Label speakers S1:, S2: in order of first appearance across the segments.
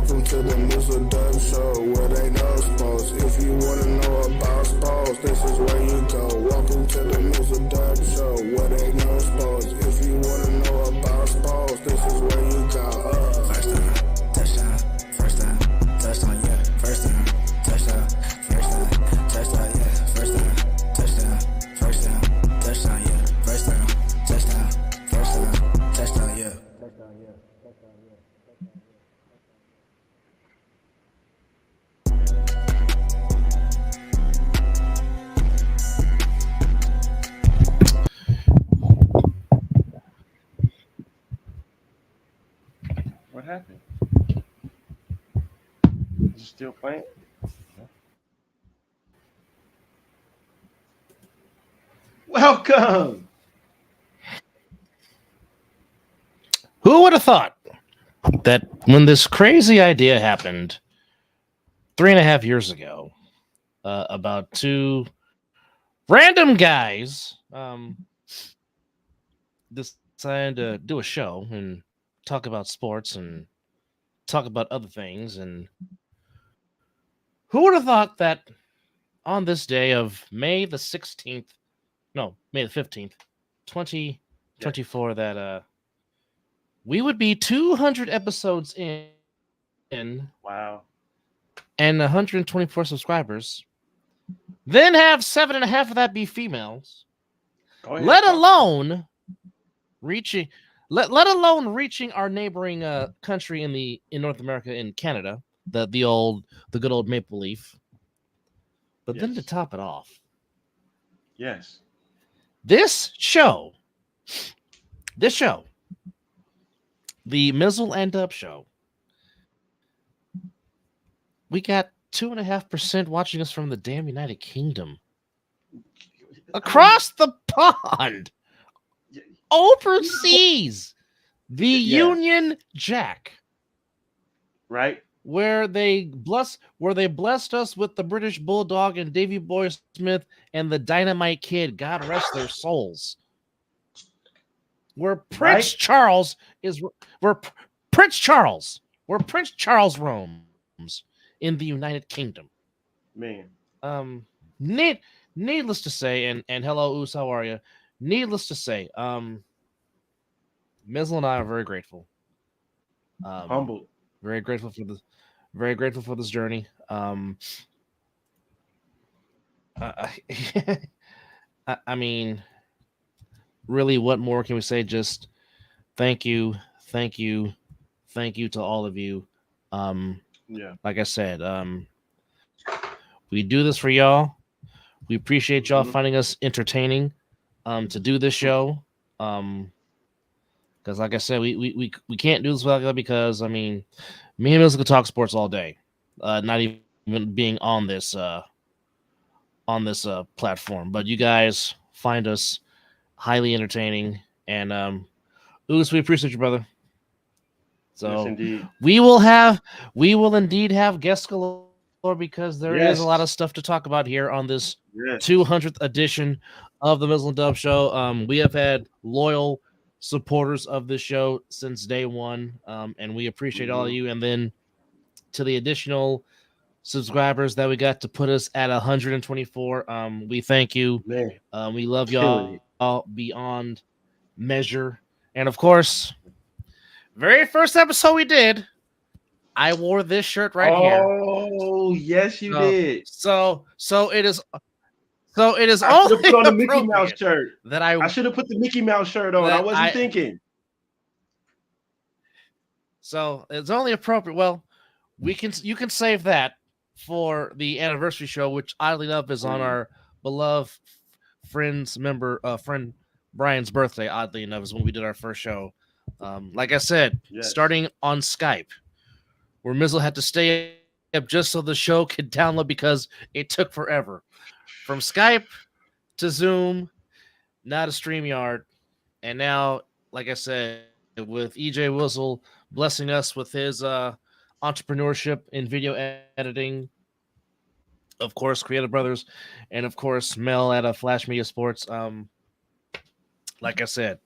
S1: Welcome to the Mizzle Dub Show, where they know sports. If you wanna know about sports, this is where you go. Welcome to the Mizzle Dub Show, where they know sports. If you wanna know about sports, this is where you go.
S2: First down, touchdown, first down, touchdown, yeah. First down, touchdown, first down, touchdown, yeah. First down, touchdown, first down, touchdown, yeah. First down, touchdown, first down, touchdown, yeah.
S3: What happened? Is it still playing? Welcome.
S4: Who would have thought that when this crazy idea happened 3.5 years ago, about two random guys decided to do a show and talk about sports and talk about other things, and who would have thought that on this day of May the 15th, 2024, that we would be 200 episodes in
S3: Wow.
S4: and 124 subscribers, then have 7.5 of that be females,
S3: Go ahead.
S4: let alone reaching our neighboring country in North America, in Canada, the good old Maple Leaf. But then to
S3: Yes.
S4: top it off,
S3: Yes.
S4: this show, the Mizzle and Dub Show, we got 2.5% watching us from the damn United Kingdom, across the pond, overseas, the
S3: Yes.
S4: Union Jack,
S3: Right?
S4: where they blessed us with the British Bulldog and Davy Boy Smith and the Dynamite Kid. God rest their souls. Where Prince Charles roams in the United Kingdom.
S3: Man.
S4: Needless to say, and hello, Oos, how are you? Needless to say, Mizzle and I are very grateful.
S3: Humbled.
S4: Very grateful for this journey. I mean, really, what more can we say? Just thank you to all of you.
S3: Yeah.
S4: Like I said, we do this for y'all. We appreciate y'all finding us entertaining to do this show. Because like I said, we can't do this without y'all, because I mean, me and Mizzle could talk sports all day, not even being on this platform. But you guys find us highly entertaining, and Oos, we appreciate you, brother. So
S3: Yes, indeed.
S4: we will indeed have guests galore, because there is a lot of stuff to talk about here on this 200th edition of the Mizzle and Dub Show. We have had loyal supporters of this show since day one, and we appreciate all of you. And then to the additional subscribers that we got to put us at 124, we thank you.
S3: Man.
S4: We love y'all beyond measure. And of course, very first episode we did, I wore this shirt right here.
S3: Oh, yes, you did.
S4: So it is. So it is
S3: I should have
S4: only
S3: put on the Mickey Mouse shirt.
S4: that
S3: I should have put the Mickey Mouse shirt on. I wasn't thinking.
S4: So it's only appropriate. Well, you can save that for the anniversary show, which oddly enough is on our beloved friend Brian's birthday. Oddly enough, is when we did our first show. Like I said, starting on Skype, where Mizzle had to stay up just so the show could download, because it took forever. From Skype to Zoom, now to StreamYard, and now, like I said, with EJ Wizzle blessing us with his entrepreneurship in video editing, of course, Creative Brothers, and of course, Mel at Flash Media Sports. Like I said,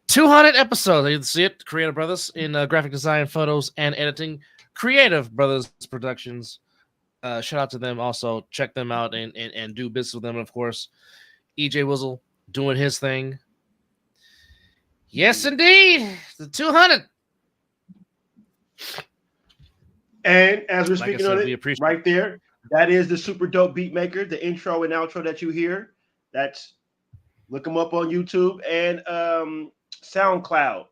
S4: 200 episodes. You can see it, Creative Brothers, in graphic design, photos, and editing. Creative Brothers Productions. Shout out to them. Also, check them out and do business with them. And of course, EJ Wizzle doing his thing. Yes, indeed. The 200.
S3: And as we're
S4: Like I
S3: speaking
S4: said,
S3: on
S4: we
S3: it,
S4: appreciate
S3: right there, that is the super dope beat maker, the intro and outro that you hear. That's look him up on YouTube and SoundCloud.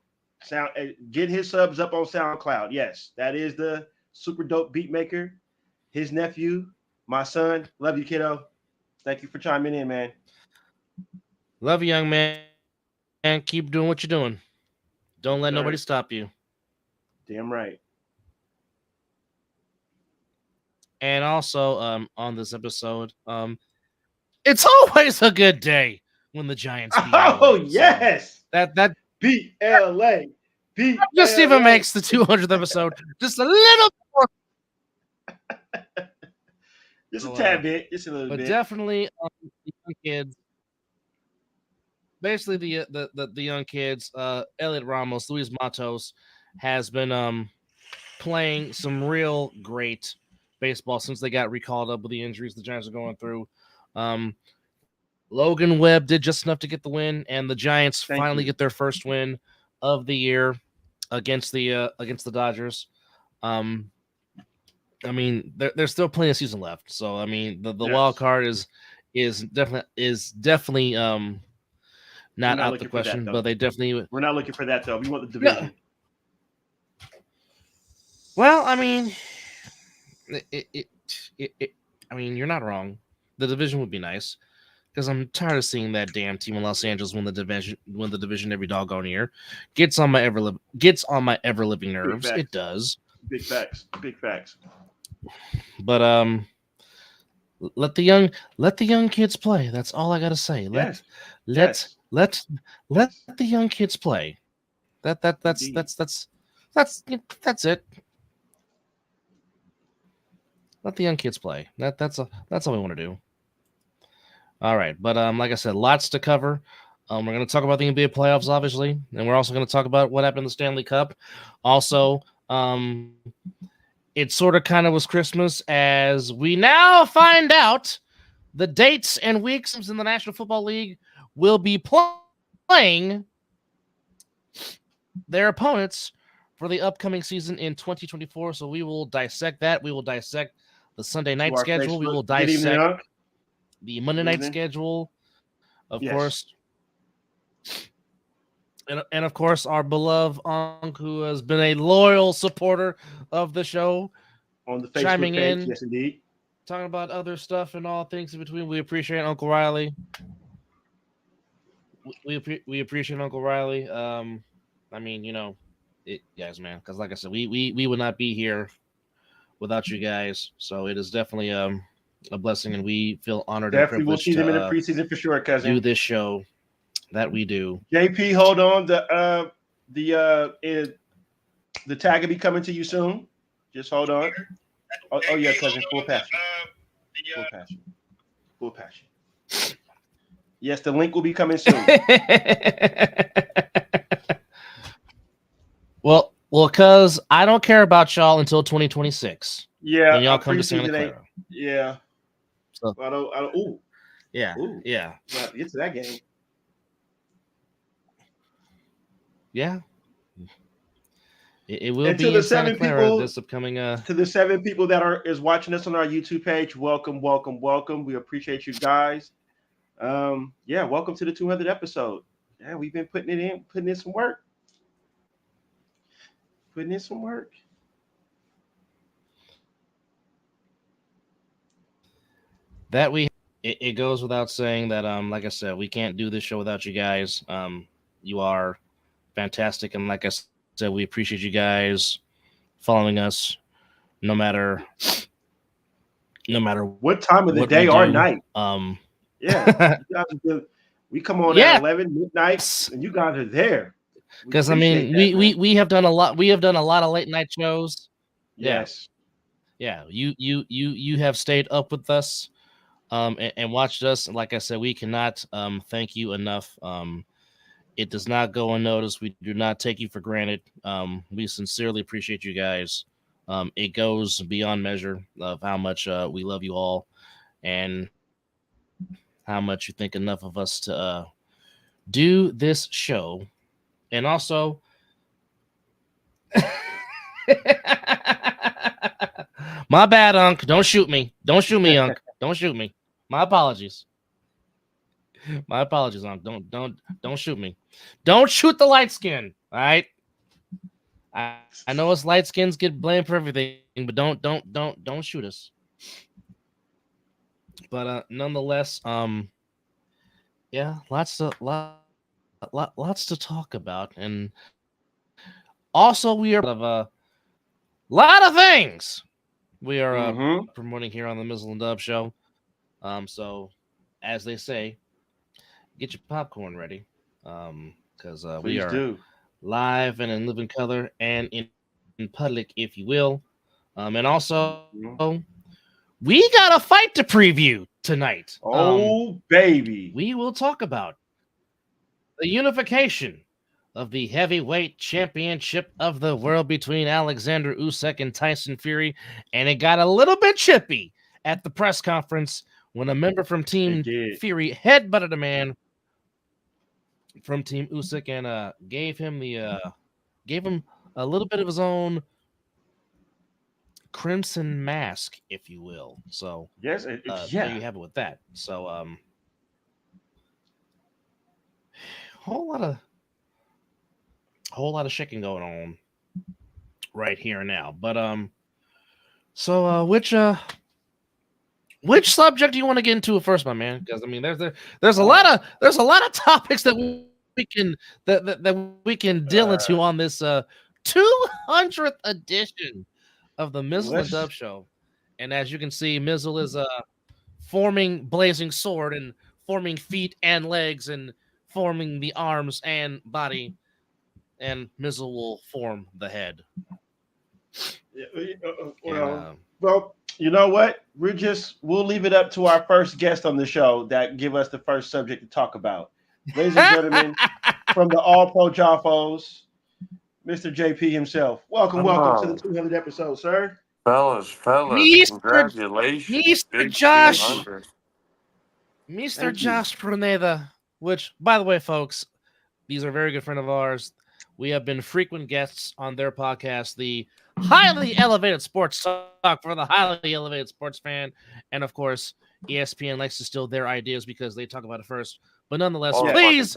S3: Get his subs up on SoundCloud. Yes, that is the super dope beat maker. His nephew, my son. Love you, kiddo. Thank you for chiming in, man.
S4: Love you, young man. And keep doing what you're doing. Don't let nobody stop you.
S3: Damn right.
S4: And also, on this episode, it's always a good day when the Giants beat LA.
S3: Oh yes,
S4: so that
S3: beat LA. Beat
S4: just
S3: LA.
S4: even makes the 200th episode just a little more.
S3: Just a tad bit, just a little bit.
S4: But definitely, the young kids. Basically, the young kids, Elliot Ramos, Luis Matos, has been playing some real great baseball since they got recalled up with the injuries the Giants are going through. Logan Webb did just enough to get the win, and the Giants finally get their first win of the year against the Dodgers. I mean, there's still plenty of season left, so I mean, the wild card is definitely not out the question, but they definitely.
S3: We're not looking for that though. We want the division.
S4: No. Well, I mean, I mean, you're not wrong. The division would be nice because I'm tired of seeing that damn team in Los Angeles win the division every doggone year. Gets on my ever living nerves. It does.
S3: Big facts. Big facts.
S4: But let the young kids play. That's all I gotta say. Let the young kids play. That's it. Let the young kids play. That's all we want to do. All right, but like I said, lots to cover. We're going to talk about the NBA playoffs, obviously, and we're also going to talk about what happened in the Stanley Cup. Also, it sort of kind of was Christmas as we now find out the dates and weeks in the National Football League will be playing their opponents for the upcoming season in 2024. So we will dissect that. We will dissect the Sunday night schedule. We will dissect the Monday night schedule, of course. And of course, our beloved Onk, who has been a loyal supporter of the show,
S3: on the Facebook
S4: chiming
S3: page.
S4: in,
S3: yes, indeed,
S4: talking about other stuff and all things in between. We appreciate Uncle Riley. We appreciate Uncle Riley. I mean, you know, guys, man, because like I said, we would not be here without you guys. So it is definitely a blessing, and we feel honored.
S3: Definitely,
S4: and
S3: we'll see them in the preseason for sure, cousin.
S4: Do this show that we do.
S3: JP, hold on. The tag will be coming to you soon. Just hold on. Oh yeah, cousin. Full passion. Full passion. Full passion. Yes, the link will be coming soon.
S4: well, cause I don't care about y'all until 2026.
S3: Yeah,
S4: when y'all come to Santa Clara.
S3: Yeah.
S4: So
S3: I don't. Ooh.
S4: Yeah.
S3: Ooh.
S4: Yeah.
S3: Well, get to that game.
S4: Yeah. It will be in Santa Clara this upcoming.
S3: To the 7 people that is watching us on our YouTube page, welcome. We appreciate you guys. Yeah, welcome to the 200th episode. Yeah, we've been putting in some work.
S4: It goes without saying that like I said, we can't do this show without you guys. You are fantastic, and like I said, we appreciate you guys following us no matter
S3: what time of the day or night. Yeah, we come on at 11 midnight, and you guys are there.
S4: Because I mean, we have done a lot. We have done a lot of late night shows.
S3: Yes.
S4: Yeah. You have stayed up with us, and watched us. And like I said, we cannot thank you enough. It does not go unnoticed. We do not take you for granted. We sincerely appreciate you guys It goes beyond measure of how much we love you all and how much you think enough of us to do this show. And also, my bad, Unc. Don't shoot me. Don't shoot me, Unc. Don't shoot me. My apologies. My apologies, Unc. Don't shoot me. Don't shoot the light skin. All right. I know us light skins get blamed for everything, but don't shoot us. But nonetheless, yeah, lots to talk about, and also we are of a lot of things we are promoting here on the Mizzle and Dub Show. So as they say, get your popcorn ready, because we are live and in living color and in public, if you will. And also, we got a fight to preview tonight.
S3: Oh, baby.
S4: We will talk about the unification of the heavyweight championship of the world between Alexander Usyk and Tyson Fury. And it got a little bit chippy at the press conference when a member from Team Fury headbutted a man from Team Usyk and gave him a little bit of his own crimson mask, if you will. So
S3: yes,
S4: there you have it with that. So whole lot of shaking going on right here and now. But so which subject do you want to get into first, my man? Because I mean, there's a lot of topics that we can that we can deal into on this 200th edition of the Mizzle and Dub Show. And as you can see, Mizzle is forming blazing sword and forming feet and legs and forming the arms and body, and Mizzle will form the head.
S3: Well, you know what? We'll leave it up to our first guest on the show that give us the first subject to talk about. Ladies and gentlemen, from the All Pro Joffos, Mr. JP himself. Welcome to the 200th episode, sir.
S5: Fellas, congratulations.
S4: Mr. Josh Pruneda, which, by the way, folks, these are a very good friend of ours. We have been frequent guests on their podcast, the Highly Elevated Sports Talk for the Highly Elevated Sports Fan. And, of course, ESPN likes to steal their ideas because they talk about it first. But nonetheless, please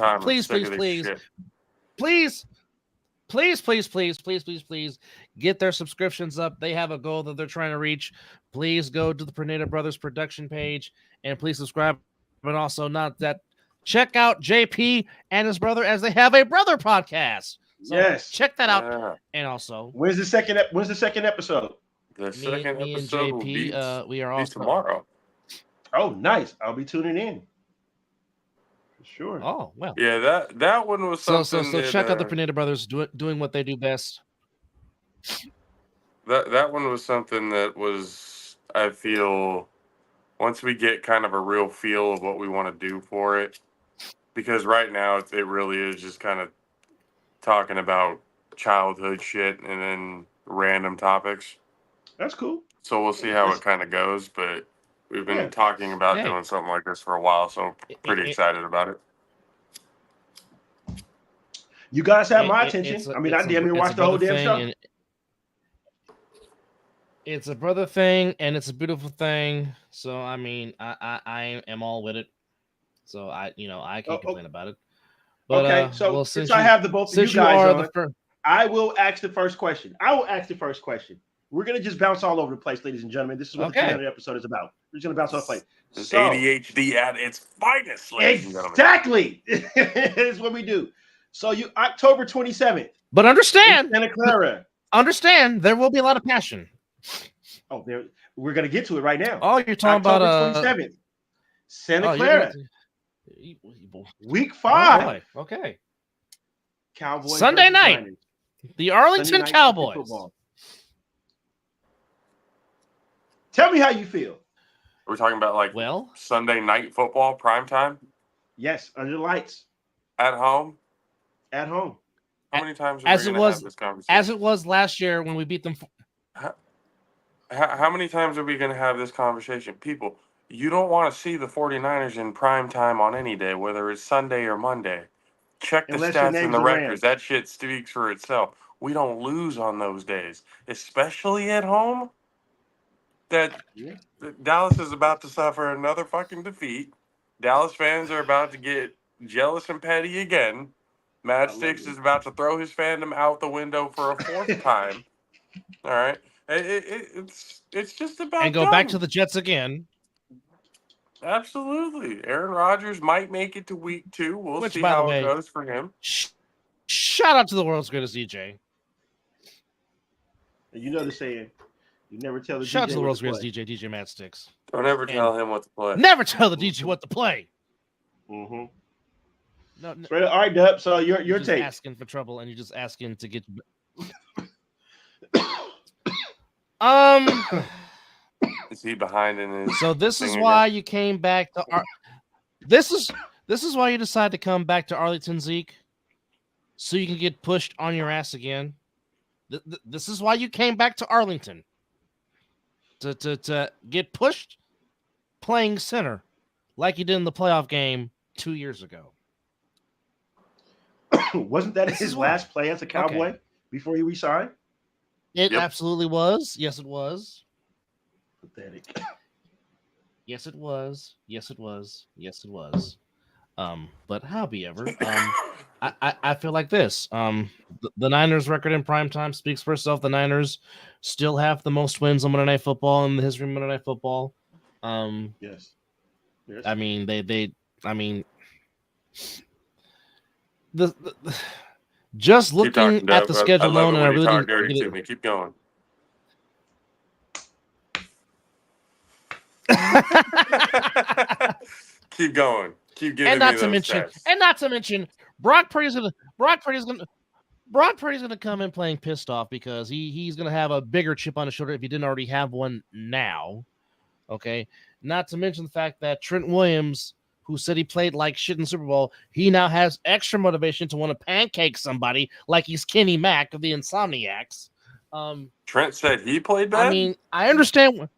S4: get their subscriptions up. They have a goal that they're trying to reach. Please go to the Pruneda Brothers production page and please subscribe. But also check out JP and his brother as they have a brother podcast. So
S3: yes,
S4: check that out. Yeah. And also,
S3: when's the second episode?
S5: The second episode
S4: and JP, we are all
S5: tomorrow.
S3: Oh, nice! I'll be tuning in. For sure.
S4: Oh, well.
S5: Yeah, that one was something.
S4: So check out the Pruneda Brothers doing what they do best.
S5: That one was something that was, I feel, once we get kind of a real feel of what we want to do for it, because right now it really is just kind of talking about childhood shit and then random topics.
S3: That's cool.
S5: So we'll see how it kind of goes, but we've been talking about doing something like this for a while, so I'm pretty excited about it.
S3: You guys have my attention. I didn't even watch the whole damn show.
S4: It's a brother thing, and it's a beautiful thing. So I mean, I am all with it. So I can't complain about it. But,
S3: okay, so since I have the both of you guys on, I will ask the first question. We're gonna just bounce all over the place, ladies and gentlemen. This is what the 200 episode is about. We're just gonna bounce off the place.
S5: So, ADHD at its finest, ladies and gentlemen.
S3: Exactly. It's what we do. So October 27th.
S4: But understand,
S3: Santa Clara.
S4: Understand, there will be a lot of passion.
S3: Oh, we're gonna get to it right now.
S4: Oh, you're talking
S3: October
S4: about
S3: 27th. Santa Clara. Week 5.
S4: Oh, okay.
S3: Cowboys
S4: Sunday night. The Arlington Cowboys.
S3: Tell me how you feel.
S5: Are we talking about Sunday night football prime time?
S3: Yes, under the lights.
S5: At home?
S3: At home.
S5: How many times are we going to have this conversation?
S4: As it was last year when we beat them
S5: How many times are we going to have this conversation? People, you don't want to see the 49ers in prime time on any day, whether it's Sunday or Monday. Check the
S3: Unless your
S5: stats and
S3: name's
S5: the
S3: the
S5: records.
S3: Rams.
S5: That shit speaks for itself. We don't lose on those days, especially at home. That
S3: Yeah.
S5: Dallas is about to suffer another fucking defeat. Dallas fans are about to get jealous and petty again.
S3: I
S5: Matt
S3: love
S5: Sticks
S3: it.
S5: is about to throw his fandom out the window for a fourth time. All right, it's just
S4: And
S5: about
S4: go back to
S5: done.
S4: the Jets again.
S5: Absolutely, Aaron Rodgers might make it to week 2. We'll
S4: Which,
S5: see
S4: by the
S5: how it
S4: way,
S5: goes for him.
S4: shout out to the world's greatest DJ.
S3: And you know the saying, you never tell the
S4: Shout out to
S3: DJ
S4: the
S3: what
S4: world's
S3: to
S4: greatest
S3: play.
S4: DJ, DJ Matt Sticks.
S5: Don't ever
S4: And
S5: tell him what to play.
S4: never tell the DJ what to play.
S3: Mm-hmm.
S4: No,
S3: All right, Dub. So your
S4: you're just
S3: take.
S4: asking for trouble, and you're just asking to get.
S5: Is he behind in his?
S4: So this
S5: thing
S4: is
S5: again?
S4: why you came back to. This is why you decided to come back to Arlington, Zeke, so you can get pushed on your ass again. This is why you came back to Arlington to get pushed playing center like you did in the playoff game 2 years ago.
S3: Wasn't that
S4: This
S3: his
S4: is why.
S3: last play as a Cowboy before he resigned?
S4: It
S5: Yep.
S4: absolutely was. Yes, it was.
S3: Pathetic.
S4: Yes, it was. Yes, it was. Yes, it was. But however, I feel like this. The Niners' record in primetime speaks for itself. The Niners still have the most wins on Monday Night Football in the history of Monday Night Football.
S3: Yes. Yes.
S4: I mean, I mean, the just
S5: Keep
S4: looking
S5: talking,
S4: at
S5: Dub.
S4: the
S5: I
S4: schedule
S5: love
S4: alone,
S5: it
S4: and I
S5: when you
S4: really
S5: talk
S4: didn't
S5: dirty
S4: get
S5: to
S4: it.
S5: me. Keep going. Keep going. Keep giving
S4: and
S5: me
S4: not to
S5: those
S4: mention,
S5: stats.
S4: Brock Purdy's gonna come in playing pissed off because he's gonna have a bigger chip on his shoulder if he didn't already have one now. Okay, not to mention the fact that Trent Williams, who said he played like shit in the Super Bowl, he now has extra motivation to want to pancake somebody like he's Kenny Mack of the Insomniacs.
S5: Trent said he played bad.
S4: I mean, I understand.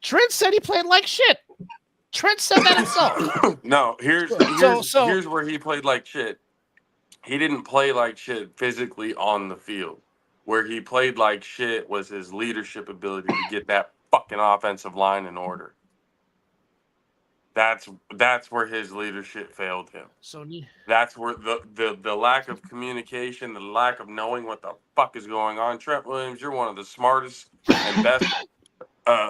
S4: Trent said he played like shit. Trent said that himself.
S5: No, here's where he played like shit. He didn't play like shit physically on the field. Where he played like shit was his leadership ability to get that fucking offensive line in order. That's where his leadership failed him.
S4: So
S5: That's where the lack of communication, the lack of knowing what the fuck is going on. Trent Williams, you're one of the smartest and best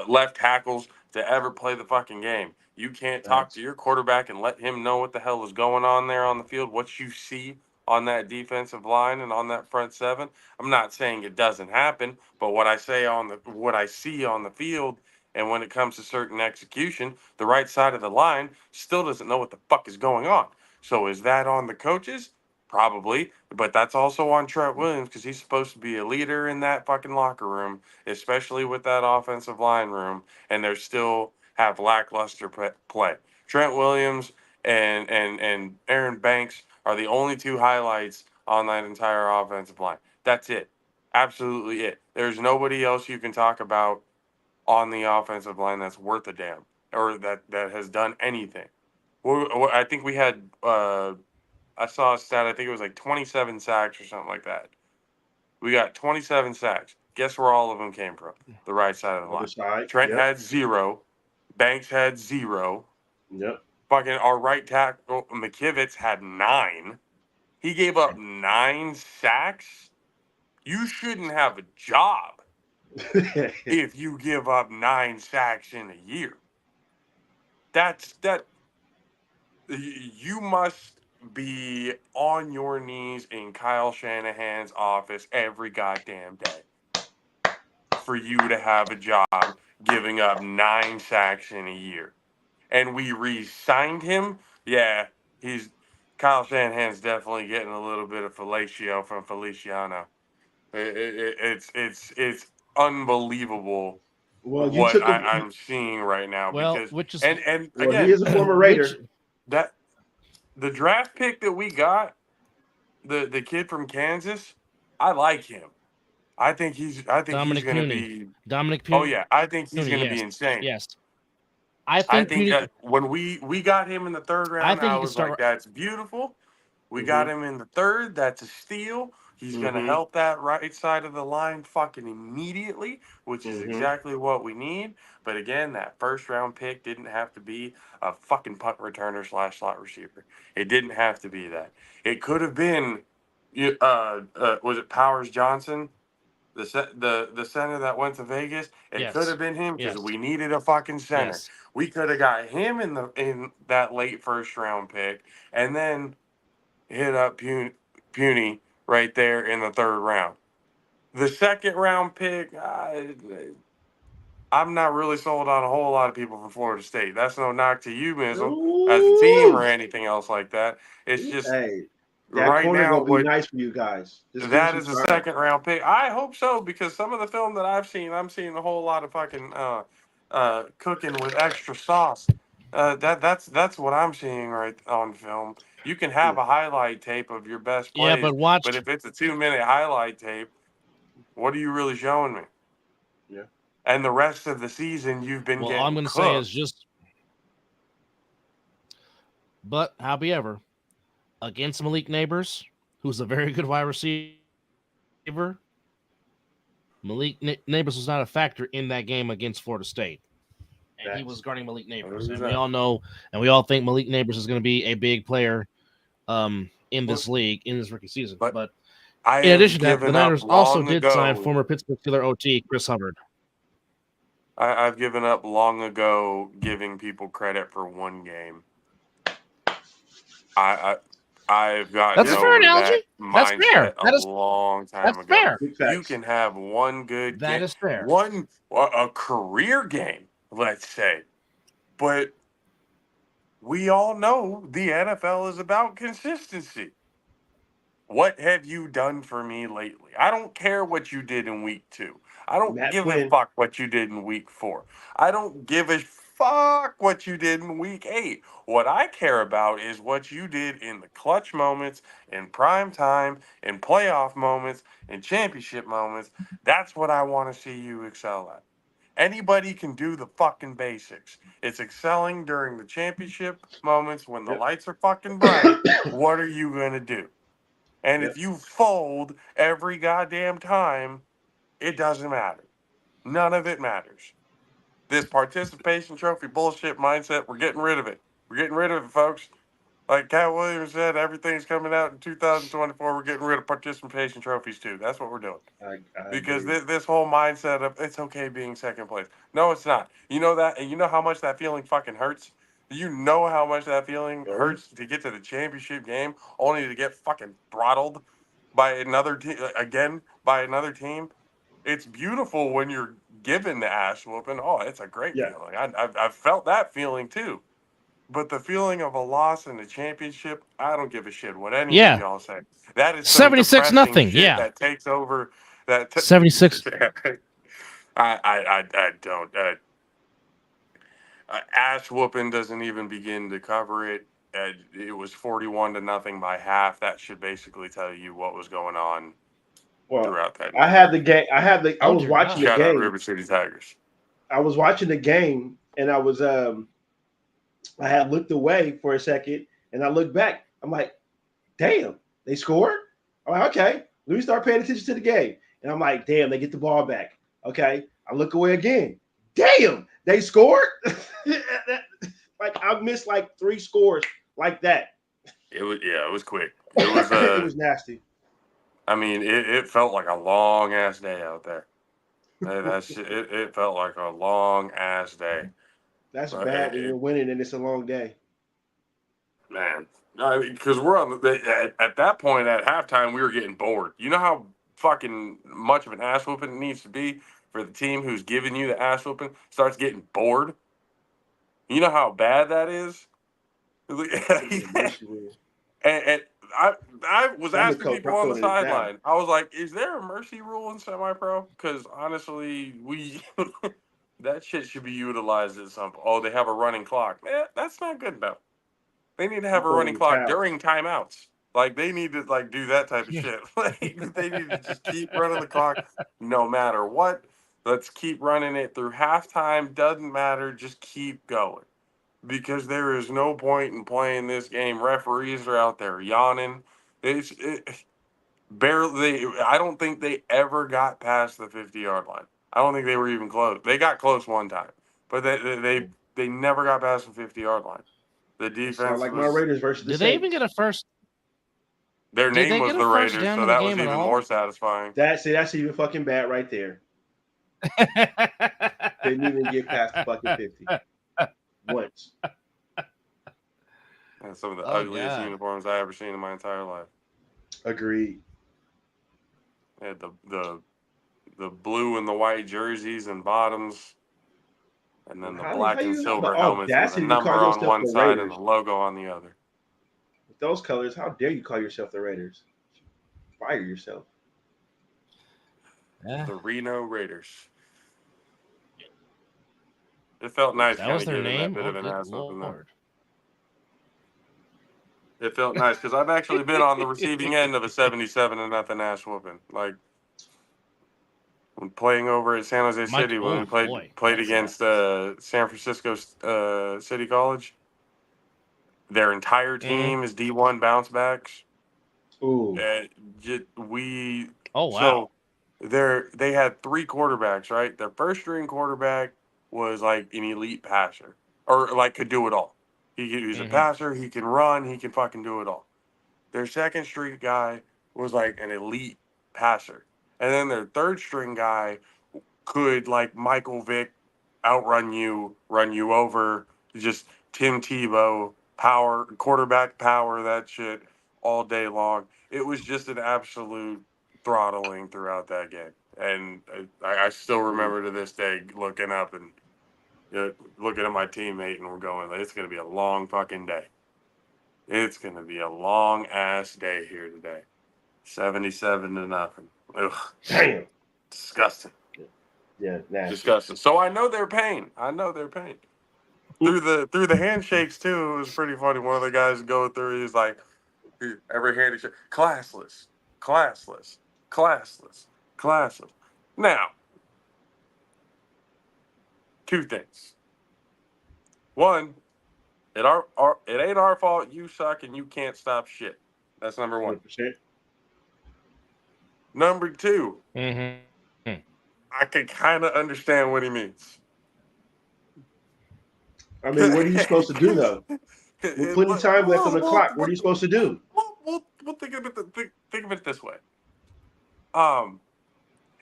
S5: left tackles to ever play the fucking game. You can't talk to your quarterback and let him know what the hell is going on there on the field, what you see on that defensive line and on that front seven. I'm not saying it doesn't happen, but what I see on the field and when it comes to certain execution, the right side of the line still doesn't know what the fuck is going on. So is that on the coaches? Probably, but that's also on Trent Williams because he's supposed to be a leader in that fucking locker room, especially with that offensive line room, and they still have lackluster play. Trent Williams and Aaron Banks are the only two highlights on that entire offensive line. That's it. Absolutely it. There's nobody else you can talk about on the offensive line that's worth a damn or that has done anything. I think we had I saw a stat, I think it was like 27 sacks or something like that. We got 27 sacks. Guess where all of them came from? The right side of the line.
S3: Side.
S5: Trent
S3: Yep.
S5: had 0. Banks had 0.
S3: Yep.
S5: Fucking our right tackle, McKivitz, had 9. He gave up 9 sacks. You shouldn't have a job if you give up 9 sacks in a year. You must be on your knees in Kyle Shanahan's office every goddamn day for you to have a job giving up 9 sacks in a year. And we re-signed him. Yeah, Kyle Shanahan's definitely getting a little bit of fellatio from Feliciano. It's unbelievable
S3: Well, you
S5: what
S3: took
S5: I'm seeing right now because
S4: which is
S5: and
S3: Well,
S5: again,
S3: he is a former Raider.
S5: that the draft pick that we got, the kid from Kansas, I like him. I think he's going to be.
S4: Dominic
S5: Oh
S4: Puny.
S5: yeah, I think he's going to be
S4: Yes.
S5: insane.
S4: Yes. I
S5: I
S4: think
S5: think
S4: Puny.
S5: when we got him in the third
S4: I
S5: round,
S4: think
S5: I
S4: he can
S5: was like,
S4: start.
S5: that's beautiful. We got
S3: Mm-hmm.
S5: him in the third. That's a steal. He's going to
S3: Mm-hmm.
S5: help that right side of the line fucking immediately, which is
S3: Mm-hmm.
S5: exactly what we need. But again, that first round pick didn't have to be a fucking punt returner / slot receiver. It didn't have to be that. It could have been, was it Powers Johnson? The center that went to Vegas, it could
S4: Yes.
S5: have been him because
S4: Yes.
S5: we needed a fucking center.
S4: Yes.
S5: We could have got him in that late first round pick, and then hit up Puny right there in the third round. The second round pick, I'm not really sold on a whole lot of people from Florida State. That's no knock to you, Mizzle, as a team
S3: Ooh.
S5: or anything else like that. It's just
S3: Hey, that
S5: right
S3: corner
S5: now
S3: gonna be
S5: what.
S3: nice for you guys. Just give him
S5: That
S3: some
S5: is a
S3: time.
S5: second round pick. I hope so because some of the film that I've seen, I'm seeing a whole lot of fucking cooking with extra sauce. That's what I'm seeing right on film. You can
S3: Yeah.
S5: have a highlight tape of your best
S4: Yeah,
S5: plays,
S4: but watch.
S5: but if it's a 2 minute highlight tape, what are you really showing me?
S3: Yeah.
S5: And the rest of the season, you've been
S4: Well, all I'm
S5: getting
S4: going to say is
S5: cooked.
S4: just. But however, against Malik Neighbors, who's a very good wide receiver, Neighbors was not a factor in that game against Florida State. And he was guarding Malik Neighbors. And we
S5: 100%.
S4: all know, and we all think Malik Neighbors is going to be a big player in this league, in this rookie season.
S5: But
S4: But
S5: I
S4: in
S5: have
S4: addition to that, the
S5: given up
S4: Niners also
S5: long
S4: did sign
S5: ago.
S4: former Pittsburgh Steelers OT Chris Hubbard.
S5: I've given up long ago giving people credit for one game. I've gotten
S4: That's a fair
S5: over
S4: analogy.
S5: that
S4: That's fair.
S5: mindset a long time
S4: That's
S5: ago.
S4: fair.
S3: Big
S5: You
S3: facts.
S5: can have one good
S4: That
S5: game,
S4: is fair.
S5: a career game, let's say, but we all know the NFL is about consistency. What have you done for me lately? I don't care what you did in week 2. I don't
S3: Matt
S5: give a
S3: Flynn.
S5: fuck what you did in week 4. I don't give a fuck what you did in week 8. What I care about is what you did in the clutch moments, in prime time, in playoff moments, in championship moments. That's what I want to see you excel at. Anybody can do the fucking basics. It's excelling during the championship moments when the
S3: Yep.
S5: lights are fucking bright. What are you going to do? And
S3: Yep.
S5: if you fold every goddamn time, it doesn't matter. None of it matters. This participation trophy bullshit mindset, we're getting rid of it. We're getting rid of it, folks. Like Cat Williams said, everything's coming out in 2024. We're getting rid of participation trophies too. That's what we're doing.
S3: I
S5: Because
S3: agree.
S5: this whole mindset of it's okay being second place. No, it's not. You know that, and you know how much that feeling fucking hurts? You know how much that feeling
S3: Oh,
S5: hurts to get to the championship game only to get fucking throttled by another team again by another team. It's beautiful when you're given the ass whooping. Oh, it's a great
S3: yeah.
S5: feeling. I've felt that feeling too. But the feeling of a loss in the championship, I don't give a shit what any of
S4: Yeah.
S5: y'all say. That is some
S4: 76
S5: depressing
S4: nothing.
S5: shit
S4: Yeah.
S5: that takes over.
S4: 76.
S5: I don't. Ass whooping doesn't even begin to cover it. It was 41-0 by half. That should basically tell you what was going on
S3: Well,
S5: throughout that
S3: I
S5: game.
S3: had the game. I
S4: Oh,
S3: was
S4: dear
S3: watching
S4: God.
S3: the
S5: Shout out
S3: game.
S5: River City Tigers.
S3: I was watching the game, and I had looked away for a second, and I looked back. I'm like, damn, they scored. I'm like, okay, let me start paying attention to the game. And I'm like, damn, they get the ball back. Okay, I look away again. Damn, they scored. Like I missed like 3 scores like that.
S5: It was quick. It was
S3: It was nasty.
S5: I mean, it felt like a long ass day out there. It felt like a long ass day.
S3: That's
S5: But
S3: bad when you're winning and it's a long day.
S5: man, because we're on at that point at halftime, we were getting bored. You know how fucking much of an ass whooping it needs to be for the team who's giving you the ass whooping starts getting bored. You know how bad that is.
S3: Mercy rule.
S5: And I was
S3: I'm the
S5: asking
S3: coach.
S5: people
S3: I'm
S5: on the
S3: throwing it down.
S5: sideline. I was like, "Is there a mercy rule in semi-pro?" Because honestly, we that shit should be utilized at some. Oh, they have a running clock. That's not good enough. They need to
S3: I'm
S5: have a
S3: throwing
S5: running
S3: the
S5: clock
S3: towel.
S5: during timeouts. Like they need to like do that type of shit. Like they need to just keep running the clock no matter what. Let's keep running it through halftime. Doesn't matter. Just keep going. Because there is no point in playing this game. Referees are out there yawning. Barely. I don't think they ever got past the 50-yard line. I don't think they were even close. They got close one time, but they never got past the 50-yard line. The
S3: It sound
S5: defense
S3: like my
S5: was.
S3: Raiders versus the
S4: Did they even
S3: Saints.
S4: get a first?
S5: Their
S4: Did
S5: name
S4: they
S5: was
S4: get a
S5: the
S4: first
S5: Raiders,
S4: down
S5: so
S4: in the
S5: that was
S4: game at
S5: even
S4: all?
S5: more satisfying.
S3: That's even fucking bad right there. Didn't even get past the fucking 50 once.
S5: And some of the
S4: Oh,
S5: ugliest
S4: God.
S5: uniforms I ever seen in my entire life.
S3: Agreed.
S5: They had the blue and the white jerseys and bottoms, and then the
S3: How
S5: black and
S3: you have the
S5: silver helmets with a
S3: audacity to call
S5: number on
S3: yourself
S5: one
S3: the
S5: side and
S3: Raiders?
S5: a logo on the other.
S3: With those colors, how dare you call yourself the Raiders? Fire yourself.
S4: Yeah,
S5: The Reno Raiders. It felt nice
S4: that
S5: kind
S4: was
S5: of
S4: their
S5: giving that
S4: name.
S5: bit
S4: Oh,
S5: of an
S4: good
S5: ass whooping though.
S4: lord!
S5: It felt nice because I've actually been on the receiving end of a 77-0 ass whooping. Like when playing over at San Jose
S4: Mike,
S5: City when we
S4: oh
S5: played
S4: boy,
S5: played
S4: that's
S5: against San Francisco City College. Their entire
S4: Mhm.
S5: team is D1 bounce backs.
S3: Ooh.
S5: We
S4: Oh wow.
S5: so they had three quarterbacks, right? Their first string quarterback was like an elite passer, or like could do it all. He's a
S4: Mhm.
S5: passer. He can run. He can fucking do it all. Their second string guy was like an elite passer, and then their third string guy could like Michael Vick outrun you, run you over, just Tim Tebow power, quarterback power, that shit all day long. It was just an absolute throttling throughout that game, and I still remember to this day looking up and looking at my teammate, and we're going, it's gonna be a long fucking day. It's gonna be a long ass day here today. 77-0. Ugh,
S3: Damn.
S5: disgusting.
S3: Yeah, nasty.
S5: Disgusting. So I know their pain. Through the handshakes too. It was pretty funny. One of the guys go through. He's like, every handshake, classless, classless, classless, classless. Now, two things. One, it ain't our fault. You suck and you can't stop shit. That's number one.
S3: 100%.
S5: Number two,
S4: Mhm.
S5: I can kind of understand what he means.
S3: I mean, what are you supposed to do though? With plenty of time left on the clock, what are you supposed to do?
S5: We'll think of it this way.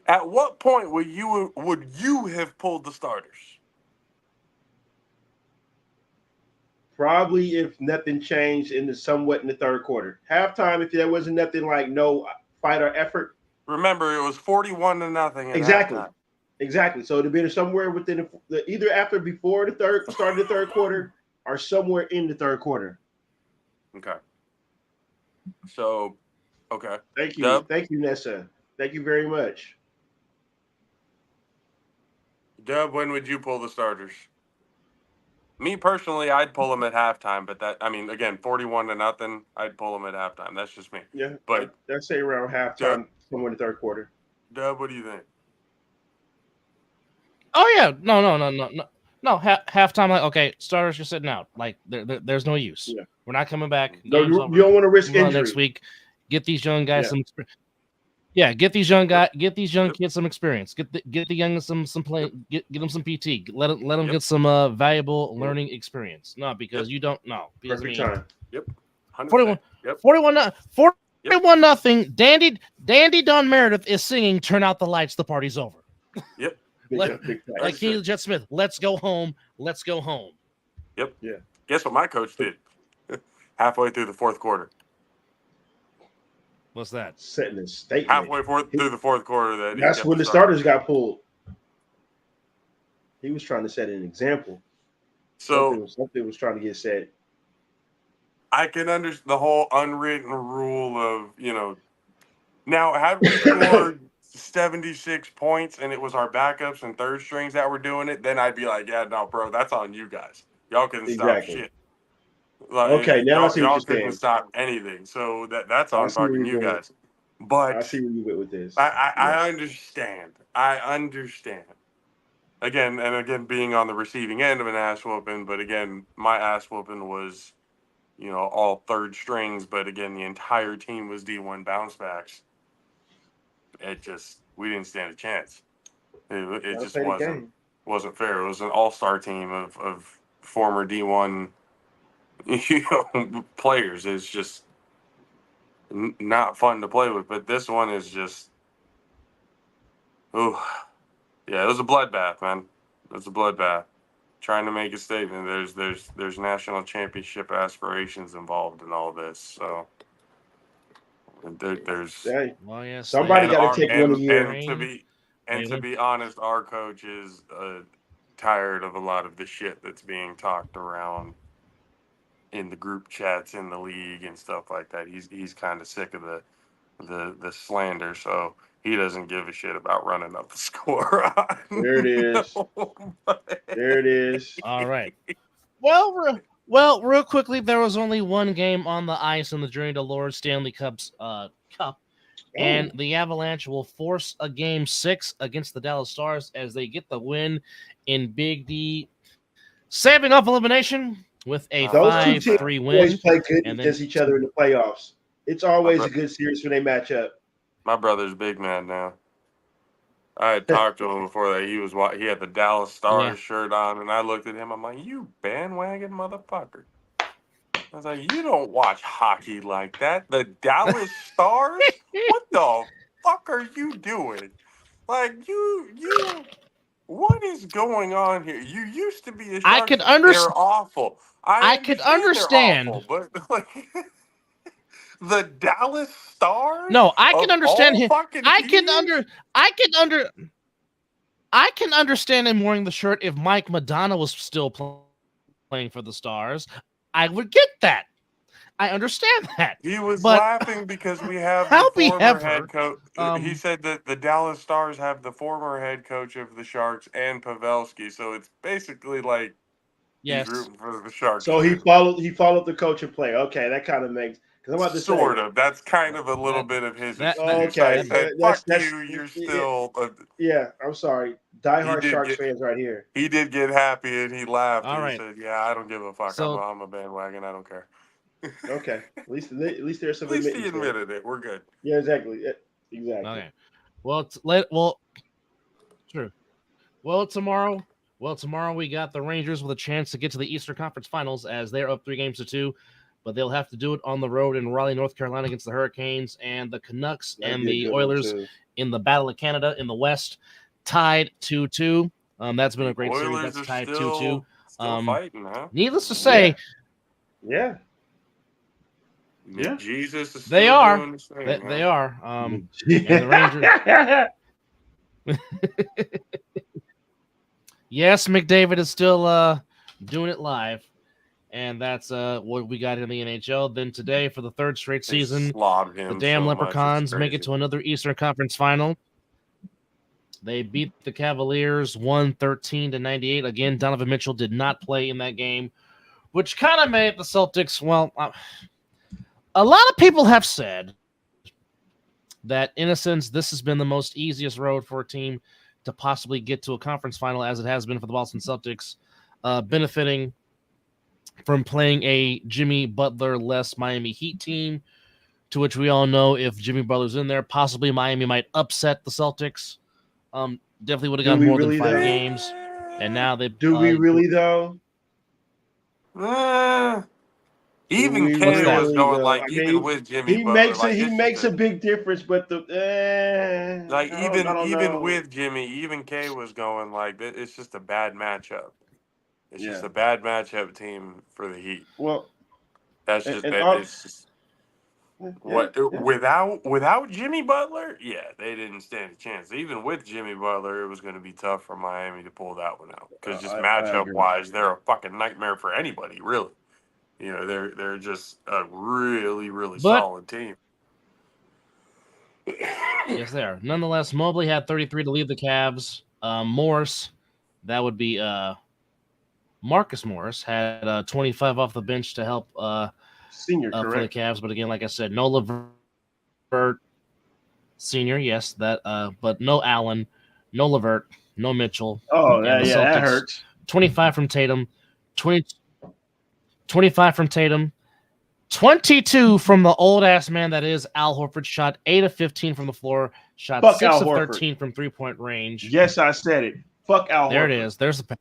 S5: At what point would you have pulled the starters?
S3: Probably if nothing changed somewhat in the third quarter. Halftime, if there wasn't nothing like no fight or effort.
S5: Remember, it was 41-0 at
S3: Exactly.
S5: halftime.
S3: Exactly. So it'd been somewhere within either after before the start of the third quarter or somewhere in the third quarter.
S5: Okay. So, okay.
S3: Thank you.
S5: Dub?
S3: Thank you, Nessa. Thank you very much.
S5: Dub, when would you pull the starters? Me personally, I'd pull them at halftime, but again, 41-0, I'd pull them at halftime. That's just me.
S3: Yeah.
S5: But
S3: I'd say around halftime, somewhere in the third quarter.
S5: Dub, what do you think?
S4: Oh yeah, no. Halftime, like okay, starters are sitting out. Like there's no use.
S3: Yeah.
S4: We're not coming back.
S3: No,
S4: Game's
S3: you
S4: over.
S3: don't want to risk
S4: Move on
S3: injury.
S4: next week. Get these young guys
S3: Yeah.
S4: some. Get these young
S5: Yep.
S4: kids some experience. Get the young some play. Get them some PT. Let them
S5: Yep.
S4: get some valuable learning experience. No, because you don't know. Because
S3: Perfect time.
S5: Yep. 100%.
S4: 41,
S5: Yep.
S4: 41 nothing. Dandy Don Meredith is singing "Turn Out the Lights, the Party's Over."
S5: Yep.
S3: Big
S4: Like King Jet Smith. Let's go home. Let's go home.
S5: Yep.
S3: Yeah.
S5: Guess what my coach did? Halfway through the fourth quarter.
S4: What's that?
S3: Setting a statement.
S5: Halfway through the fourth quarter,
S3: that's when the starters got pulled. He was trying to set an example.
S5: So
S3: something was trying to get said.
S5: I can understand the whole unwritten rule of, now had we scored 76 points and it was our backups and third strings that were doing it, then I'd be like, yeah, no, bro, that's on you guys. Y'all couldn't stop
S3: Exactly.
S5: shit. Like
S3: Okay, now I see what
S5: y'all
S3: you're
S5: couldn't
S3: saying.
S5: stop anything. So that's
S3: I
S5: on
S3: see where
S5: fucking
S3: you're
S5: you
S3: going.
S5: guys. But
S3: I see where you went with this.
S5: I understand. I understand. Again, being on the receiving end of an ass whooping, but again, my ass whooping was, all third strings, but again, the entire team was D1 bounce backs. We didn't stand a chance. It
S3: Gotta
S5: just
S3: play the game.
S5: wasn't fair. It was an all-star team of former D1, players. It's just not fun to play with. But this one is just, oh, yeah, it was a bloodbath, man. It was a bloodbath. Trying to make a statement. There's national championship aspirations involved in all this. So there's
S3: Hey,
S4: Well, yes,
S3: somebody
S5: and
S3: got to
S5: our
S3: take one a year.
S5: and
S4: They
S5: to
S4: went.
S5: be honest, our coach is tired of a lot of the shit that's being talked around in the group chats in the league and stuff like that. He's kind of sick of the slander, so he doesn't give a shit about running up the score on
S3: There it is. There it is.
S4: All right. Real quickly, there was only one game on the ice in the Journey to Lord Stanley Cup, and the Avalanche will force a game 6 against the Dallas Stars as they get the win in Big D, saving off elimination with a
S3: Those two teams
S4: 5-3
S3: always
S4: win.
S3: play good
S4: And then
S3: against each other in the playoffs. It's always a good series when they match up.
S5: My brother's big man now. I had talked to him before that he had the Dallas Stars shirt on, and I looked at him. I'm like, "You bandwagon motherfucker!" I was like, "You don't watch hockey like that. The Dallas Stars? What the fuck are you doing? Like you. What is going on here? You used to be a
S4: I
S5: Sharks
S4: could
S5: fan. They're awful. I
S4: could
S5: understand they're
S4: understand.
S5: awful, but like the Dallas Stars
S4: No, I can
S5: of
S4: understand
S5: all
S4: him.
S5: fucking
S4: I can
S5: teams?
S4: understand him wearing the shirt if Mike Madonna was still playing for the Stars. I would get that. I understand that.
S5: He was
S4: But
S5: laughing because we have the former head
S4: however,
S5: coach. He said that the Dallas Stars have the former head coach of the Sharks and Pavelski, so it's basically like he's
S4: yes,
S5: rooting for the Sharks
S3: So he
S5: too.
S3: followed the coach and play. Okay, that kind of makes because I'm about to say.
S5: Sort of. That's kind of a little
S4: that
S5: bit of his
S4: that
S5: excuse.
S3: Okay,
S5: I said,
S3: that's
S5: "Fuck you. You're still."
S3: yeah. I'm sorry,
S5: He
S3: diehard
S5: did
S3: Sharks
S5: get
S3: fans right here.
S5: he did get happy and he laughed
S4: all
S5: and he
S4: right.
S5: said, "Yeah, I don't give a fuck.
S4: So
S5: I'm a bandwagon. I don't care."
S3: Okay, at least there's some
S5: At least he
S3: admittance there.
S5: admitted it. We're good.
S3: Yeah, exactly. Exactly.
S4: okay. True. Well, tomorrow we got the Rangers with a chance to get to the Eastern Conference Finals as they're up 3-2, but they'll have to do it on the road in Raleigh, North Carolina against the Hurricanes, and the Canucks
S3: That'd
S4: and
S3: be a
S4: the
S3: good one,
S4: Oilers
S3: too.
S4: in the Battle of Canada in the West, tied 2-2. That's been a great series.
S5: Oilers
S4: That's
S5: are
S4: tied 2-2.
S5: still fighting, huh?
S4: Needless to say,
S3: Yeah.
S5: Jesus is
S4: they
S5: still
S4: are.
S5: doing the same.
S4: They
S5: huh?
S4: are. And the Rangers. Yes, McDavid is still doing it live. And that's what we got in the NHL. Then today, for the third straight
S5: They
S4: season,
S5: slob
S4: the
S5: him
S4: damn
S5: so much. It's
S4: Leprechauns make it
S5: crazy.
S4: to another Eastern Conference final. They beat the Cavaliers 113-98. Again, Donovan Mitchell did not play in that game, which kind of made the Celtics, a lot of people have said that, in a sense, this has been the most easiest road for a team to possibly get to a conference final, as it has been for the Boston Celtics, benefiting from playing a Jimmy Butler-less Miami Heat team, to which we all know if Jimmy Butler's in there, possibly Miami might upset the Celtics. Definitely would have gone more than 5 games. And now they
S3: Do we really though?
S5: Even
S3: We
S5: K was
S3: really
S5: going
S3: though?
S5: like,
S3: I
S5: even
S3: mean,
S5: with Jimmy
S3: he
S5: Butler,
S3: makes
S5: like
S3: he
S5: it's just
S3: makes a big difference, but
S5: like
S3: I don't
S5: even
S3: know.
S5: with Jimmy, even K was going like, it's just a bad matchup. It's just
S3: Yeah.
S5: a bad matchup team for the Heat.
S3: Well,
S5: That's
S3: and,
S5: just
S3: and
S5: that.
S3: all,
S5: It's just
S3: yeah,
S5: without Jimmy Butler, yeah, they didn't stand a chance. Even with Jimmy Butler, it was going to be tough for Miami to pull that one out because just
S3: I
S5: matchup
S3: agree.
S5: wise, they're a fucking nightmare for anybody, really. They're just a really solid team.
S4: Yes, they are. Nonetheless, Mobley had 33 to lead the Cavs. Morris, that would be Marcus Morris had 25 off the bench to help
S3: Senior,
S4: for the
S3: correct?
S4: Cavs. But again, like I said, no Levert Senior, yes, but no Allen, no Levert, no Mitchell,
S3: Oh,
S4: and the
S3: that
S4: Celtics
S3: hurts.
S4: 25 from Tatum, 20, 25 from Tatum, 22 from the old ass man that is Al Horford. Shot 8 of 15 from the floor, shot
S3: Fuck
S4: 6
S3: Al
S4: of
S3: Horford.
S4: 13 from 3-point range.
S3: Yes, I said it. Fuck Al
S4: There
S3: Horford.
S4: it is. There's the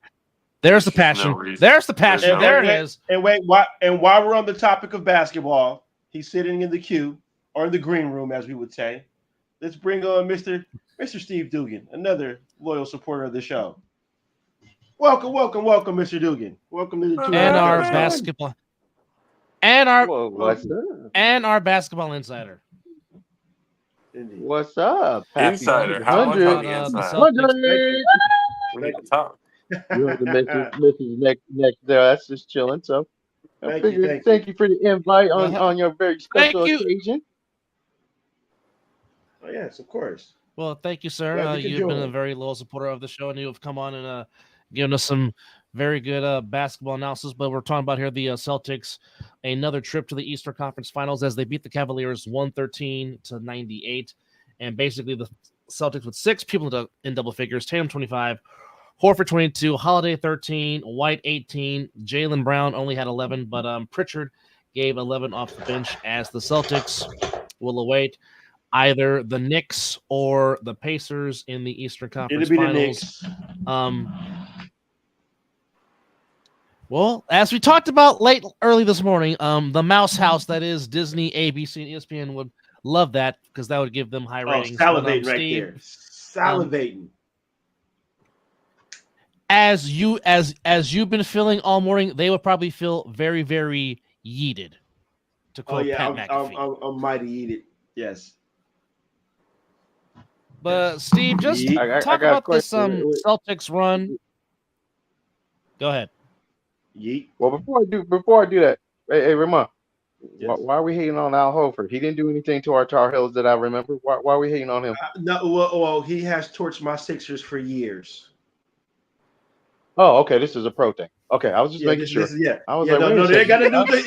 S5: There's no
S4: passion.
S5: reason.
S4: There's the passion.
S5: There's no
S4: There
S5: reason.
S4: it is.
S3: And while we're on the topic of basketball, he's sitting in the queue or in the green room, as we would say. Let's bring on Mr. Steve Dugan, another loyal supporter of the show. Welcome, Mr. Dugan. Welcome to the two.
S4: And our basketball. And our
S6: What's up?
S4: and our basketball insider.
S3: Indeed.
S6: What's up?
S5: Insider. How much on the
S4: The
S5: inside?
S4: Celtics.
S5: We need to talk.
S6: You're the Mrs. next there. That's just chilling. So I figured, thank you for the invite on your very special occasion.
S3: Oh, yes, of course.
S4: Well, thank you, sir. You've been a very loyal supporter of the show, and you have come on and given us some very good basketball analysis. But we're talking about here the Celtics, another trip to the Eastern Conference Finals as they beat the Cavaliers 113-98, and basically the Celtics with 6 people in double figures: Tatum 25, Horford 22, Holiday 13, White 18, Jaylen Brown only had 11, but Pritchard gave 11 off the bench as the Celtics will await either the Knicks or the Pacers in the Eastern Conference Finals. Well, as we talked about early this morning, the Mouse House, that is Disney, ABC, and ESPN, would love that because that would give them high ratings.
S3: Salivating right there. Salivating.
S4: As you've been feeling all morning, they would probably feel very, very yeeted. To quote Pat McAfee.
S3: I'm mighty yeeted. Yes.
S4: But Steve, just talk about this Celtics run. Go ahead.
S3: Yeet.
S6: Well, before I do that, hey Ramon,
S3: yes.
S6: why are we hating on Al Horford? He didn't do anything to our Tar Heels that I remember. Why are we hating on him?
S3: No, well, he has torched my Sixers for years.
S6: Oh, okay. This is a pro thing. Okay, I was just making sure. I was like,
S3: no, they ain't got to do the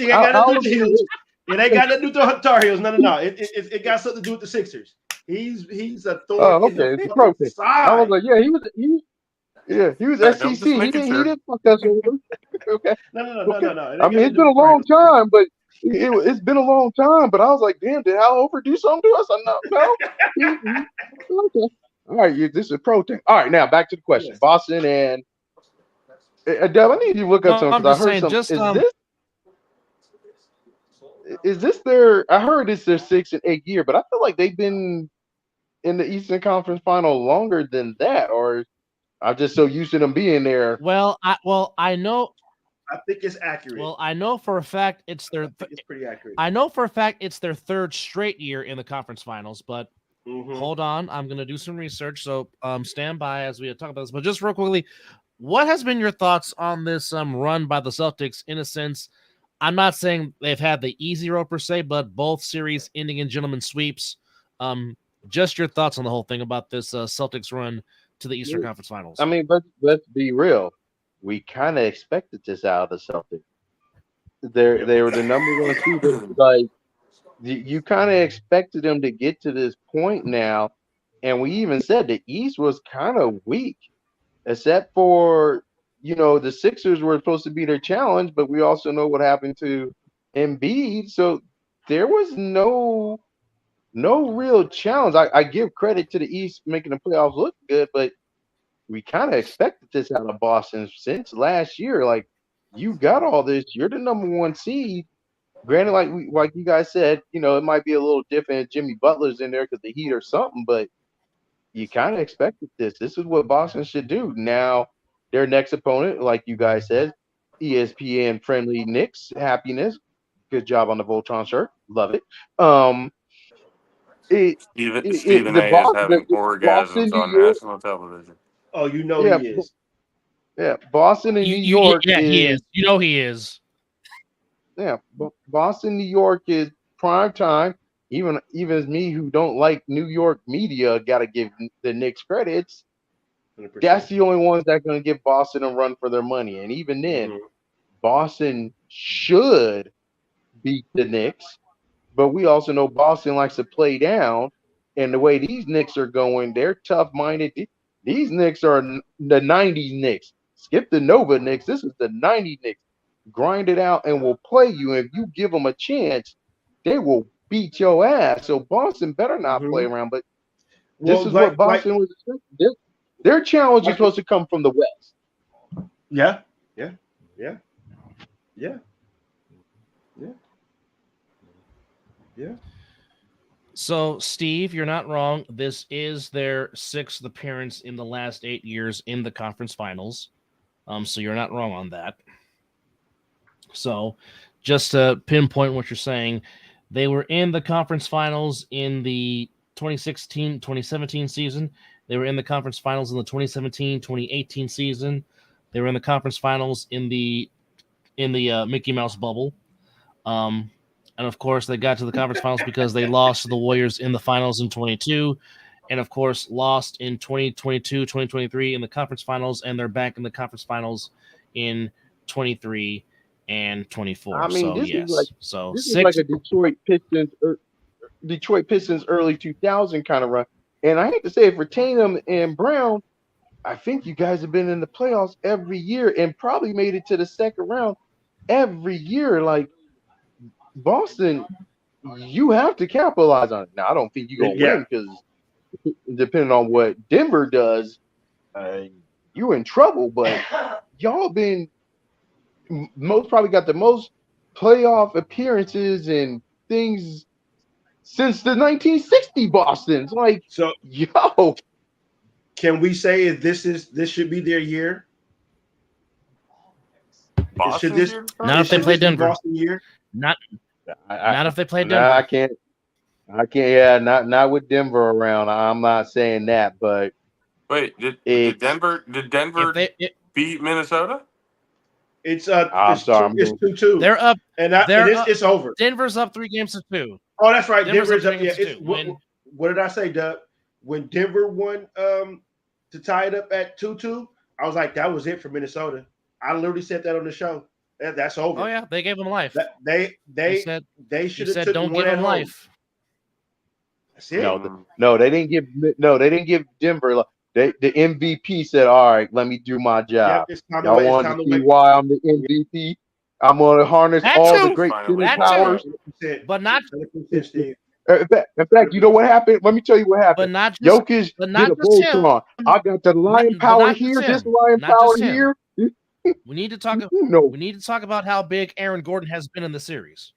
S3: Heels. It ain't got to do the Tar Heels. No. It got something to do with the Sixers. He's a thorn.
S6: Oh, okay. It's a pro thing. I was like, he was SEC. He didn't fuck us over. Okay.
S3: No.
S6: I mean, it's been a long time, but it's been a long time. But I was like, damn, did Al Horford do something to us? No. Okay. All right, this is a pro thing. All right, now back to the question. Yes. Boston and Deb, I need you to look up something because I heard something. Is this their? I heard it's their 6th and 8th year, but I feel like they've been in the Eastern Conference Final longer than that, or I'm just so used to them being there.
S4: Well, I know.
S3: I think it's accurate.
S4: Well, I know for a fact it's their.
S3: It's pretty accurate.
S4: I know for a fact it's their 3rd straight year in the conference finals, but. Hold on, I'm going to do some research, so stand by as we talk about this. But just real quickly, what has been your thoughts on this run by the Celtics? In a sense, I'm not saying they've had the easy road per se, but both series ending in gentlemen sweeps. Just your thoughts on the whole thing about this Celtics run to the Eastern Conference Finals.
S6: I mean, let's be real. We kind of expected this out of the Celtics. They were the number 1 seed, like. You kind of expected them to get to this point now, and we even said the East was kind of weak, except for the Sixers were supposed to be their challenge, but we also know what happened to Embiid, so there was no real challenge. I give credit to the East making the playoffs look good, but we kind of expected this out of Boston since last year. Like, you got all this, you're the number 1 seed. Granted, like you guys said, it might be a little different if Jimmy Butler's in there because the Heat or something, but you kind of expected this. This is what Boston should do. Now, their next opponent, like you guys said, ESPN friendly Knicks, happiness. Good job on the Voltron shirt. Love it.
S5: Stephen A. is having orgasms on national television.
S3: Oh, he is.
S6: Yeah, Boston and New York.
S4: He is. He is.
S6: Yeah, Boston, New York is prime time. Even as me who don't like New York media, got to give the Knicks credits.
S3: 100%.
S6: That's the only ones that are going to give Boston a run for their money. And even then, Boston should beat the Knicks, but we also know Boston likes to play down. And the way these Knicks are going, they're tough-minded. These Knicks are the 90s Knicks. Skip the Nova Knicks. This is the 90s Knicks. Grind it out and will play you. If you give them a chance, they will beat your ass. So Boston better not play around. But this is what Boston was expecting. Their challenge is supposed to come from the West.
S3: Yeah.
S4: So, Steve, you're not wrong. This is their 6th appearance in the last 8 years in the conference finals. So you're not wrong on that. So, just to pinpoint what you're saying, they were in the conference finals in the 2016-2017 season. They were in the conference finals in the 2017-2018 season. They were in the conference finals in the Mickey Mouse bubble. And of course, they got to the conference finals because they lost to the Warriors in the finals in 22, and of course, lost in 2022, 2023 in the conference finals, and they're back in the conference finals in 23 and 24.
S6: I mean,
S4: so
S6: this
S4: yes,
S6: is like
S4: so
S6: this
S4: 6.
S6: is like a Detroit Pistons early 2000 kind of run. And I hate to say it for Tatum and Brown, I think you guys have been in the playoffs every year and probably made it to the second round every year. Like Boston, you have to capitalize on it. Now, I don't think you're going to win because depending on what Denver does, you're in trouble. But y'all been probably got the most playoff appearances and things since the 1960 Boston's. Like,
S3: So,
S6: yo.
S3: can we say this should be their year?
S5: Boston
S4: Not if they play Denver.
S3: Boston year?
S4: Not if they play Denver.
S6: No, I can't. Yeah, not with Denver around. I'm not saying that, but
S5: wait, did Denver beat Minnesota?
S3: It's
S6: I'm sorry,
S3: it's 2-2.
S4: They're up.
S3: It's over.
S4: Denver's up 3-2.
S3: Oh, that's right.
S4: Denver's
S3: Denver's up. Yeah.
S4: 3-2.
S3: What did I say, Doug? When Denver won to tie it up at 2-2, I was like, that was it for Minnesota. I literally said that on the show. That's over.
S4: Oh yeah, they gave him life.
S3: They should have took
S4: don't
S3: one
S4: give
S3: at
S4: him
S3: home.
S4: life.
S3: That's it.
S6: No, they didn't give Denver. The MVP said, "All right, let me do my job." Y'all want to see why I'm the MVP? I'm going to harness all the great powers.
S4: But not.
S6: In fact, you know what happened? Let me tell you what happened.
S4: But not just,
S6: Jokic did a Voltron. I got the lion power here. This lion power here.
S4: We need to talk. We need to talk about how big Aaron Gordon has been in the series.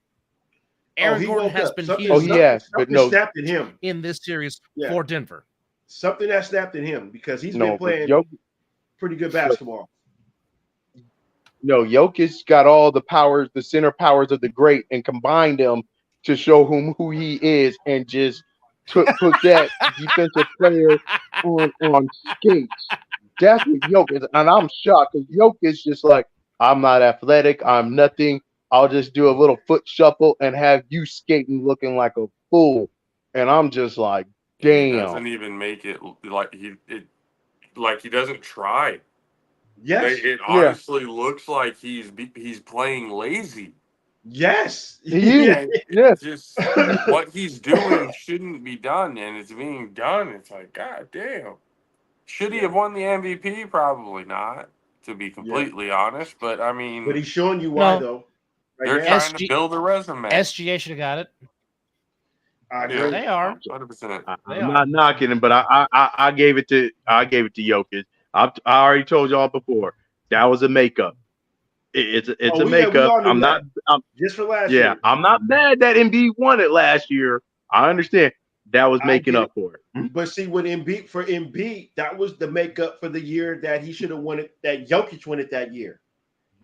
S4: Aaron Gordon has been huge.
S6: Oh yes, but no,
S3: snapped at him
S4: in this series for Denver.
S3: Something that snapped at him because he's been playing pretty good basketball.
S6: No, Jokic got all the powers, the center powers of the great, and combined them to show who he is, and just put that defensive player on skates. That's what Jokic, and I'm shocked because Jokic just like, I'm not athletic, I'm nothing. I'll just do a little foot shuffle and have you skating looking like a fool, and I'm just like, damn.
S5: He doesn't even make it like he doesn't try.
S3: Yes,
S5: it honestly looks like he's playing lazy.
S3: Yes,
S6: yes.
S5: Just what he's doing shouldn't be done, and it's being done. It's like, God damn. Should he have won the MVP? Probably not, to be completely honest. But I mean,
S3: but he's showing you why though.
S5: They're trying to build a resume.
S4: SGA should have got it. They are
S5: 100%.
S6: I'm not knocking him, but I gave it to Jokic. I already told y'all before that was a makeup. It's a makeup. I'm not
S3: just for last year.
S6: Yeah, I'm not mad that Embiid won it last year. I understand that was making up for it.
S3: But see, when Embiid, that was the makeup for the year that he should have won it. That Jokic won it that year.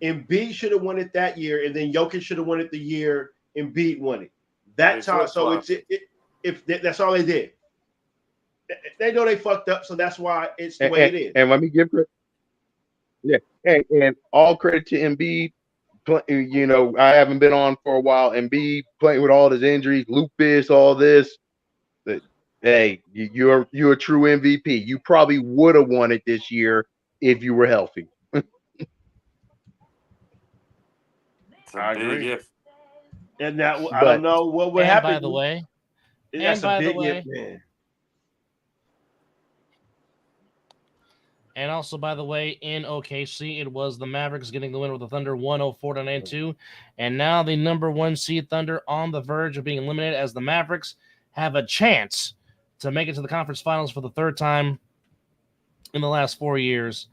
S3: Embiid should have won it that year, and then Jokic should have won it the year Embiid won it. That time, so if that's all they did. They know they fucked up, so that's why it's the way it is.
S6: And let me give credit. Yeah, and all credit to Embiid. You know, I haven't been on for a while. Embiid playing with all his injuries, lupus, all this. Hey, you're a true MVP. You probably would have won it this year if you were healthy.
S5: It's a
S3: I
S5: big
S3: agree.
S5: if.
S3: And that I
S6: But
S3: don't know what would
S4: And
S3: happen.
S4: by the way,
S3: That's
S4: and by
S3: a
S4: the
S3: big
S4: way-
S3: if, man.
S4: And also, by the way, in OKC, it was the Mavericks getting the win with the Thunder 104-92. And now the number 1 seed Thunder on the verge of being eliminated as the Mavericks have a chance to make it to the conference finals for the third time in the last 4 years.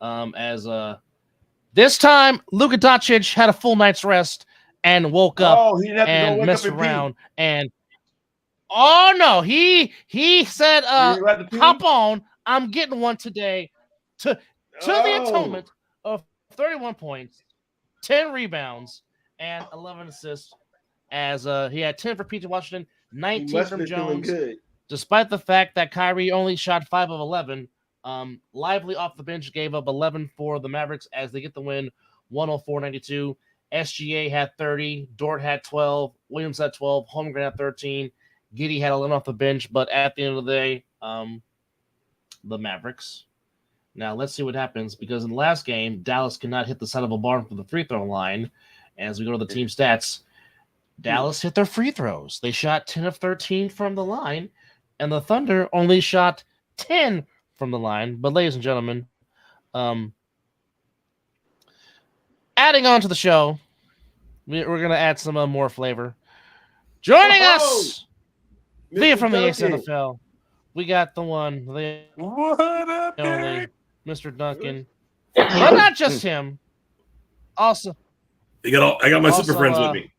S4: This time, Luka Doncic had a full night's rest and woke up
S3: Oh, he didn't have to go
S4: and
S3: wake
S4: mess
S3: up and pee.
S4: around. And no, he said,
S3: You didn't have to pee?
S4: hop on. I'm getting one today. To the
S3: Oh.
S4: atonement of 31 points, 10 rebounds, and 11 assists, as he had 10 for PJ Washington,
S3: He
S4: 19
S3: must have
S4: from
S3: been feeling
S4: Jones.
S3: good.
S4: Despite the fact that Kyrie only shot 5 of 11, Lively off the bench gave up 11 for the Mavericks as they get the win 104-92. SGA had 30, Dort had 12, Williams had 12, Holmgren had 13, Giddey had 11 off the bench, but at the end of the day, the Mavericks. Now, let's see what happens, because in the last game, Dallas could not hit the side of a barn from the free throw line. As we go to the team stats, Dallas hit their free throws. They shot 10 of 13 from the line, and the Thunder only shot 10 from the line. But, ladies and gentlemen, adding on to the show, we're going to add some more flavor. Joining us via from the ASNFL, we got the one, the
S5: What up,
S4: only
S5: Derek?
S4: Mr. Duncan. But not just him. Also,
S7: I got my super friends with me.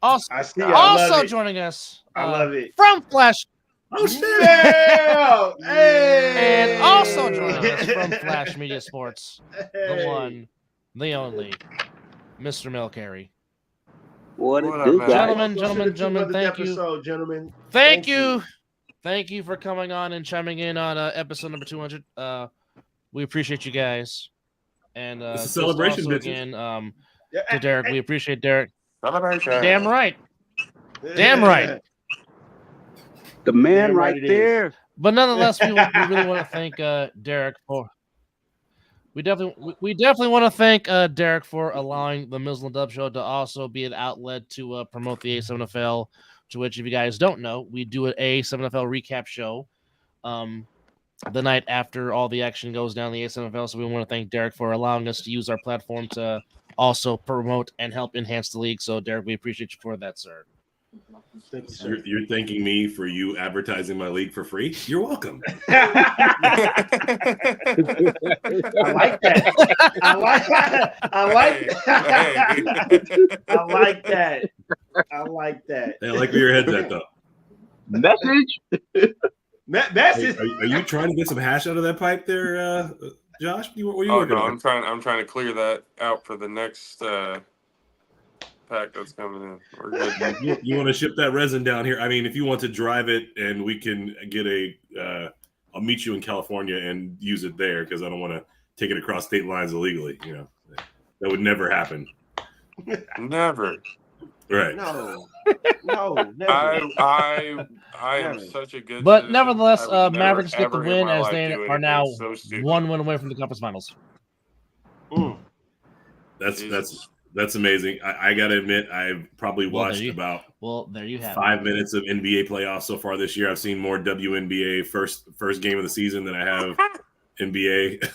S4: Also,
S3: I see. I love
S4: also
S3: it.
S4: joining us.
S3: I love it.
S4: From Flash.
S7: Oh shit!
S3: Yeah! Hey!
S4: And also joining us from Flash Media Sports, the one, the only, Mr. Mel Carey.
S8: What
S5: What
S8: it
S5: up,
S8: do,
S5: man?
S8: guys?
S4: Gentlemen, thank you.
S3: Episode, gentlemen.
S4: Thank you. Thank you for coming on and chiming in on episode number 200. We appreciate you guys. And
S7: It's a
S4: just
S7: celebration,
S4: also
S7: bitches.
S4: again, to Derek, we appreciate Derek.
S5: Celebration.
S4: Damn right. Damn right.
S8: The man
S3: Damn right
S8: right
S3: it is.
S8: there.
S4: But nonetheless, we really want to thank Derek for. We definitely want to thank Derek for allowing the Mizzle and Dub Show to also be an outlet to promote the A7FL. To which, if you guys don't know, we do an A7FL recap show the night after all the action goes down in the A7FL. So we want to thank Derek for allowing us to use our platform to also promote and help enhance the league. So, Derek, we appreciate you for that, sir.
S3: Thank you, sir.
S7: You're thanking me for you advertising my league for free? You're welcome.
S3: I like that. I like that. I like that. I like that. I like that.
S7: Hey, I like where your head's at, though.
S8: Message.
S3: Message.
S7: Hey, are you trying to get some hash out of that pipe there, Josh? What are you
S5: Oh
S7: working
S5: no,
S7: on?
S5: I'm trying to clear that out for the next pack that's coming in. We're good.
S7: You want to ship that resin down here? I mean, if you want to drive it and we can get I'll meet you in California and use it there because I don't want to take it across state lines illegally. You know, that would never happen.
S5: Never.
S7: Right.
S3: No, never.
S5: I am
S3: Never.
S5: such a good.
S4: But
S5: citizen.
S4: nevertheless,
S5: I would never,
S4: Mavericks get the
S5: ever in
S4: win
S5: my
S4: as
S5: life
S4: they
S5: do
S4: are now
S5: anything so stupid.
S4: 1 win away from the conference finals.
S3: Mm.
S7: That's amazing. I got to admit, I've probably watched about
S4: There you have
S7: 5 minutes of NBA playoffs so far this year. I've seen more WNBA first game of the season than I have NBA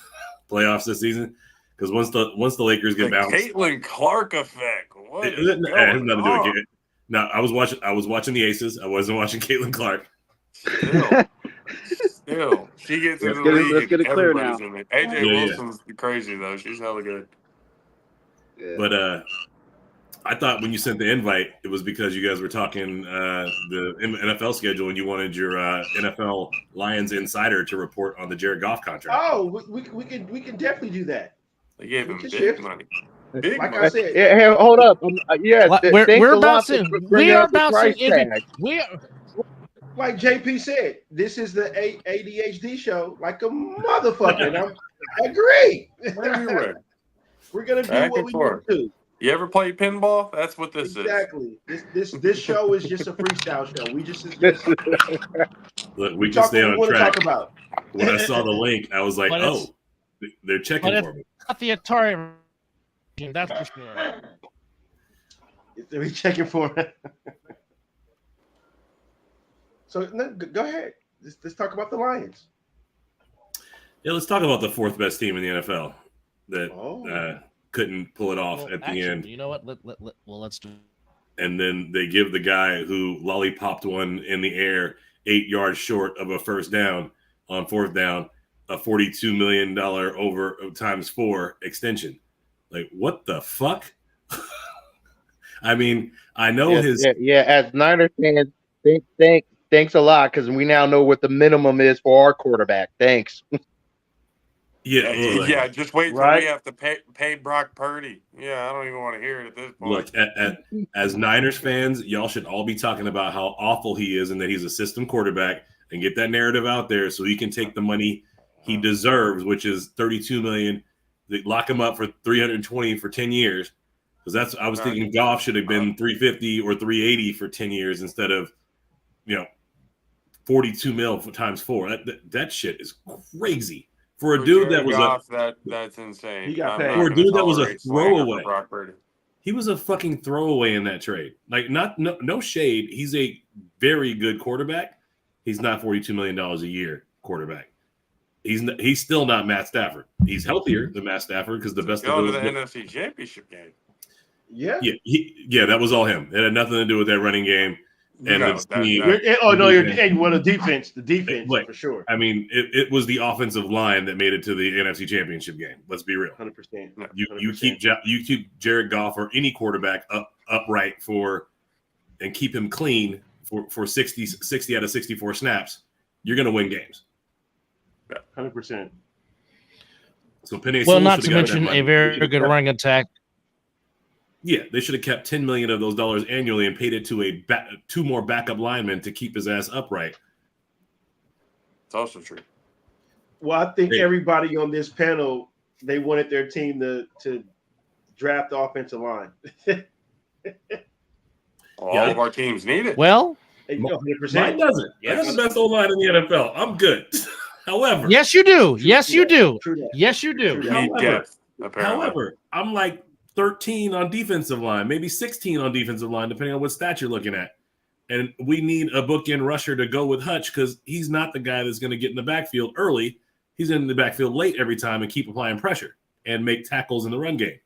S7: playoffs this season. Because once the Lakers get
S5: The
S7: bounced,
S5: Caitlin Clark effect. What
S7: it
S5: is
S7: has nothing to do
S5: going
S7: with it. No, I was watching the Aces. I wasn't watching Caitlin Clark.
S5: Still, she gets into the
S8: get it-
S5: league.
S8: let's get it
S5: and
S8: clear
S5: everybody's
S8: now.
S5: in it. AJ
S7: Yeah, yeah.
S5: Wilson's crazy though. She's hella good.
S7: But I thought when you sent the invite, it was because you guys were talking the NFL schedule and you wanted your NFL Lions insider to report on the Jared Goff contract.
S3: Oh, we can definitely do that.
S5: They gave
S3: We
S5: him
S3: can
S5: big
S3: shift.
S5: money. Big
S3: Like
S5: money.
S3: I said,
S6: Hey, hold up.
S4: We're bouncing. We are bouncing. We are.
S3: like JP said, this is the ADHD show, like a motherfucker. And I agree.
S5: Everywhere.
S3: We're gonna do
S5: Back
S3: what
S5: and
S3: we
S5: forth.
S3: want to do.
S5: You ever play pinball? That's what this is.
S3: Exactly. This show is just a freestyle show. We just
S7: Look, we can
S3: talk
S7: stay
S3: what we
S7: on
S3: want to
S7: track.
S3: talk about.
S7: When I saw the link, I was like,
S4: But it's-
S7: oh, they're checking
S4: but
S7: for me.
S4: Not the Atari. That's for sure.
S3: They're checking for it. So no, go ahead. Let's talk about the Lions.
S7: Yeah, let's talk about the fourth best team in the NFL that couldn't pull it off
S4: Well,
S7: at the
S4: actually,
S7: end.
S4: You know what? Let's do.
S7: And then they give the guy who lollipopped one in the air 8 yards short of a first down on fourth down a $42 million over times 4 extension. Like, what the fuck? I mean, I know
S6: as Niner fans, thanks a lot, because we now know what the minimum is for our quarterback. Thanks.
S7: Yeah,
S5: just wait till we have to pay Brock Purdy. Yeah, I don't even want to hear it at this point.
S7: Look, as Niners fans, y'all should all be talking about how awful he is and that he's a system quarterback, and get that narrative out there so he can take the money he deserves, which is $32 million. They lock him up for $320 for 10 years. Because I was thinking Goff should have been $350 or $380 for 10 years instead of, 42 mil times 4. That shit is crazy. For a dude that was
S5: Goff, that's insane.
S3: He got paid.
S7: For a dude that was a throwaway.
S5: Brock Purdy.
S7: He was a fucking throwaway in that trade. Like, no shade. He's a very good quarterback. He's not $42 million a year quarterback. He's still not Matt Stafford. He's healthier than Matt Stafford because the best
S5: going
S7: of
S5: to
S7: those
S5: the NFC Championship game.
S3: Yeah.
S7: Yeah, that was all him. It had nothing to do with that running game. And the defense. The defense, for sure. I mean, it was the offensive line that made it to the NFC Championship game. Let's be real.
S3: 100%.
S7: You keep Jared Goff or any quarterback upright and keep him clean for 60 out of 64 snaps, you're going to win games.
S3: 100%.
S7: So Penny,
S4: not to mention a very good running attack.
S7: Yeah, they should have kept $10 million of those dollars annually and paid it to two more backup linemen to keep his ass upright.
S5: It's also true.
S3: Well, I think everybody on this panel, they wanted their team to draft the offensive line.
S5: All of our teams need it.
S4: Well,
S3: 100%.
S7: Mine doesn't. I got the best O-line in the NFL. I'm good. However,
S4: yes, you do. Yes, you do. Yes, you do.
S5: You need depth, apparently.
S7: However, I'm like 13 on defensive line, maybe 16 on defensive line, depending on what stat you're looking at. And we need a bookend rusher to go with Hutch because he's not the guy that's going to get in the backfield early. He's in the backfield late every time and keep applying pressure and make tackles in the run game.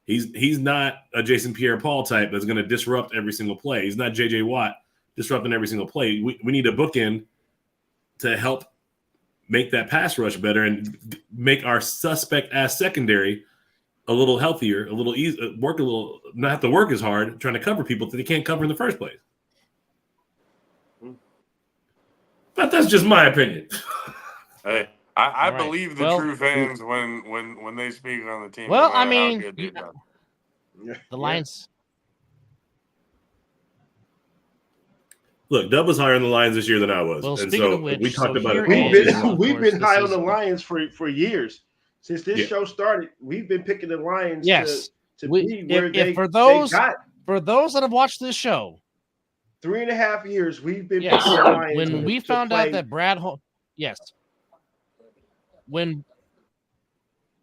S7: He's not a Jason Pierre-Paul type that's going to disrupt every single play. He's not J.J. Watt disrupting every single play. We need a bookend to help make that pass rush better and make our suspect-ass secondary a little healthier, a little easy, not have to work as hard trying to cover people that they can't cover in the first place. But that's just my opinion.
S5: Hey, I believe the true fans when they speak on the team.
S4: Well, I mean, the Lions.
S7: Look, Dub was higher on the Lions this year than I was.
S4: Well,
S7: and
S4: speaking
S7: so
S4: of which,
S7: we talked about it.
S3: We've been high on the Lions for years. Since this show started, we've been picking the Lions to be where they got.
S4: For those that have watched this show,
S3: 3.5 years, we've been picking the Lions.
S4: When we found out that Brad Holmes, when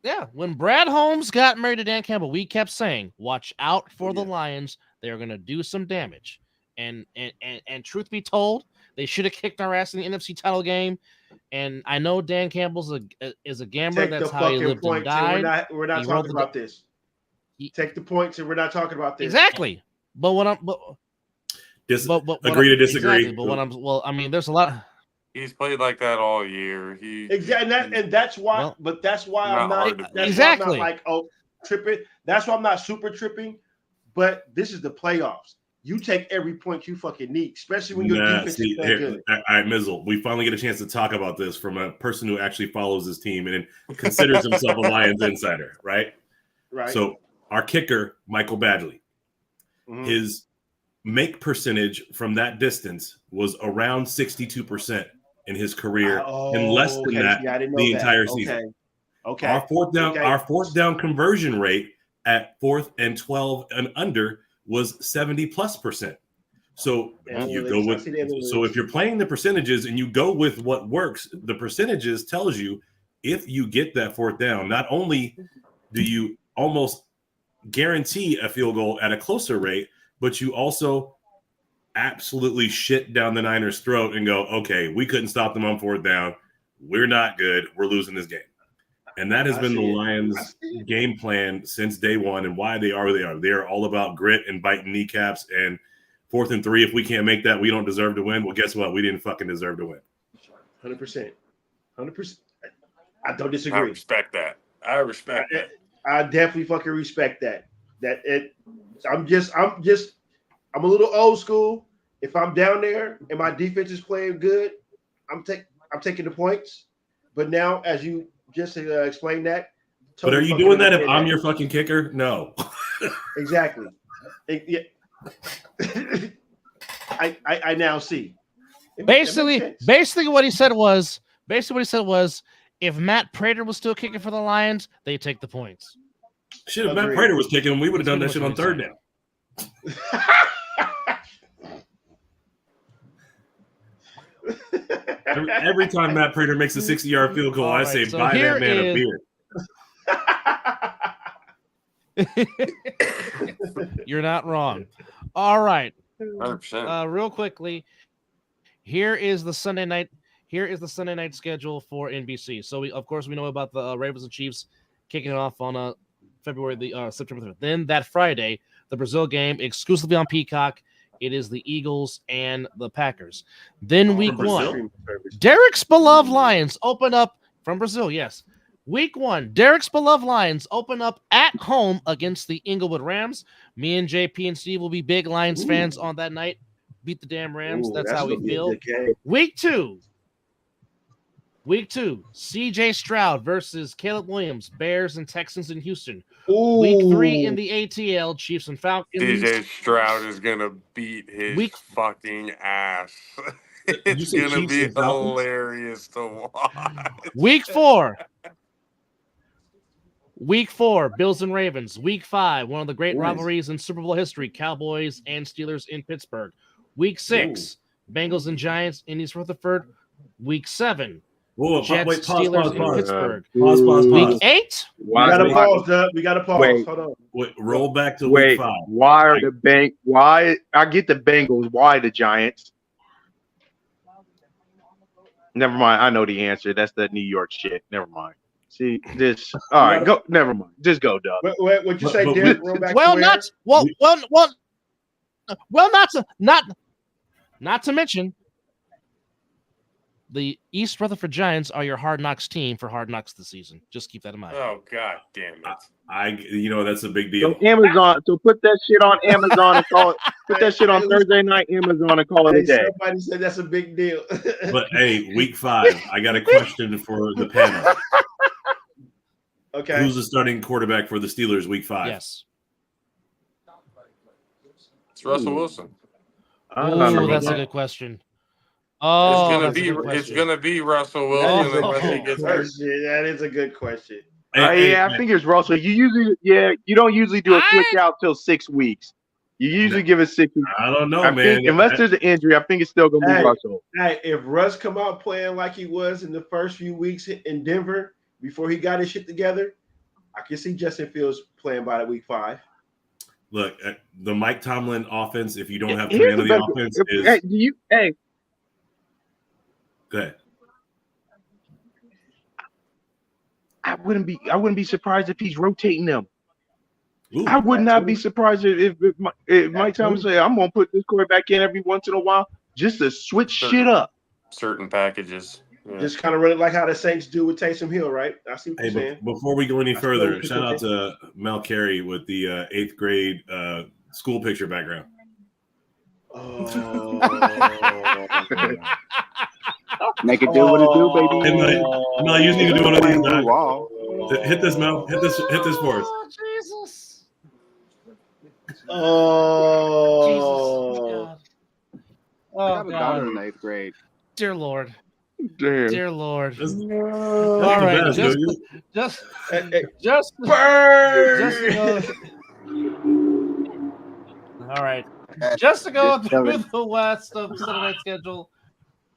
S4: Brad Holmes got married to Dan Campbell, we kept saying, watch out for the Lions. They're going to do some damage. And truth be told, they should have kicked our ass in the NFC title game. And I know Dan Campbell's is a gambler. That's how he lived and died.
S3: We're not talking about this. Take the points, and we're not talking about this.
S4: Exactly. But when I'm
S7: agree to disagree.
S4: Exactly. But I mean, there's a lot.
S5: He's played like that all year.
S3: That's why. But that's why I'm not. That's why I'm not like tripping. That's why I'm not super tripping. But this is the playoffs. You take every point you fucking need, especially when your defense is that good.
S7: All right, Mizzle, we finally get a chance to talk about this from a person who actually follows his team and considers himself a Lions insider, right?
S3: Right.
S7: So our kicker, Michael Badgley, his make percentage from that distance was around 62% in his career, and less than that the entire season.
S3: Okay.
S7: Our fourth down conversion rate at 4th and 12 and under was 70+%. So you go with, so if you're playing the percentages and you go with what works, the percentages tells you if you get that 4th down, not only do you almost guarantee a field goal at a closer rate, but you also absolutely shit down the Niners' throat and go, okay, we couldn't stop them on 4th down. We're not good. We're losing this game. And that has been the Lions' game plan since day one, and why they are where they are. They are all about grit and biting kneecaps, and 4th and 3, if we can't make that, we don't deserve to win. Well, guess what? We didn't fucking deserve to win.
S3: 100%. 100%. I don't disagree.
S5: I respect that.
S3: I definitely fucking respect that. I'm a little old school. If I'm down there and my defense is playing good, I'm taking the points. But now, as you just explained that.
S7: But are you doing that if I'm your fucking kicker? No.
S3: Exactly. Yeah. I now see.
S4: Basically what he said was, if Matt Prater was still kicking for the Lions, they take the points.
S7: Shit, if Matt Prater was kicking, we would have done that shit on 3rd down. Every time Matt Prater makes a 60-yard field goal, I say, buy that man a beer.
S4: You're not wrong. All right.
S5: 100%.
S4: Real quickly, here is the Sunday night schedule for NBC. So we know about the Ravens and Chiefs kicking it off on September 3rd. Then that Friday, the Brazil game exclusively on Peacock. It is the Eagles and the Packers. Then week 1, Derek's beloved Lions open up from Brazil. Yes. Week 1, Derek's beloved Lions open up at home against the Inglewood Rams. Me and JP and Steve will be big Lions fans on that night. Beat the damn Rams. That's how we feel. Week 2, CJ Stroud versus Caleb Williams, Bears and Texans in Houston. Week 3 in the ATL, Chiefs and Falcons.
S5: CJ Stroud is going to beat his fucking ass. It's going to be hilarious to watch.
S4: Week 4, Bills and Ravens. Week 5, one of the great rivalries in Super Bowl history, Cowboys and Steelers in Pittsburgh. Week 6, Bengals and Giants in East Rutherford. Week 7, Jets, Steelers in Pittsburgh.
S7: Pause.
S4: Week 8.
S3: We got to pause, Doug. We got to pause. Hold on.
S7: Roll back to week 5.
S6: Why I get the Bengals. Why the Giants? Never mind. I know the answer. That's the New York shit. Never mind. See this. All right, go. Never mind. Just go, Doug.
S3: What'd you say, Derek?
S4: Not to mention, the East Rutherford Giants are your Hard Knocks team for Hard Knocks this season. Just keep that in mind.
S5: Oh, God damn it.
S7: That's a big deal.
S6: So Amazon. So put that shit on Amazon and call it. Put that shit on Thursday night Amazon and call it a day.
S3: Somebody said that's a big deal.
S7: But hey, week 5, I got a question for the panel.
S3: Okay.
S7: Who's the starting quarterback for the Steelers week 5?
S4: Yes.
S5: It's Russell Wilson.
S4: Oh, that's a good question.
S5: It's gonna be Russell Wilson unless he gets hurt.
S3: That is a good question.
S6: I think it's Russell. You don't usually do a switch out till 6 weeks. You usually give it 6 weeks.
S7: I don't know, man.
S6: Unless there's an injury, I think it's still gonna be Russell.
S3: Hey, if Russ come out playing like he was in the first few weeks in Denver before he got his shit together, I can see Justin Fields playing by week 5.
S7: Look, the Mike Tomlin offense, if you don't have command of the offense, is go ahead.
S6: I wouldn't be surprised if he's rotating them. I would not be surprised if Mike Tomlin say, I'm gonna put this quarterback in every once in a while just to switch shit up.
S5: Certain packages. Yeah.
S3: Just kind of run it like how the Saints do with Taysom Hill, right? I see what you're saying.
S7: Before we go any further, shout out to Mel Carey with the 8th grade school picture background.
S8: Oh. Make it do what it do, baby.
S7: Hey, Mel, you need to do one of these. Hit this, Mel. Hit this for us.
S4: Oh, Jesus.
S3: Oh.
S4: Jesus. God.
S8: I have a daughter in 8th grade.
S4: Dear Lord.
S6: Damn.
S4: Dear Lord.
S7: That's
S4: All
S7: the
S4: right,
S7: best,
S4: just
S7: dude.
S4: just
S3: Burn!
S4: all right. Just to go
S8: Just
S4: through
S8: killing.
S4: the West of Sunday night schedule.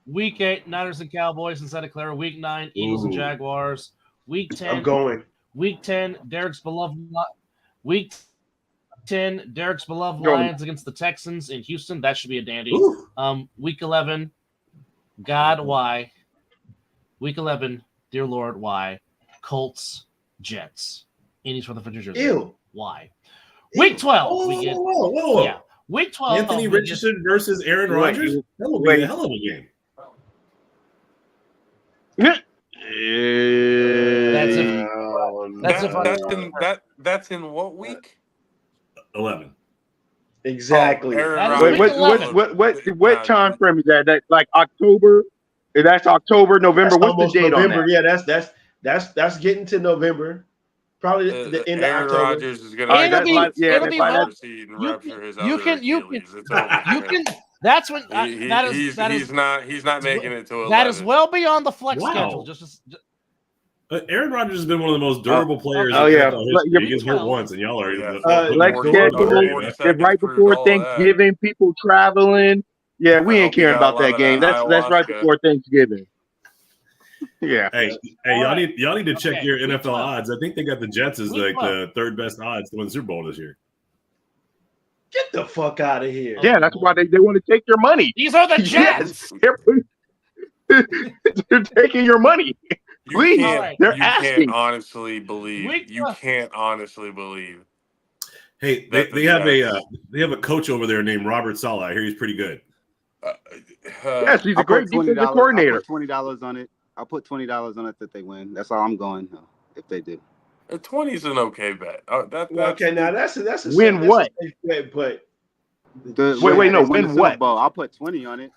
S4: Week 8, Niners and Cowboys in Santa Clara. Week 9, Eagles and
S7: Ooh.
S4: Jaguars. Week 10,
S3: I'm going.
S4: Week 10, Week 10, Derek's beloved
S6: Go.
S4: Lions against the Texans in Houston. That should be a dandy.
S7: Ooh.
S4: Week 11, God, why? Week 11, dear Lord, why? Colts, Jets. Indies for the New Jersey.
S3: Ew.
S4: Why? Week 12,
S7: Whoa,
S4: we get
S7: whoa, whoa.
S4: yeah. Week 12,
S7: Anthony
S4: we get-
S7: Richardson versus Aaron
S6: Wait,
S7: Rodgers? That will be
S6: wait.
S7: a hell of a game.
S4: That's
S5: That's in what week?
S7: 11.
S3: Exactly.
S5: Aaron
S4: That is
S6: Wait,
S4: week
S5: Rodgers.
S4: 11.
S6: what time frame is that? That like October? That's October, November.
S3: That's
S6: What's
S3: almost
S6: the date
S3: November.
S6: on that?
S3: Yeah, that's getting to November. Probably the end of
S5: Aaron
S3: October.
S5: Rodgers is going
S6: All right,
S5: to
S6: that's like- yeah,
S4: it'll be
S6: by that-
S5: seed and
S4: you
S5: rupture his
S4: you
S5: other
S4: can- you can-
S5: Achilles. It's over.
S4: You can. That's when
S5: He-
S4: that is
S5: he's,
S4: that is
S5: he's not making it to 11.
S4: that is well beyond the flex
S7: Wow.
S4: schedule. Just
S7: Aaron Rodgers has been one of the most durable players
S6: oh,
S7: in
S6: yeah.
S7: NFL history.
S6: You're-
S7: He gets hurt once, and y'all are
S6: Lex schedule, if right before Thanksgiving, people traveling. Yeah, we ain't caring about that game. That's right
S5: ayahuasca.
S6: before Thanksgiving. Yeah.
S7: Hey,
S4: All
S7: y'all need to check
S4: Okay,
S7: your
S4: week
S7: NFL
S4: 12.
S7: odds. I think they got the Jets as
S4: Week
S7: like
S4: 12.
S7: the third best odds to win the Super Bowl this year.
S3: Get the fuck out of here.
S6: Yeah, that's why they want to take your money.
S4: these are the Jets.
S6: Yes. They're taking your money.
S5: You
S6: Please.
S5: can't,
S6: They're
S5: you
S6: asking.
S5: can't honestly believe.
S4: Week
S5: You
S4: 12.
S5: can't honestly believe.
S7: Hey,
S5: That
S7: they
S5: the
S7: have
S5: Jets-
S7: they have a coach over there named Robert Saleh. I hear he's pretty good.
S6: Yes, he's a
S8: I'll
S6: great
S8: put
S6: defensive
S8: $20.
S6: coordinator.
S8: I'll put $20 on it. I'll put $20 on it that they win. That's all I'm going. If they do.
S5: 20 is an okay bet. That's
S3: Okay, now that's a
S6: Win
S3: that's
S6: what?
S3: a safe bet, but
S6: Wait, no,
S8: They
S6: win
S8: the Super
S6: what?
S8: Bowl. I'll put 20 on it.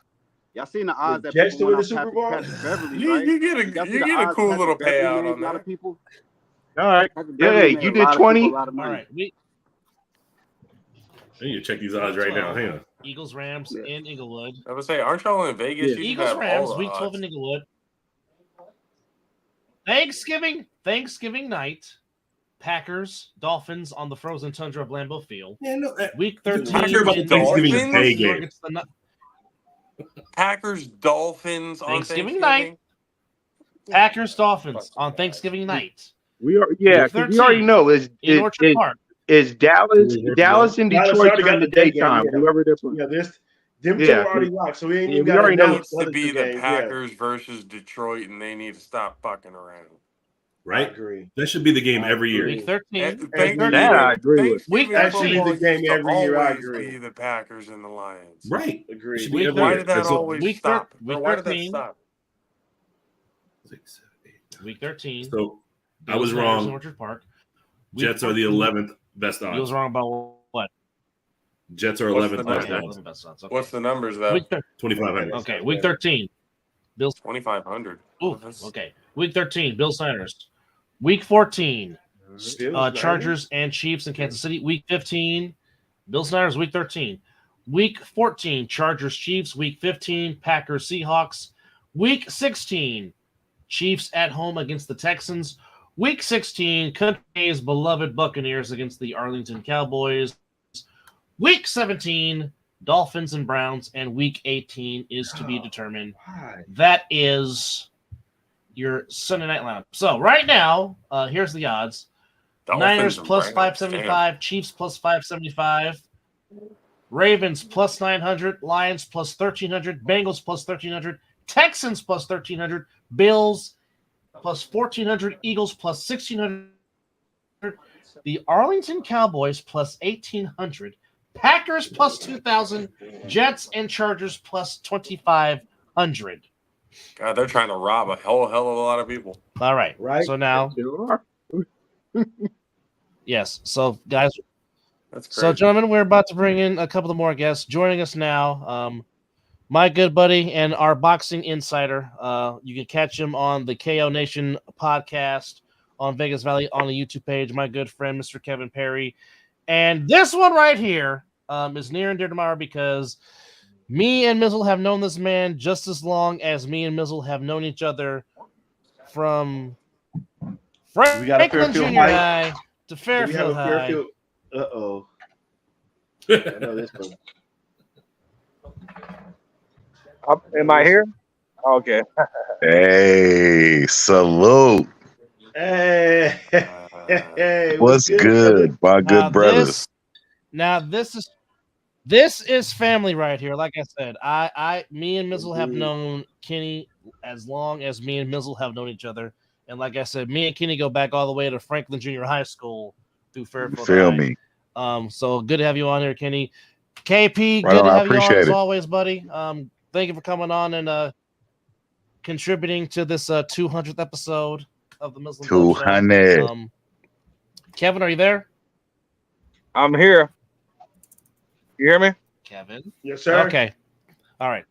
S8: Y'all seen the odds that
S3: Jets
S8: people
S3: to win
S8: went
S3: the
S8: off
S3: Super Bowl?
S8: Patrick Beverly,
S5: You,
S8: right?
S5: you get a
S8: Y'all see
S5: you
S8: the
S5: get a
S8: odds
S5: cool
S8: Patrick
S5: little
S8: Beverly
S5: payout
S8: made
S5: on
S8: a lot
S5: that.
S8: of people.
S6: All right.
S8: Patrick
S6: Yeah,
S8: Beverly
S6: hey,
S8: made
S6: you
S8: a
S6: did
S8: lot of
S6: 20.
S8: people a lot of
S4: All
S8: money.
S4: right, we
S7: I need to check these odds right now. Hang on.
S4: Eagles Rams
S8: Yeah.
S4: in Inglewood.
S5: I would say, aren't y'all in Vegas?
S8: Yeah.
S5: You should
S4: Eagles
S5: have all
S4: Rams
S5: the
S4: week 12
S5: odds.
S4: in Inglewood. Thanksgiving night. Packers Dolphins on the frozen tundra of Lambeau Field.
S7: Yeah, no,
S4: Week
S7: I
S4: 13
S7: care about the
S4: in
S7: Thanksgiving
S5: Dolphins?
S7: Day game.
S4: against the
S5: Packers Dolphins on
S4: Thanksgiving
S5: Thanksgiving.
S4: Packers Dolphins on Thanksgiving night
S6: We are, yeah,
S4: Week
S6: 'cause we already
S4: 13
S6: know is
S4: in Orchard Park.
S6: Dallas
S7: Orchard
S6: Dallas and
S3: Dallas
S6: Detroit
S3: already
S6: during
S3: got
S6: the
S3: the day game,
S6: daytime.
S3: yeah.
S6: Whoever they're playing.
S3: yeah, them two
S6: Yeah.
S3: are already locked, so we ain't
S6: Yeah,
S3: even
S6: we
S3: got
S6: already know.
S5: It
S3: know
S5: needs to be the
S3: games.
S5: Packers versus Detroit, and they need to stop fucking around.
S3: Yeah, I
S7: Right?
S3: agree.
S7: That should be the game every year.
S4: Week 13.
S5: Thanksgiving,
S6: That I agree with.
S4: Week
S3: That should be
S4: 13.
S3: the game
S5: used to
S3: every year. I
S5: always
S3: agree.
S5: be the Packers and the Lions.
S7: Right. It
S3: Agreed.
S7: should be
S4: Week
S7: every
S5: Why
S7: year.
S5: did that
S7: And so-
S5: always
S4: Week
S5: stop?
S4: week
S5: Why did that
S4: 13.
S5: stop?
S7: 6, 7, 8, 9.
S4: Week 13.
S7: So I
S4: Bills
S7: was
S4: Niners in
S7: wrong.
S4: Orchard Park. Week
S7: Jets are the
S4: 14.
S7: 11th best
S4: You was
S7: odds.
S4: wrong about what?
S7: Jets are
S5: What's
S7: 11th
S5: the
S7: best
S5: number?
S7: odds.
S4: Best odds. Okay.
S5: What's the numbers though?
S4: Week
S7: 2,500.
S4: Okay, week 13. Bills.
S5: 2,500.
S4: Ooh, okay. Week 13. Bills Niners. Week 14.
S3: Bills,
S4: Chargers and Chiefs in Kansas City. Week 15. Bills Niners. Week 13. Week 14. Chargers Chiefs. Week 15. Packers Seahawks. Week 16. Chiefs at home against the Texans. Week 16. Country's beloved Buccaneers against the Arlington Cowboys. Week 17. Dolphins and Browns, and Week 18 is to be determined.
S3: Why?
S4: That is your Sunday night lineup. So right now, here's the odds:
S5: Dolphins
S4: Niners
S5: and
S4: plus
S5: Browns,
S4: 575, Chiefs plus 575, Ravens plus 900, Lions plus 1300, Bengals plus 1300, Texans plus 1300, Bills plus 1400, Eagles plus 1600, the Arlington Cowboys plus 1800. Packers plus 2,000, Jets and Chargers plus 2,500.
S5: God, they're trying to rob a hell of a lot of people.
S4: All right.
S3: Right.
S4: So now, yes. So, guys,
S5: That's crazy.
S4: so gentlemen, we're about to bring in a couple of more guests. Joining us now, my good buddy and our boxing insider. You can catch him on the KO Nation podcast on Vegas Valley on the YouTube page. My good friend, Mr. Kevin Perry. And this one right here is near and dear to my heart because Me and Mizzle have known this man just as long as me and Mizzle have known each other from
S3: We got a
S4: Franklin
S3: Fairfield
S4: Junior
S3: High.
S4: High to
S3: Do we have
S4: Fairfield
S3: a
S4: High.
S3: Fairfield? Uh-oh. I know this one.
S9: Am I here? Okay.
S10: Hey, salute.
S3: Hey, hey,
S10: What's
S3: good, brother?
S10: good, my good brothers?
S4: This is family right here. Like I said, me and Mizzle have known Kenny as long as me and Mizzle have known each other. And like I said, me and Kenny go back all the way to Franklin Junior High School through Fairfield
S10: Feel
S4: High.
S10: me?
S4: So good to have you on here, Kenny. KP,
S10: Right
S4: good
S10: on,
S4: to
S10: I
S4: have you on
S10: appreciate
S4: as
S10: it.
S4: always, buddy. Thank you for coming on and contributing to this 200th episode of the Mizzle and Dub Show.
S10: 200.
S4: Kevin, are you there?
S9: I'm here. You hear me?
S4: Kevin?
S3: Yes, sir.
S4: Okay. All right.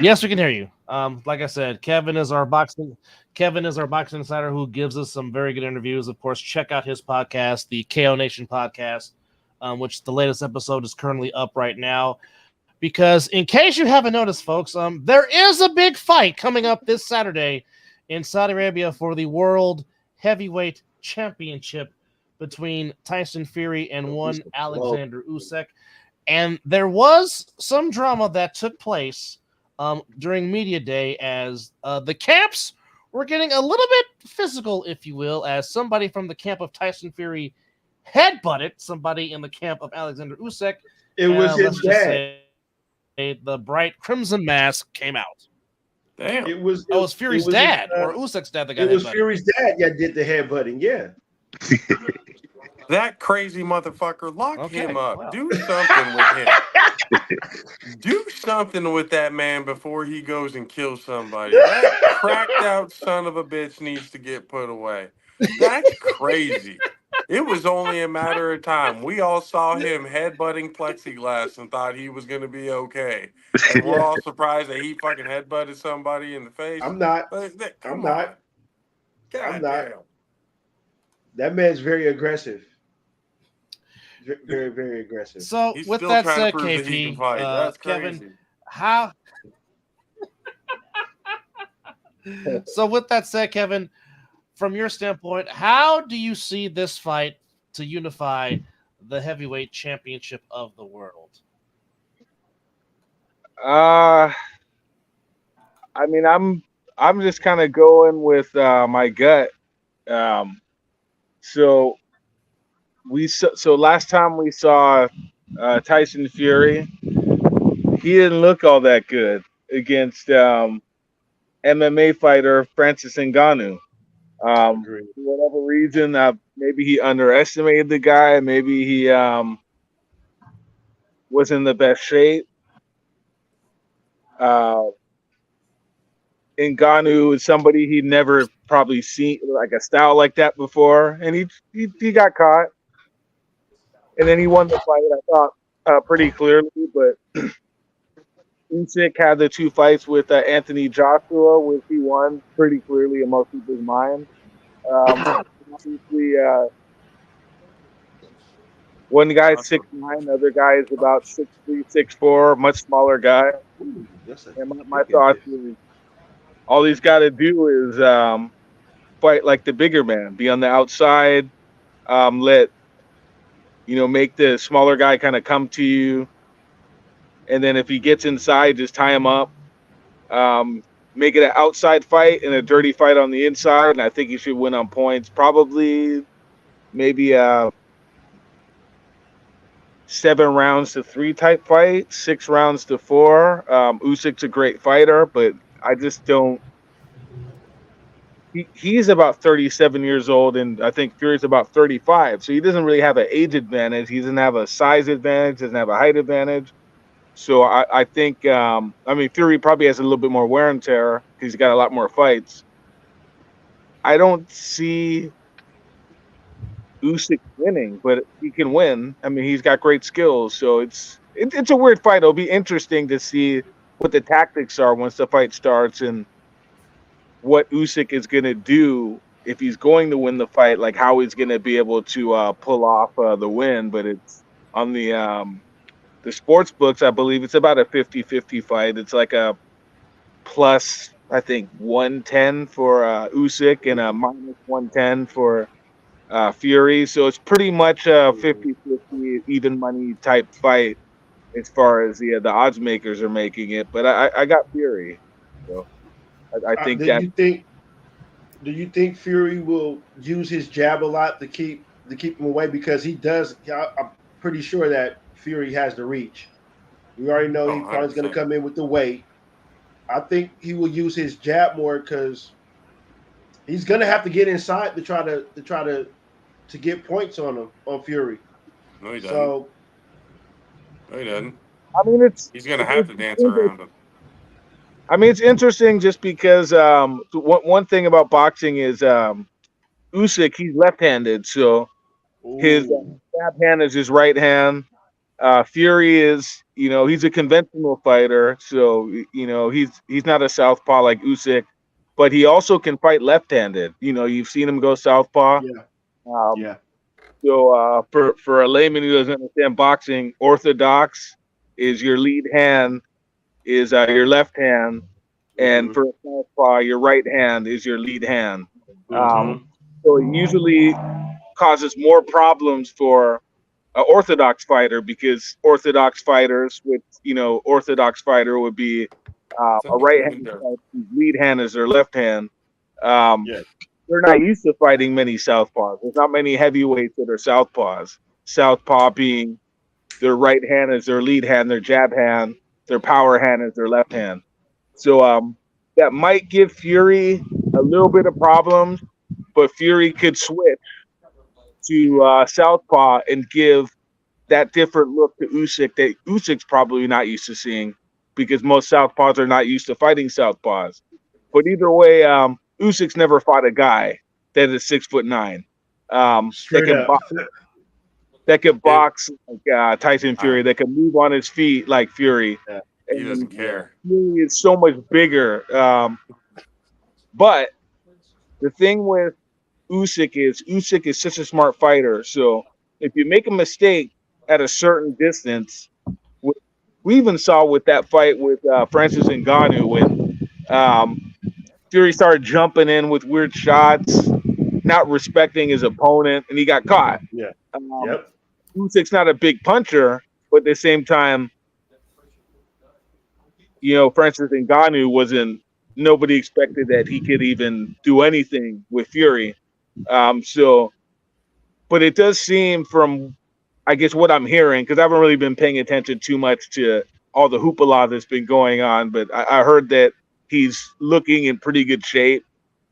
S4: Yes, we can hear you. Like I said, Kevin is our boxing insider who gives us some very good interviews. Of course, check out his podcast, the KO Nation podcast, which the latest episode is currently up right now. Because in case you haven't noticed, folks, there is a big fight coming up this Saturday in Saudi Arabia for the World Heavyweight Championship between Tyson Fury and one Alexander Usyk. And there was some drama that took place during media day as the camps were getting a little bit physical, if you will, as somebody from the camp of Tyson Fury headbutted somebody in the camp of Alexander Usyk.
S3: It was his dad.
S4: The bright crimson mask came out.
S5: Damn.
S3: It was
S4: Fury's dad or Usyk's dad that got
S3: It was
S4: headbutted.
S3: Fury's dad that did the headbutting. Yeah.
S5: That crazy motherfucker, lock him up.
S4: Wow.
S5: Do something with him. Do something with that man before he goes and kills somebody. That cracked out son of a bitch needs to get put away. That's crazy. It was only a matter of time. We all saw him headbutting plexiglass and thought he was going to be okay. And we're all surprised that he fucking headbutted somebody in the face.
S3: I'm not.
S5: Come
S3: not.
S5: on. God
S3: I'm not.
S5: damn.
S3: That man's very aggressive. Very, very aggressive.
S4: So
S5: He's
S4: with
S5: still
S4: that
S5: trying
S4: said,
S5: to prove that he can
S4: KP,
S5: fight. That's
S4: Kevin,
S5: crazy.
S4: how? So with that said, Kevin, from your standpoint, how do you see this fight to unify the heavyweight championship of the world?
S9: I mean, I'm just kind of going with my gut. So last time we saw Tyson Fury, he didn't look all that good against MMA fighter Francis Ngannou. For whatever reason, maybe he underestimated the guy. Maybe he was in the best shape. Ngannou is somebody he'd never probably seen like a style like that before, and he got caught, and then he won the fight. I thought pretty clearly, but Usyk had the two fights with Anthony Joshua, which he won pretty clearly in most people's mind. Obviously, one guy's 6'9", the other guy is about 6'3", 6'4", much smaller guy. And my thoughts is all he's got to do is fight like the bigger man, be on the outside, make the smaller guy kind of come to you, and then if he gets inside, just tie him up. Make it an outside fight and a dirty fight on the inside, and I think he should win on points. Probably maybe 7 rounds to 3 type fight, 6 rounds to 4. Usyk's a great fighter, but I just don't. He's about 37 years old, and I think Fury's about 35, so he doesn't really have an age advantage. He doesn't have a size advantage, doesn't have a height advantage. So I think, Fury probably has a little bit more wear and tear because he's got a lot more fights. I don't see Usyk winning, but he can win. I mean, he's got great skills. So it's a weird fight. It'll be interesting to see what the tactics are once the fight starts and what Usyk is going to do if he's going to win the fight, like how he's going to be able to pull off the win. But it's on the the sports books, I believe it's about a 50-50 fight. It's like a plus, I think, 110 for Usyk and a minus 110 for Fury. So it's pretty much a 50-50 even money type fight as far as the odds makers are making it. But I got Fury. So I think
S3: Do
S9: that.
S3: you think Fury will use his jab a lot to keep him away? Because he does. I'm pretty sure that Fury has the reach. We already know he probably is going to
S5: 100%.
S3: come in with the weight. I think he will use his jab more because he's going to have to get inside to try to get points on Fury.
S5: No, he doesn't.
S3: So
S5: no, he doesn't.
S9: I mean,
S5: He's going to have to dance around him.
S9: I mean, it's interesting just because one thing about boxing is Usyk, he's left-handed, so his jab hand is his right hand. Fury is, he's a conventional fighter, so he's not a southpaw like Usyk, but he also can fight left-handed. You've seen him go southpaw.
S3: Yeah.
S9: So for a layman who doesn't understand boxing, orthodox is your lead hand, is your left hand, and for a southpaw, your right hand is your lead hand. So it usually causes more problems for an orthodox fighter because orthodox fighters, orthodox fighter would be a right-handed fighter whose lead hand is their left hand. They're not used to fighting many southpaws. There's not many heavyweights that are southpaws. Southpaw being their right hand is their lead hand, their jab hand, their power hand is their left hand. So that might give Fury a little bit of problems, but Fury could switch to southpaw and give that different look to Usyk that Usyk's probably not used to seeing because most southpaws are not used to fighting southpaws. But either way, Usyk's never fought a guy that is 6'9", that can box like Tyson Fury, that can move on his feet like Fury.
S5: He doesn't care.
S9: Fury is so much bigger. But the thing with Usyk is such a smart fighter. So if you make a mistake at a certain distance, we even saw with that fight with Francis Ngannou when Fury started jumping in with weird shots, not respecting his opponent, and he got caught. Usyk's not a big puncher, but at the same time, Francis Ngannou nobody expected that he could even do anything with Fury. But it does seem from, I guess, what I'm hearing, because I haven't really been paying attention too much to all the hoopla that's been going on, but I heard that he's looking in pretty good shape.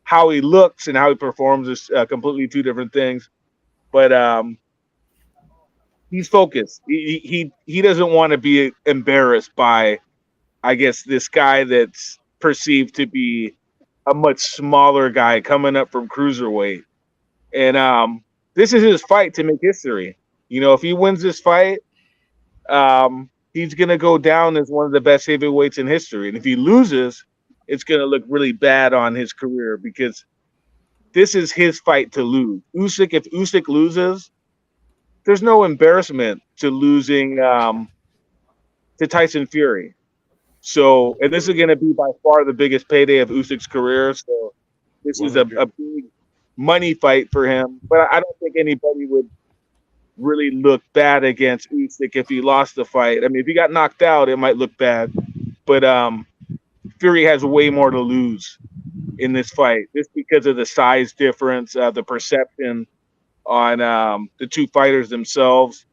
S9: How he looks and how he performs is completely two different things. But he's focused. He doesn't want to be embarrassed by, I guess, this guy that's perceived to be a much smaller guy coming up from cruiserweight. And this is his fight to make history. If he wins this fight, he's going to go down as one of the best heavyweights in history. And if he loses, it's going to look really bad on his career because this is his fight to lose. If Usyk loses, there's no embarrassment to losing to Tyson Fury. So, and this is going to be by far the biggest payday of Usyk's career. So this is a big money fight for him. But I don't think anybody would really look bad against Usyk if he lost the fight. I mean, if he got knocked out, it might look bad. But Fury has way more to lose in this fight just because of the size difference, the perception on the two fighters themselves.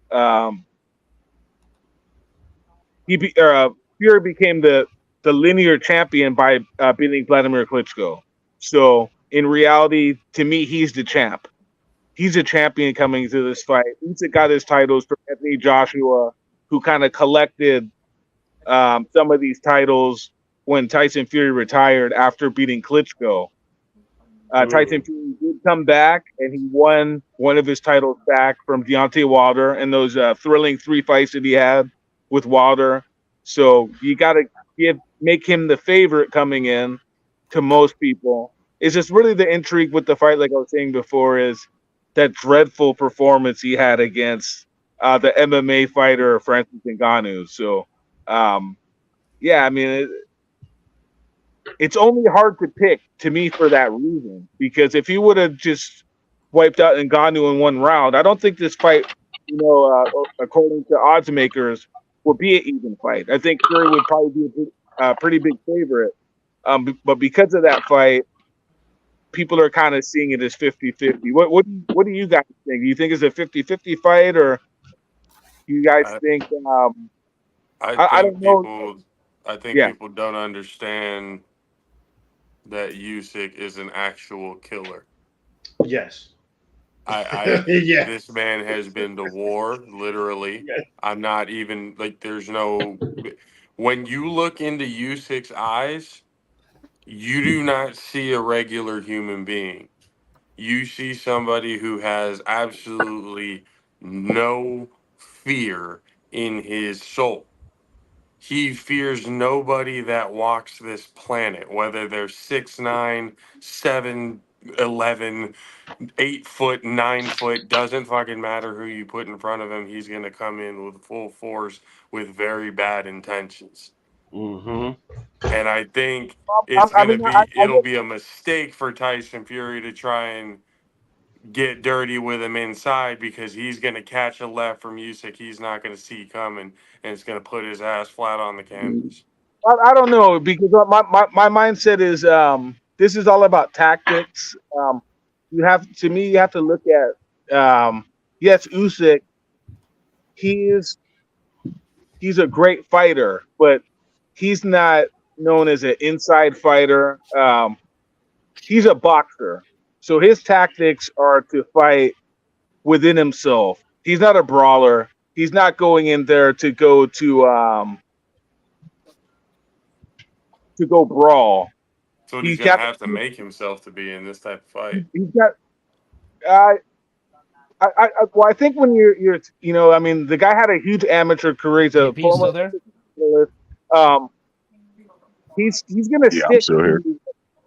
S9: Fury became the linear champion by beating Vladimir Klitschko. So in reality, to me, he's the champ. He's a champion coming into this fight. Usyk got his titles from Anthony Joshua, who kind of collected some of these titles when Tyson Fury retired after beating Klitschko. Tyson Fury did come back, and he won one of his titles back from Deontay Wilder in those thrilling 3 fights that he had with Wilder. So you got to make him the favorite coming in to most people. It's just really the intrigue with the fight, like I was saying before, is that dreadful performance he had against the MMA fighter Francis Ngannou. So, yeah, I mean, it's only hard to pick to me for that reason, because if he would have just wiped out Ngannou in one round, I don't think this fight, according to odds makers, would be an even fight. I think Fury would probably be a pretty big favorite. But because of that fight, people are kind of seeing it as 50-50. What do you guys think? Do you think it's a 50-50 fight, or do you guys think? I don't know.
S5: I think
S9: Yeah.
S5: people don't understand that Usyk is an actual killer.
S3: Yes.
S5: Yeah. This man has been to war, literally.
S3: Yes.
S5: I'm not even like. There's no. When you look into Usyk's eyes, you do not see a regular human being. You see somebody who has absolutely no fear in his soul. He fears nobody that walks this planet, whether they're 6'9", 7'11", 8 foot, 9 foot, doesn't fucking matter who you put in front of him. He's gonna come in with full force with very bad intentions.
S3: Mm-hmm.
S5: And I think
S9: I mean,
S5: it'll be a mistake for Tyson Fury to try and get dirty with him inside, because he's going to catch a left from Usyk he's not going to see coming, and it's going to put his ass flat on the canvas.
S9: I don't know, because my mindset is this is all about tactics. You have to look at yes, Usyk, he's a great fighter, but he's not known as an inside fighter. He's a boxer, so his tactics are to fight within himself. He's not a brawler. He's not going in there to go brawl.
S5: So he's going to have to make himself to be in this type of fight.
S9: He's got. Well, I think when you're I mean, the guy had a huge amateur career. He's a former.
S4: There?
S9: He's gonna
S10: Yeah,
S9: stick.
S10: I'm still here.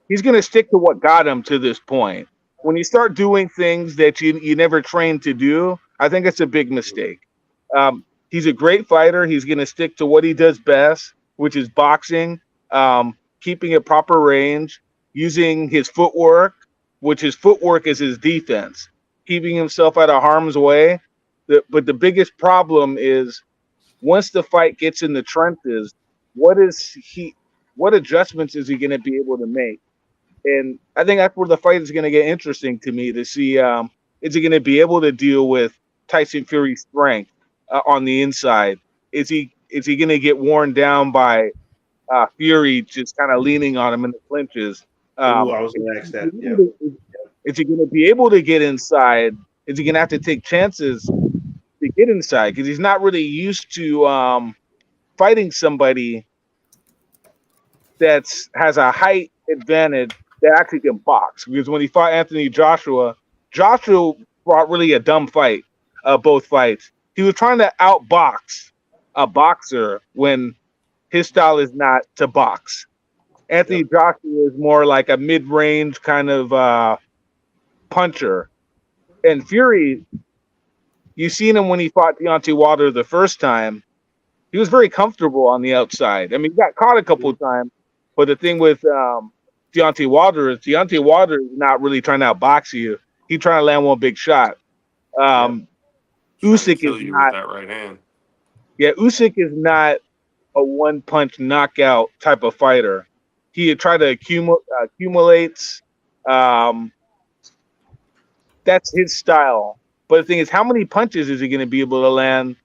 S9: He's gonna stick to what got him to this point. When you start doing things that you never trained to do, I think it's a big mistake. He's a great fighter. He's gonna stick to what he does best, which is boxing, keeping a proper range, using his footwork, which his footwork is his defense, keeping himself out of harm's way. But the biggest problem is once the fight gets in the trenches, what adjustments is he going to be able to make? And I think that's where the fight is going to get interesting to me, to see is he going to be able to deal with Tyson Fury's strength on the inside? Is he going to get worn down by Fury just kind of leaning on him in the clinches?
S3: I was going to ask that. Yeah.
S9: Is he going to be able to get inside? Is he going to have to take chances to get inside? Because he's not really used to fighting somebody that has a height advantage that actually can box. Because when he fought Anthony Joshua brought really a dumb fight, both fights. He was trying to outbox a boxer when his style is not to box. Anthony Joshua is more like a mid-range kind of puncher. And Fury, you seen him when he fought Deontay Wilder the first time. He was very comfortable on the outside. I mean, he got caught a couple of times, but the thing with Deontay Wilder is not really trying to outbox you. He's trying to land one big shot. Usyk is not.
S5: With that right hand.
S9: Yeah, Usyk is not a one-punch knockout type of fighter. He tried to accumulates. That's his style. But the thing is, how many punches is he going to be able to land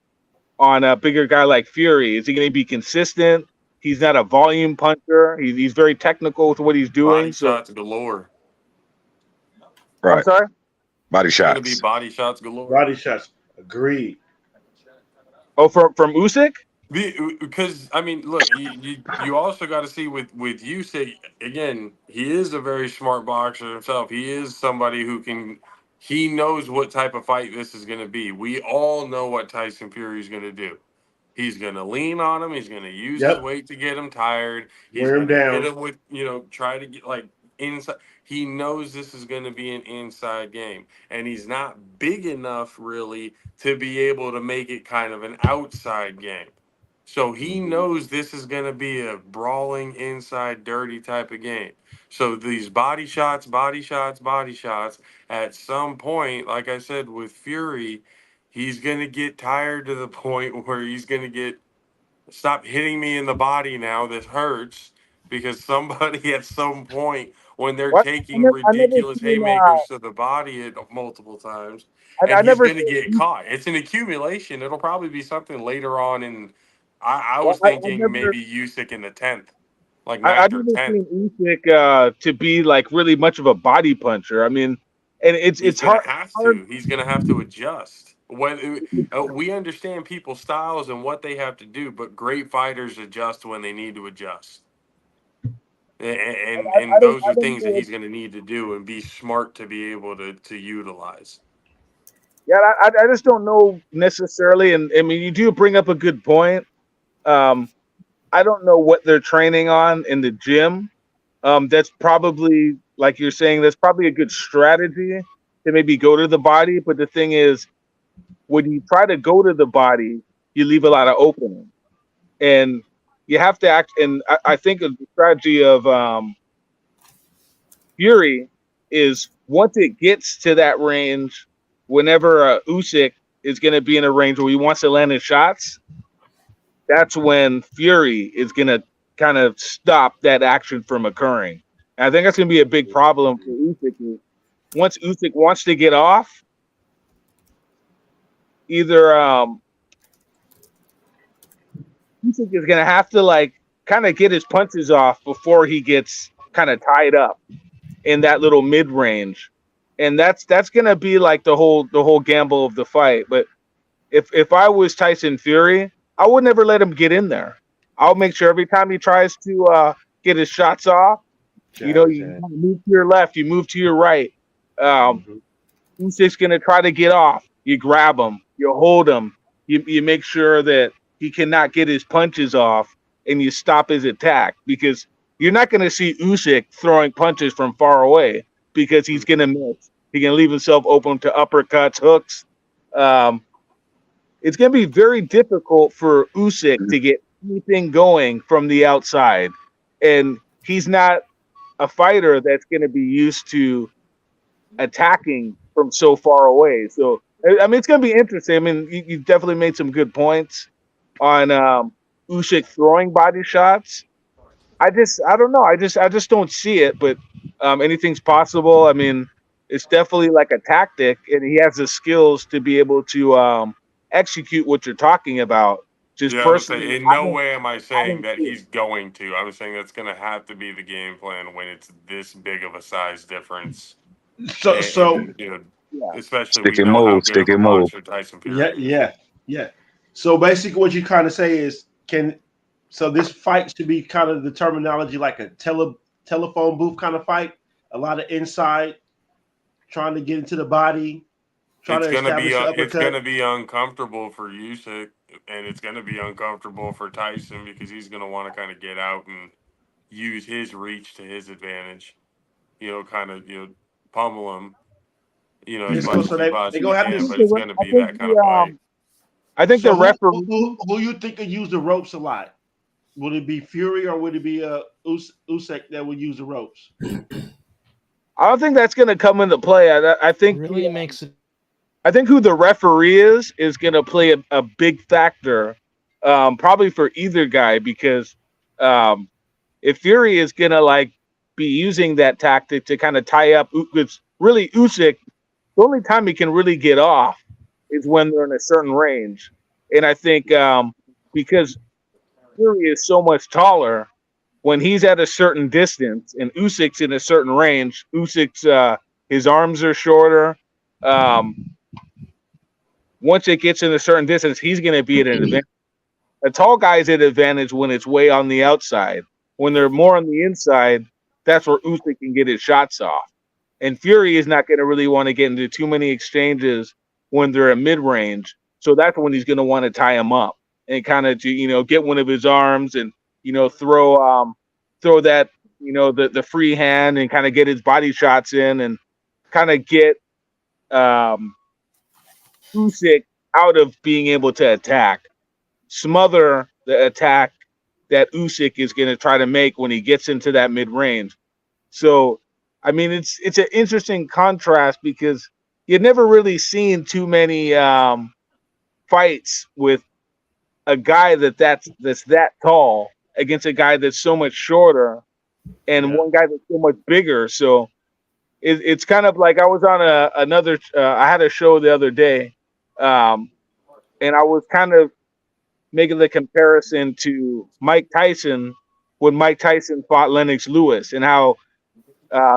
S9: on a bigger guy like Fury? Is he going to be consistent? He's not a volume puncher. He's very technical with what he's doing.
S5: Body shots galore.
S10: Right.
S9: I'm sorry?
S10: Body
S5: It's going to
S10: shots.
S5: be body shots galore.
S3: Body shots. Agreed.
S9: Oh, from Usyk?
S5: Because I mean, look, you also got to see with Usyk, again, he is a very smart boxer himself. He is somebody who he knows what type of fight this is going to be. We all know what Tyson Fury is going to do. He's going to lean on him. He's going to use his weight to get him tired. He's
S3: Wear him
S5: going to
S3: down.
S5: hit him with, try to get inside. He knows this is going to be an inside game, and he's not big enough really to be able to make it kind of an outside game. So he knows this is going to be a brawling inside dirty type of game. So these body shots, body shots, body shots, at some point, like I said with Fury, he's going to get tired to the point where he's going to get, stop hitting me in the body now. This hurts, because somebody at some point when they're
S9: What?
S5: taking
S9: I never
S5: ridiculous
S9: seen.
S5: haymakers to the body at multiple times,
S9: I
S5: and he's
S9: never
S5: going to
S9: seen.
S5: get caught. It's an accumulation. It'll probably be something later on in. I was
S9: I
S5: thinking
S9: never.
S5: maybe Usyk in the 10th, like
S9: I've
S5: ninth or
S9: never
S5: 10th.
S9: seen Usyk to be like really much of a body puncher. I mean, and
S5: He's
S9: it's
S5: gonna
S9: hard.
S5: have to. He's gonna have to adjust. When we understand people's styles and what they have to do, but great fighters adjust when they need to adjust. And those
S9: I
S5: are
S9: don't
S5: things that
S9: know.
S5: he's going to need to do and be smart to be able to utilize.
S9: Yeah, I just don't know necessarily. And I mean, you do bring up a good point. I don't know what they're training on in the gym. That's probably, like you're saying, that's probably a good strategy to maybe go to the body. But the thing is, when you try to go to the body, you leave a lot of opening, and you have to act. And I think the strategy of Fury is once it gets to that range, whenever Usyk is going to be in a range where he wants to land his shots, that's when Fury is going to kind of stop that action from occurring. And I think that's going to be a big problem for Usyk. Once Usyk wants to get off, either Usyk is going to have to like kind of get his punches off before he gets kind of tied up in that little mid range, and that's going to be like the whole gamble of the fight. But if I was Tyson Fury, I would never let him get in there. I'll make sure every time he tries to get his shots off, you move to your left, you move to your right. Usyk's going to try to get off. You grab him, you hold him, you make sure that he cannot get his punches off, and you stop his attack, because you're not going to see Usyk throwing punches from far away because he's going to miss. He can leave himself open to uppercuts, hooks. It's going to be very difficult for Usyk to get anything going from the outside. And he's not a fighter that's going to be used to attacking from so far away. So, I mean, it's going to be interesting. I mean, you definitely made some good points on Usyk throwing body shots. I don't know. I just don't see it, but anything's possible. I mean, it's definitely like a tactic, and he has the skills to be able to execute what you're talking about. Just
S5: Yeah, I would say,
S9: personally,
S5: in no way am I saying that he's going to. I was saying that's going to have to be the game plan when it's this big of a size difference.
S3: So,
S5: especially
S10: Stick
S5: we
S10: and
S5: know how
S10: move,
S5: good of
S10: stick
S5: a
S10: and move.
S5: monster Tyson Fury is.
S3: yeah. So basically, what you kind of say is, so this fight should be kind of the terminology like a telephone booth kind of fight. A lot of inside, trying to get into the body, trying to establish the uppercut.
S5: It's gonna be uncomfortable for Usyk, and it's gonna be uncomfortable for Tyson, because he's gonna want to kind of get out and use his reach to his advantage. Pummel him. As much as he possibly can, but it's gonna be that kind of fight.
S9: I think the referee.
S3: Who you think could use the ropes a lot? Would it be Fury, or would it be Usyk that would use the ropes?
S9: I don't think that's going to come into play. I think
S4: really makes it.
S9: I think who the referee is going to play a big factor, probably for either guy, because if Fury is going to be using that tactic to kind of tie up, it's really Usyk. The only time he can really get off is when they're in a certain range, and I think because Fury is so much taller, when he's at a certain distance and Usyk's in a certain range, Usyk's his arms are shorter. Once it gets in a certain distance, he's going to be at an advantage. A tall guy's at an advantage when it's way on the outside. When they're more on the inside, that's where Usyk can get his shots off. And Fury is not going to really want to get into too many exchanges when they're at mid-range. So that's when he's going to want to tie him up and kind of get one of his arms and throw that the free hand and kind of get his body shots in and kind of get Usyk out of being able to attack, smother the attack that Usyk is going to try to make when he gets into that mid range. So, I mean, it's an interesting contrast because you've never really seen too many fights with a guy that's that tall against a guy that's so much shorter and one guy that's so much bigger. So it's kind of like I was on another. I had a show the other day, and I was kind of making the comparison to Mike Tyson when Mike Tyson fought Lennox Lewis and how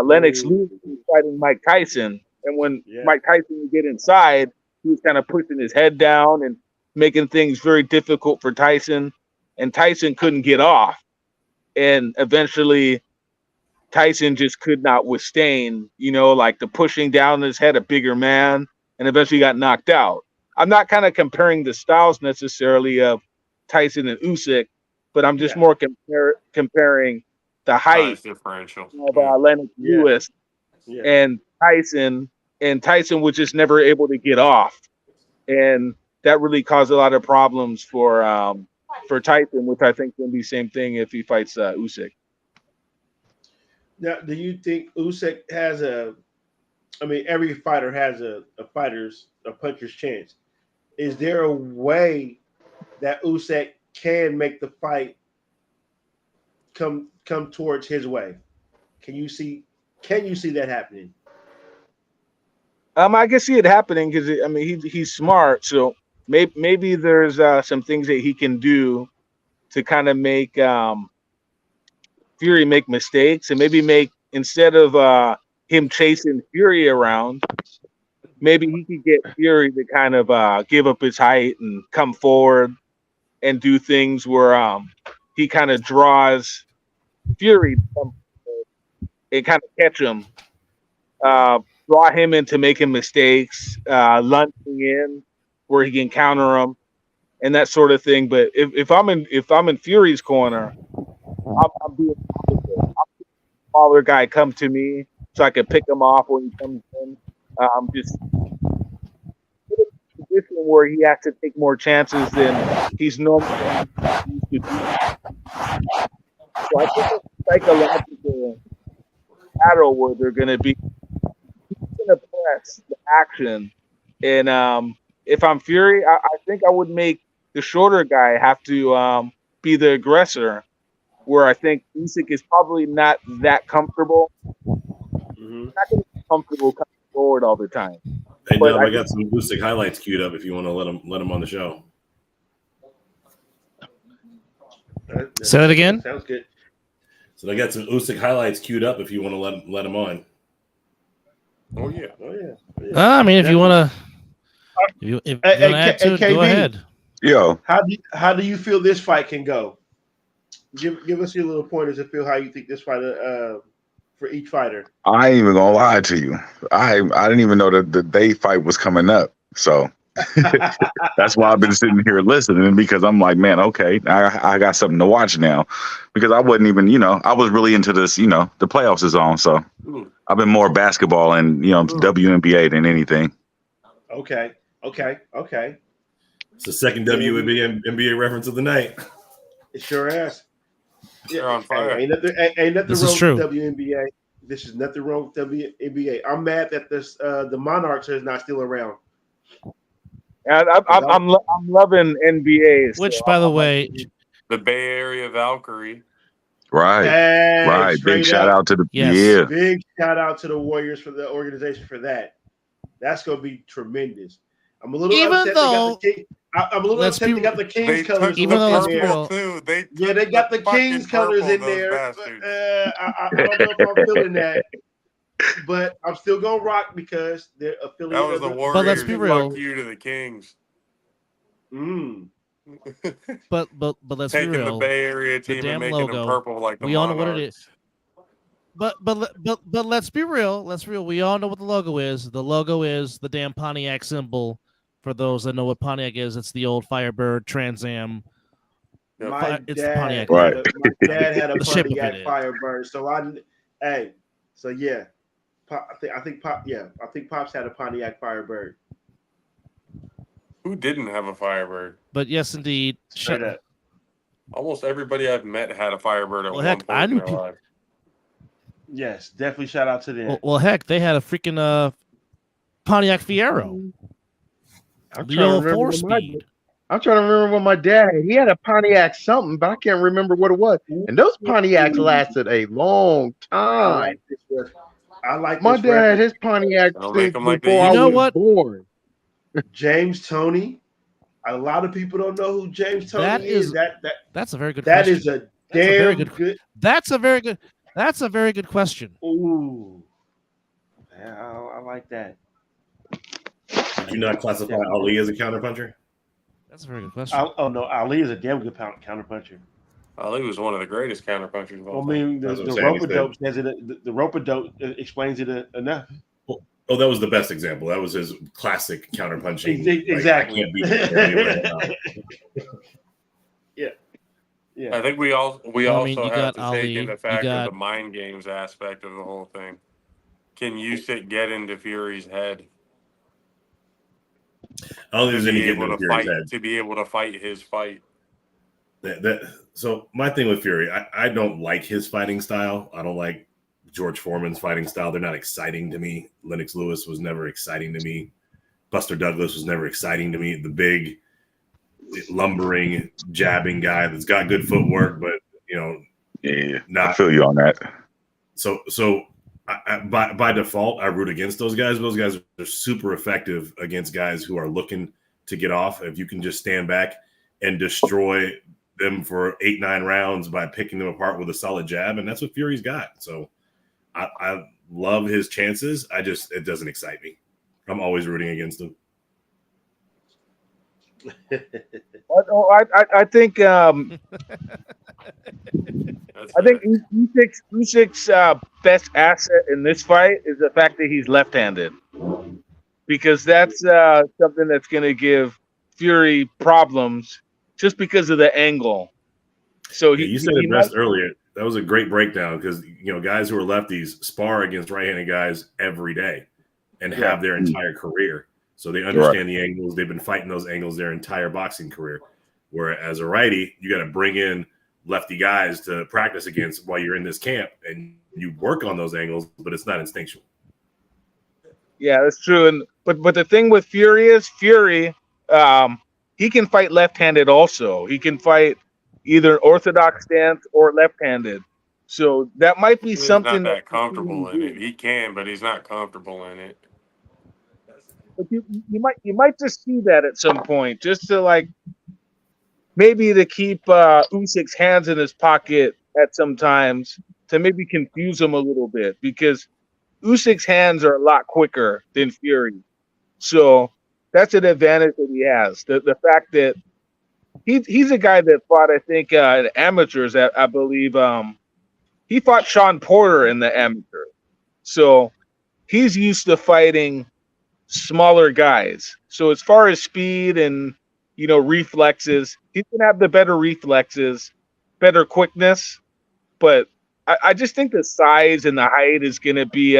S9: Lennox Lewis was fighting Mike Tyson. And when Mike Tyson would get inside, he was kind of pushing his head down and making things very difficult for Tyson. And Tyson couldn't get off. And eventually Tyson just could not withstand, like the pushing down his head, a bigger man, and eventually got knocked out. I'm not kind of comparing the styles necessarily of Tyson and Usyk, but I'm just more comparing the height
S5: differential
S9: of Lennox Lewis and Tyson. And Tyson was just never able to get off, and that really caused a lot of problems for Tyson, which I think will be the same thing if he fights Usyk.
S3: Now, do you think Usyk has every fighter has a puncher's chance. Is there a way that Usyk can make the fight come towards his way? Can you see that happening?
S9: I can see it happening because he's smart, so maybe there's some things that he can do to kind of make Fury make mistakes, and maybe instead of him chasing Fury around, maybe he could get Fury to kind of give up his height and come forward and do things where he kind of draws Fury and kind of catch him, draw him into making mistakes, lunging in where he can counter him and that sort of thing. But if I'm in Fury's corner, I'm being smaller guy come to me so I can pick him off when he comes in. Just put him in a position where he has to take more chances than he's normally used to do. So I think it's a psychological battle where they're going to be going to press the action. And if I'm Fury, I think I would make the shorter guy have to be the aggressor, where I think Usyk is probably not that comfortable.
S3: Mm-hmm.
S9: Not going to be comfortable coming forward all the time.
S7: Hey, Dub, I got some Usyk highlights queued up if you want to let him on the show.
S4: Say that again.
S3: Sounds good.
S7: So I got some Usyk highlights queued up if you want to let him on.
S5: Oh yeah.
S4: I mean, if you want to, if you want to add to it,
S3: KB,
S4: go ahead.
S10: Yo,
S3: how do you feel this fight can go? Give us your little pointers and feel how you think this fight for each fighter.
S10: I ain't even gonna lie to you. I didn't even know that the day fight was coming up. So that's why I've been sitting here listening, because I'm like, man, okay, I got something to watch now, because I wasn't even, I was really into this, the playoffs is on. So I've been more basketball and, WNBA than anything.
S3: Okay.
S7: It's the second WNBA reference of the night.
S3: It sure is.
S5: They're on fire.
S3: Ain't nothing
S4: This
S3: wrong
S4: is true.
S3: with WNBA. This is nothing wrong with WNBA. I'm mad that the Monarchs is not still around.
S9: And I'm loving NBA.
S4: Which, by the way,
S5: The Bay Area Valkyrie.
S10: Right.
S3: Hey,
S10: Right. Big shout out to the
S4: Yes.
S3: Big shout out to the Warriors for the organization for that. That's gonna be tremendous. I'm a little upset they got the Kings colors.
S4: even though it's
S5: purple
S4: real.
S5: too.
S3: They got the Kings colors in there. I don't know if I'm feeling that, but I'm still gonna rock because they're affiliated.
S5: That was the Warriors.
S4: But let's be real.
S5: Fuck you to the Kings.
S4: But let's be
S5: Taking
S4: real.
S5: the Bay Area
S4: The
S5: team
S4: damn
S5: and making
S4: logo.
S5: them purple like the
S4: We all know what it
S5: Monarchs.
S4: is. But let's be real. We all know what the logo is. The logo is the damn Pontiac symbol. For those that know what Pontiac is, it's the old Firebird Trans Am
S3: My
S4: It's
S3: dad
S4: Pontiac.
S3: had
S10: Right.
S3: a my dad had a
S4: The shape of
S3: Pontiac
S4: it is.
S3: Firebird. So yeah, I think Pops had a Pontiac Firebird.
S5: Who didn't have a Firebird?
S4: But yes, indeed.
S3: Straight up.
S5: Almost everybody I've met had a Firebird at
S4: Well,
S5: one
S4: heck, I
S5: point in
S4: knew
S5: their
S4: people.
S5: life.
S3: Yes, definitely shout out to them.
S4: Well, heck, they had a freaking Pontiac Fiero.
S6: I'm
S4: The
S6: trying to
S4: old
S6: remember what my
S4: four-speed.
S6: I'm trying to remember what my dad had. He had a Pontiac something, but I can't remember what it was. And those Pontiacs lasted a long
S3: I
S6: time.
S3: like this record. I like
S6: My
S3: this
S6: dad had
S3: record.
S6: his Pontiac
S5: Don't make
S6: since
S5: them like they
S6: before I
S5: used
S4: You know
S6: was
S5: to.
S4: what?
S6: born.
S3: James Toney. A lot of people don't know who James Toney
S4: That
S3: is.
S4: is That's a very good
S3: That
S4: question.
S3: is a
S4: That's a very
S3: damn
S4: good.
S3: good.
S4: That's a very good. That's a very good question.
S3: Ooh, yeah, I like that.
S7: Did you not classify Ali as a counterpuncher?
S4: That's a very good question.
S3: Oh no, Ali is a damn good counterpuncher.
S5: Ali was one of the greatest counterpunchers of
S3: I
S5: all time.
S3: mean,
S7: That's
S3: the
S7: what I'm saying.
S3: rope dope says it. The rope dope explains it enough.
S7: Oh, that was the best example. That was his classic counterpunching.
S3: Exactly.
S7: Like, I can't beat it. Can't do it right now.
S3: Yeah.
S5: I think we
S4: Well, I
S5: also
S4: mean, you
S5: have
S4: got
S5: to
S4: Ali,
S5: take into
S4: you
S5: fact
S4: got-
S5: of the mind games aspect of the whole thing. Can Usyk get into Fury's head
S7: I don't think there's
S5: to
S7: any
S5: be
S7: getting
S5: able
S7: in
S5: to
S7: Fury's
S5: fight
S7: head.
S5: to be able to fight his fight?
S7: So my thing with Fury, I don't like his fighting style. I don't like George Foreman's fighting style. They're not exciting to me. Lennox Lewis was never exciting to me. Buster Douglas was never exciting to me. The big, lumbering, jabbing guy that's got good footwork, but
S10: Yeah, I
S7: not.
S10: feel you on that.
S7: So by default, I root against those guys. Those guys are super effective against guys who are looking to get off. If you can just stand back and destroy them for 8-9 rounds by picking them apart with a solid jab, and that's what Fury's got. So I love his chances. It doesn't excite me. I'm always rooting against him.
S9: I think Usyk's best asset in this fight is the fact that he's left-handed, because that's something that's going to give Fury problems just because of the angle. So
S7: You said it best earlier. That was a great breakdown because guys who are lefties spar against right-handed guys every day and have their entire career. So they understand the angles. They've been fighting those angles their entire boxing career. Whereas a righty, you got to bring in lefty guys to practice against while you're in this camp, and you work on those angles, but it's not instinctual.
S9: Yeah, that's true. And but the thing with Fury is he can fight left-handed also. He can fight either orthodox stance or left-handed. So that might be
S5: He's
S9: something
S5: not that comfortable in it. He can, but he's not comfortable in it.
S9: But you might just see that at some point, just to maybe to keep Usyk's hands in his pocket at some times, to maybe confuse him a little bit, because Usyk's hands are a lot quicker than Fury. So that's an advantage that he has. The fact that he's a guy that fought, I think, in amateurs. I believe he fought Sean Porter in the amateur. So he's used to fighting smaller guys. So as far as speed and reflexes, he's gonna have the better reflexes, better quickness. But I just think the size and the height is gonna be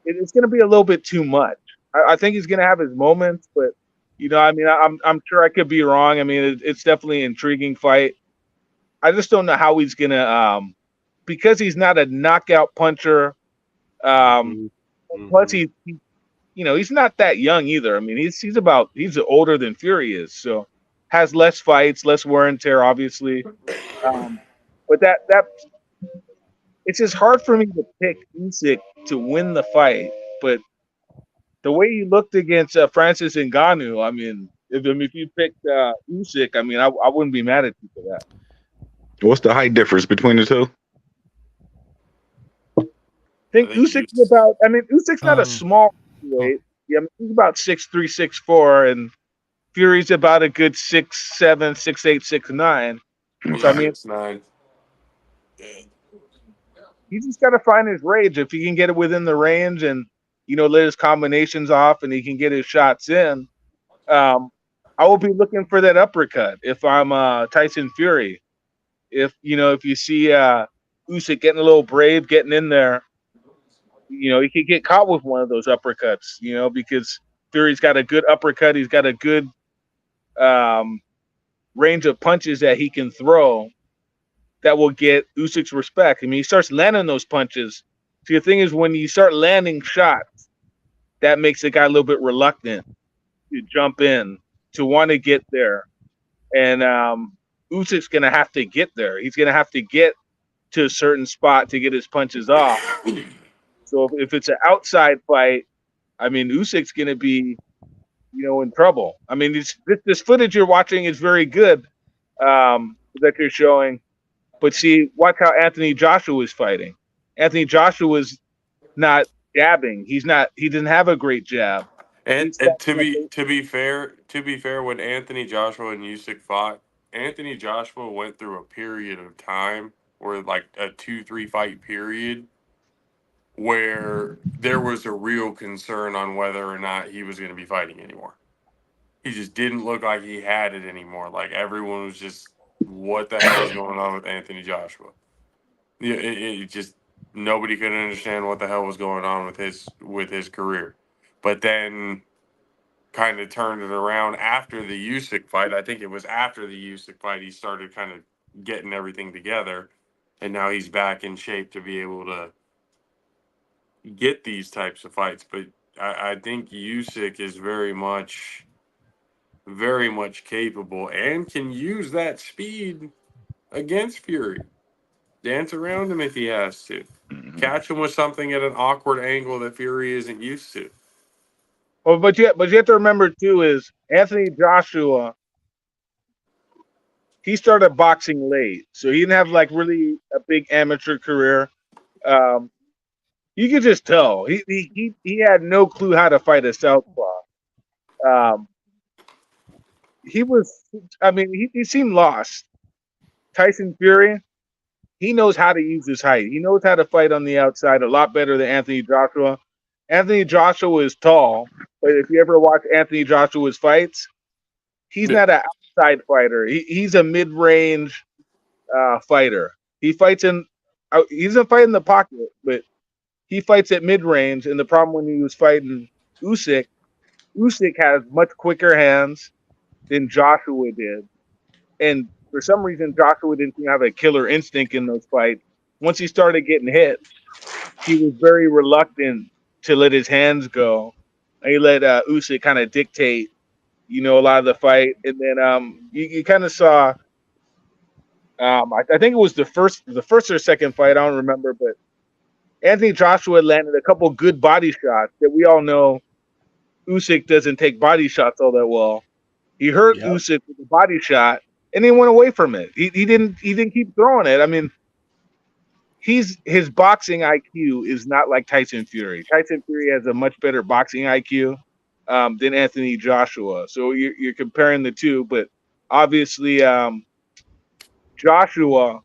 S9: it's gonna be a little bit too much. I think he's gonna have his moments, but I'm sure I could be wrong. I mean, it's definitely an intriguing fight. I just don't know how he's gonna because he's not a knockout puncher. Plus he's not that young either. I mean, he's older than Fury is, so has less fights, less wear and tear, obviously. But that it's just hard for me to pick Usyk to win the fight. But the way he looked against Francis Ngannou, I mean, if you picked Usyk, I mean, I wouldn't be mad at you for that.
S10: What's the height difference between the two?
S9: I think Usyk's about. I mean, Usyk's not a small weight. Yeah, I mean, he's about 6'3", 6'4", and Fury's about a good 6'7", 6'8", 6'9". So I mean,
S5: 6'9".
S9: He just got to find his range. If he can get it within the range and let his combinations off, and he can get his shots in, I will be looking for that uppercut if I'm Tyson Fury. If you see Usyk getting a little brave, getting in there, he could get caught with one of those uppercuts. Because Fury's got a good uppercut. He's got a good um, range of punches that he can throw that will get Usyk's respect. I mean, he starts landing those punches. See, the thing is, when you start landing shots, that makes the guy a little bit reluctant to jump in, to want to get there. And Usyk's going to have to get there. He's going to have to get to a certain spot to get his punches off. So if it's an outside fight, I mean, Usyk's going to be, in trouble. I mean, this footage you're watching is very good that you're showing. But see, watch how Anthony Joshua is fighting. Anthony Joshua was not jabbing. He didn't have a great jab.
S5: And to be fair, when Anthony Joshua and Usyk fought, Anthony Joshua went through a period of time where like a 2-3 fight period where there was a real concern on whether or not he was going to be fighting anymore. He just didn't look like he had it anymore. Like everyone was just, what the hell is going on with Anthony Joshua? Yeah, it just nobody could understand what the hell was going on with his career. But then kind of turned it around after the Usyk fight. I think it was after the Usyk fight he started kind of getting everything together, and now he's back in shape to be able to get these types of fights. But I think Usyk is very much capable and can use that speed against Fury. Dance around him if he has to. Catch him with something at an awkward angle that Fury isn't used to.
S9: Well, but you have to remember too is Anthony Joshua. He started boxing late, so he didn't have like really a big amateur career. You could just tell he had no clue how to fight a southpaw. He was, I mean, he seemed lost. Tyson Fury, he knows how to use his height. He knows how to fight on the outside a lot better than Anthony Joshua. Anthony Joshua is tall, but if you ever watch Anthony Joshua's fights, he's not an outside fighter. He's a mid-range fighter. He fights he doesn't fight in the pocket, but he fights at mid-range. And the problem when he was fighting Usyk has much quicker hands than Joshua did. And for some reason, Joshua didn't have a killer instinct in those fights. Once he started getting hit, he was very reluctant to let his hands go. And he let Usyk kind of dictate, a lot of the fight. And then you kind of saw, I think it was the first or second fight, I don't remember, but Anthony Joshua landed a couple good body shots that we all know Usyk doesn't take body shots all that well. He hurt Usyk with a body shot, and he went away from it. He didn't keep throwing it. I mean, his boxing IQ is not like Tyson Fury. Tyson Fury has a much better boxing IQ than Anthony Joshua. So you're comparing the two, but obviously Joshua,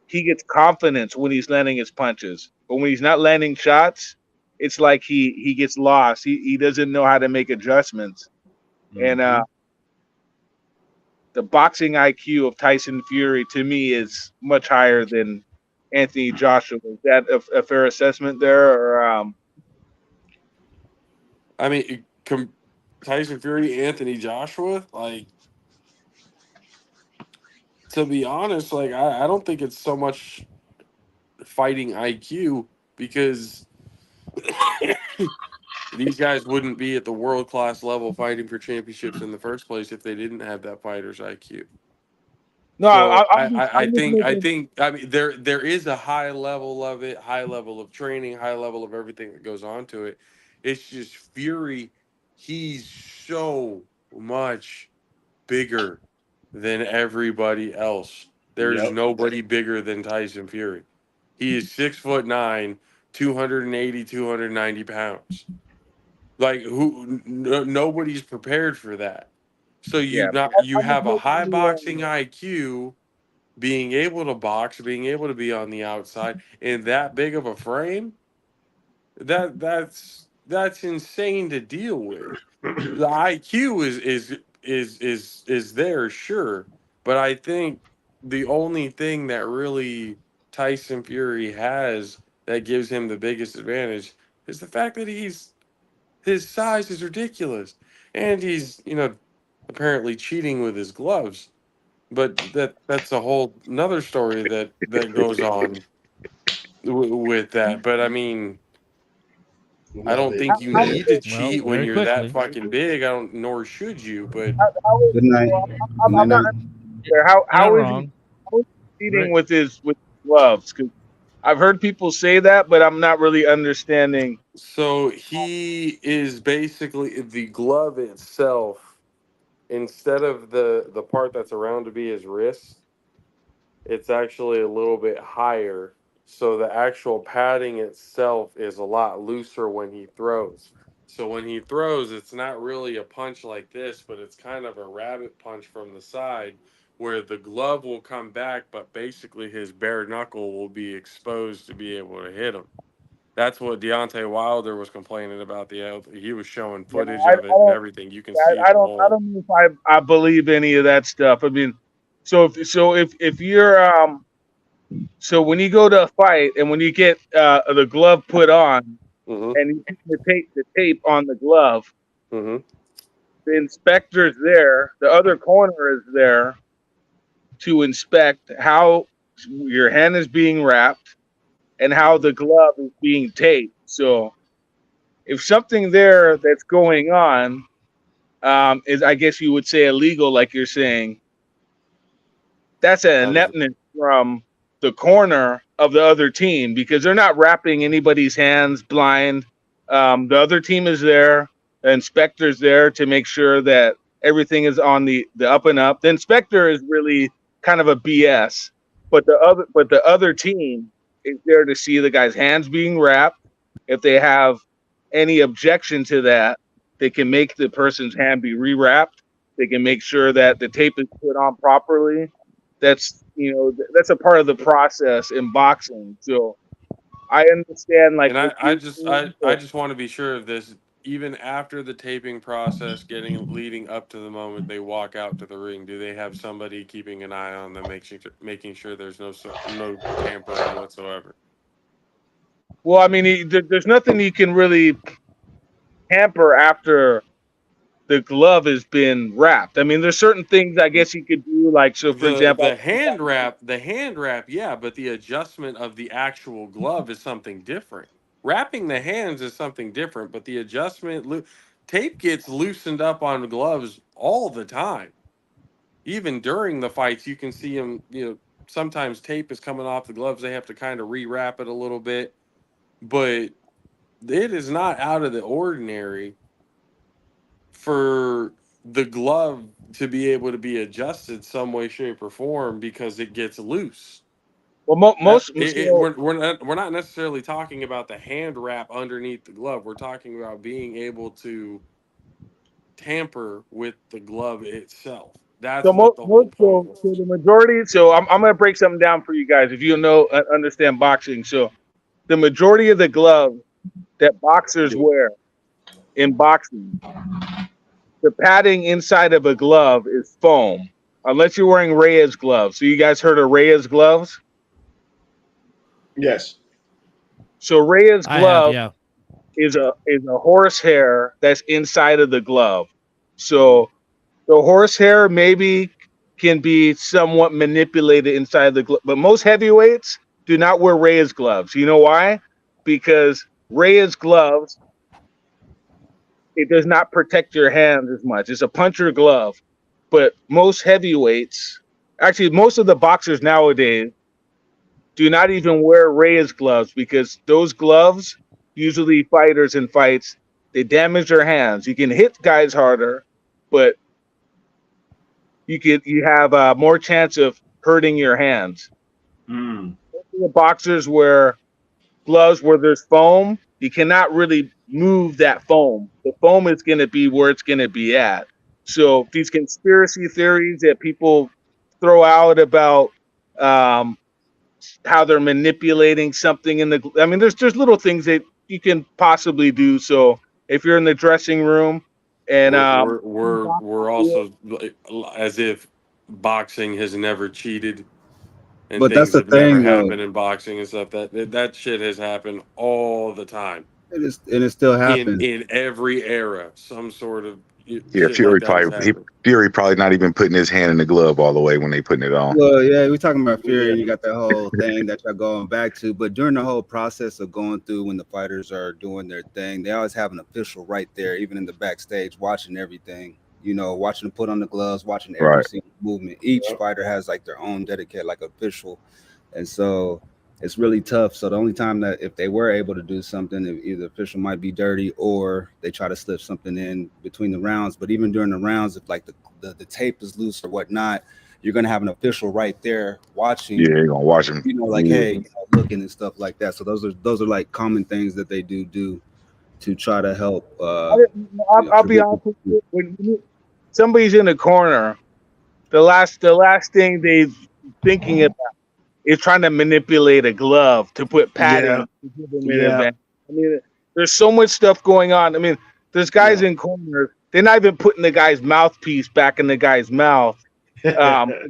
S9: he gets confidence when he's landing his punches, but when he's not landing shots, it's like he gets lost. He doesn't know how to make adjustments. Mm-hmm. And the boxing IQ of Tyson Fury to me is much higher than Anthony Joshua. Is that a fair assessment there? Or
S5: I mean, Tyson Fury, Anthony Joshua, like, to be honest, like I don't think it's so much fighting IQ, because these guys wouldn't be at the world-class level fighting for championships in the first place if they didn't have that fighter's IQ.
S9: No,
S5: so I think I mean there is a high level of it, high level of training, high level of everything that goes on to it. It's just Fury, he's so much bigger than everybody else. There's nobody bigger than Tyson Fury. He is 6'9", 280, 290 pounds. Like nobody's prepared for that. So you have a high boxing IQ, being able to box, being able to be on the outside in that big of a frame. That's insane to deal with. The IQ is there, sure, but I think the only thing that really Tyson Fury has that gives him the biggest advantage is the fact that his size is ridiculous, and he's apparently cheating with his gloves. But that's a whole another story that goes on with that. But I mean, I
S3: Love
S5: don't
S3: it.
S5: think you
S9: How,
S5: need to
S4: Well,
S5: cheat when
S4: very
S5: you're that
S4: quickly.
S5: fucking big. I don't, nor should you. But
S8: Good night.
S9: I'm
S8: Night
S9: not
S8: night.
S9: there.
S4: You're not
S9: How is he
S4: wrong.
S9: cheating with his gloves? Because I've heard people say that, but I'm not really understanding.
S5: so he is basically the glove itself. Instead of the part that's around to be his wrist, it's actually a little bit higher. So the actual padding itself is a lot looser when he throws. So when he throws, it's not really a punch like this, but it's kind of a rabbit punch from the side where the glove will come back, but basically his bare knuckle will be exposed to be able to hit him. That's what Deontay Wilder was complaining about. He was showing
S9: Yeah,
S5: footage
S9: I
S5: of it and
S9: don't.
S5: everything. You can see the
S9: I
S5: whole.
S9: don't know if I believe any of that stuff. I mean, if you're so when you go to a fight and when you get the glove put on
S5: Hmm.
S9: and you put the tape on the glove,
S5: Hmm.
S9: the inspector's there, the other corner is there to inspect how your hand is being wrapped and how the glove is being taped. So if something there that's going on is, I guess you would say, illegal, like you're saying, that's an
S5: How does
S9: ineptness from the corner of the other team because they're not wrapping anybody's hands blind. The other team is there. The inspector's there to make sure that everything is on the up and up. The inspector is really kind of a BS, but the other team is there to see the guy's hands being wrapped. If they have any objection to that, they can make the person's hand be rewrapped. They can make sure that the tape is put on properly. That's a part of the process in boxing. So I understand like
S5: And
S9: what
S5: I
S9: you're
S5: just
S9: saying,
S5: I
S9: but
S5: just want to be sure of this. Even after the taping process, getting leading up to the moment they walk out to the ring, do they have somebody keeping an eye on them, making sure there's no tampering whatsoever?
S9: well, I mean, there's nothing you can really hamper after the glove has been wrapped. I mean, there's certain things I guess you could do, like so. For
S5: The
S9: example,
S5: the hand wrap, yeah, but the adjustment of the actual glove is something different. Wrapping the hands is something different, but the tape gets loosened up on gloves all the time. Even during the fights, you can see them. Sometimes tape is coming off the gloves. They have to kind of rewrap it a little bit, but it is not out of the ordinary for the glove to be able to be adjusted some way, shape, or form because it gets loose.
S9: well,
S5: That
S9: most
S5: it, it,
S9: so
S5: we're not necessarily talking about the hand wrap underneath the glove. We're talking about being able to tamper with the glove itself.
S9: so
S5: That's what
S9: most,
S5: the whole
S9: most
S5: point
S9: so
S5: was.
S9: the majority. So I'm gonna break something down for you guys if you understand boxing. So the majority of the gloves that boxers wear in boxing, the padding inside of a glove is foam, unless you're wearing Reyes gloves. So you guys heard of Reyes gloves?
S3: Yes.
S9: So Reyes
S4: I have,
S9: glove
S4: yeah.
S9: is a horsehair that's inside of the glove. So the horsehair maybe can be somewhat manipulated inside the glove, but most heavyweights do not wear Reyes gloves. You know why? Because Reyes gloves, it does not protect your hands as much. It's a puncher glove, but most heavyweights, actually most of the boxers nowadays, do not even wear Reyes gloves because those gloves, usually fighters in fights, they damage their hands. You can hit guys harder, but you have more chance of hurting your hands.
S3: Mm.
S9: The boxers wear gloves where there's foam. You cannot really move that foam. The foam is going to be where it's going to be at. So these conspiracy theories that people throw out about um, how they're manipulating something in the, I mean, there's little things that you can possibly do. So if you're in the dressing room And
S5: we're also as if boxing has never cheated and
S8: But that's
S5: things
S8: the
S5: have never
S8: thing, though.
S5: happened in boxing and stuff. That shit has happened all the time
S8: It still happens.
S5: in every era. Some sort of
S10: Yeah,
S5: shit like that has
S10: Fury
S5: happened.
S10: probably not even putting his hand in the glove all the way when they putting it on.
S8: Well, yeah, we're talking about Fury, and you got that whole thing that y'all going back to. But during the whole process of going through when the fighters are doing their thing, they always have an official right there, even in the backstage, watching everything. You know, watching them put on the gloves, watching every
S10: Right.
S8: single movement. Each fighter has like their own dedicated, like official, and so it's really tough. So the only time that if they were able to do something, either the official might be dirty or they try to slip something in between the rounds. But even during the rounds, if like the tape is loose or whatnot, you're gonna have an official right there watching.
S10: Yeah, you're gonna watch him.
S8: You know, like hey, looking and stuff like that. So those are like common things that they do to try to help.
S9: I'll be honest with you. When somebody's in the corner, the last thing they're thinking about is trying to manipulate a glove to put padding to give them an advantage. I mean, there's so much stuff going on. I mean, there's guys in corners. They're not even putting the guy's mouthpiece back in the guy's mouth. The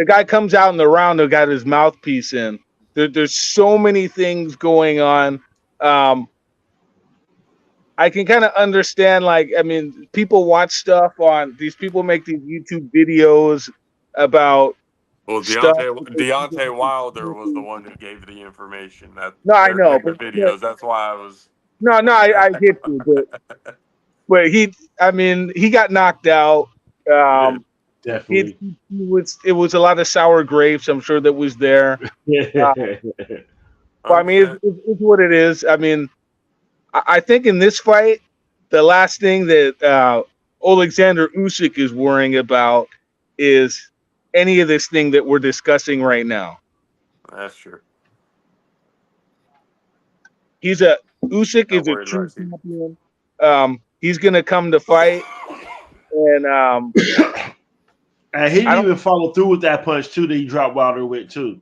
S9: guy comes out in the round who got his mouthpiece in. There's so many things going on. I can kind of understand, like, I mean, people watch stuff on these people make these YouTube videos about.
S5: Well, Deontay Wilder was the one who gave the information.
S9: No, I know,
S5: the videos. That's why I was.
S9: No, I get you, but he got knocked out.
S3: Definitely.
S9: It was a lot of sour grapes, I'm sure, that was there. But I mean, it's what it is. I mean, I think in this fight, the last thing that Alexander Usyk is worrying about is any of this thing that we're discussing right now.
S5: That's true.
S9: Usyk is a true champion. He's gonna come to fight, and
S3: he didn't even follow through with that punch too that he dropped Wilder with too.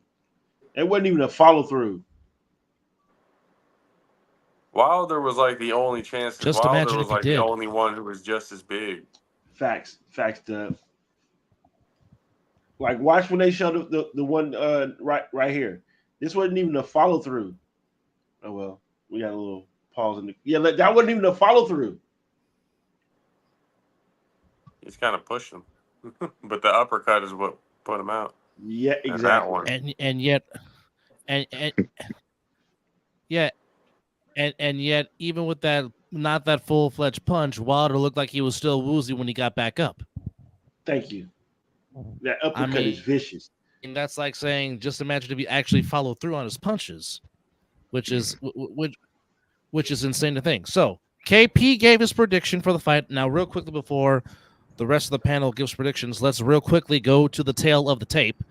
S3: It wasn't even a follow through.
S5: Wilder was like the only chance.
S4: Just
S5: Wilder
S4: imagine
S5: was
S4: if he
S5: like
S4: did.
S5: the only one who was just as big.
S3: Facts, Dub. Like watch when they showed the one right here. This wasn't even a follow through. Oh well, we got a little pause in the that wasn't even a follow through.
S4: He's
S5: kind of pushed him, but the uppercut is what put him out.
S3: Yeah, exactly.
S4: And yet, even with that, not that full-fledged punch, Wilder looked like he was still woozy when he got back up.
S3: Thank you. That uppercut is vicious.
S4: And that's like saying, just imagine if he actually followed through on his punches, which is insane to think. So KP gave his prediction for the fight. Now, real quickly before the rest of the panel gives predictions, let's real quickly go to the tail of the tape.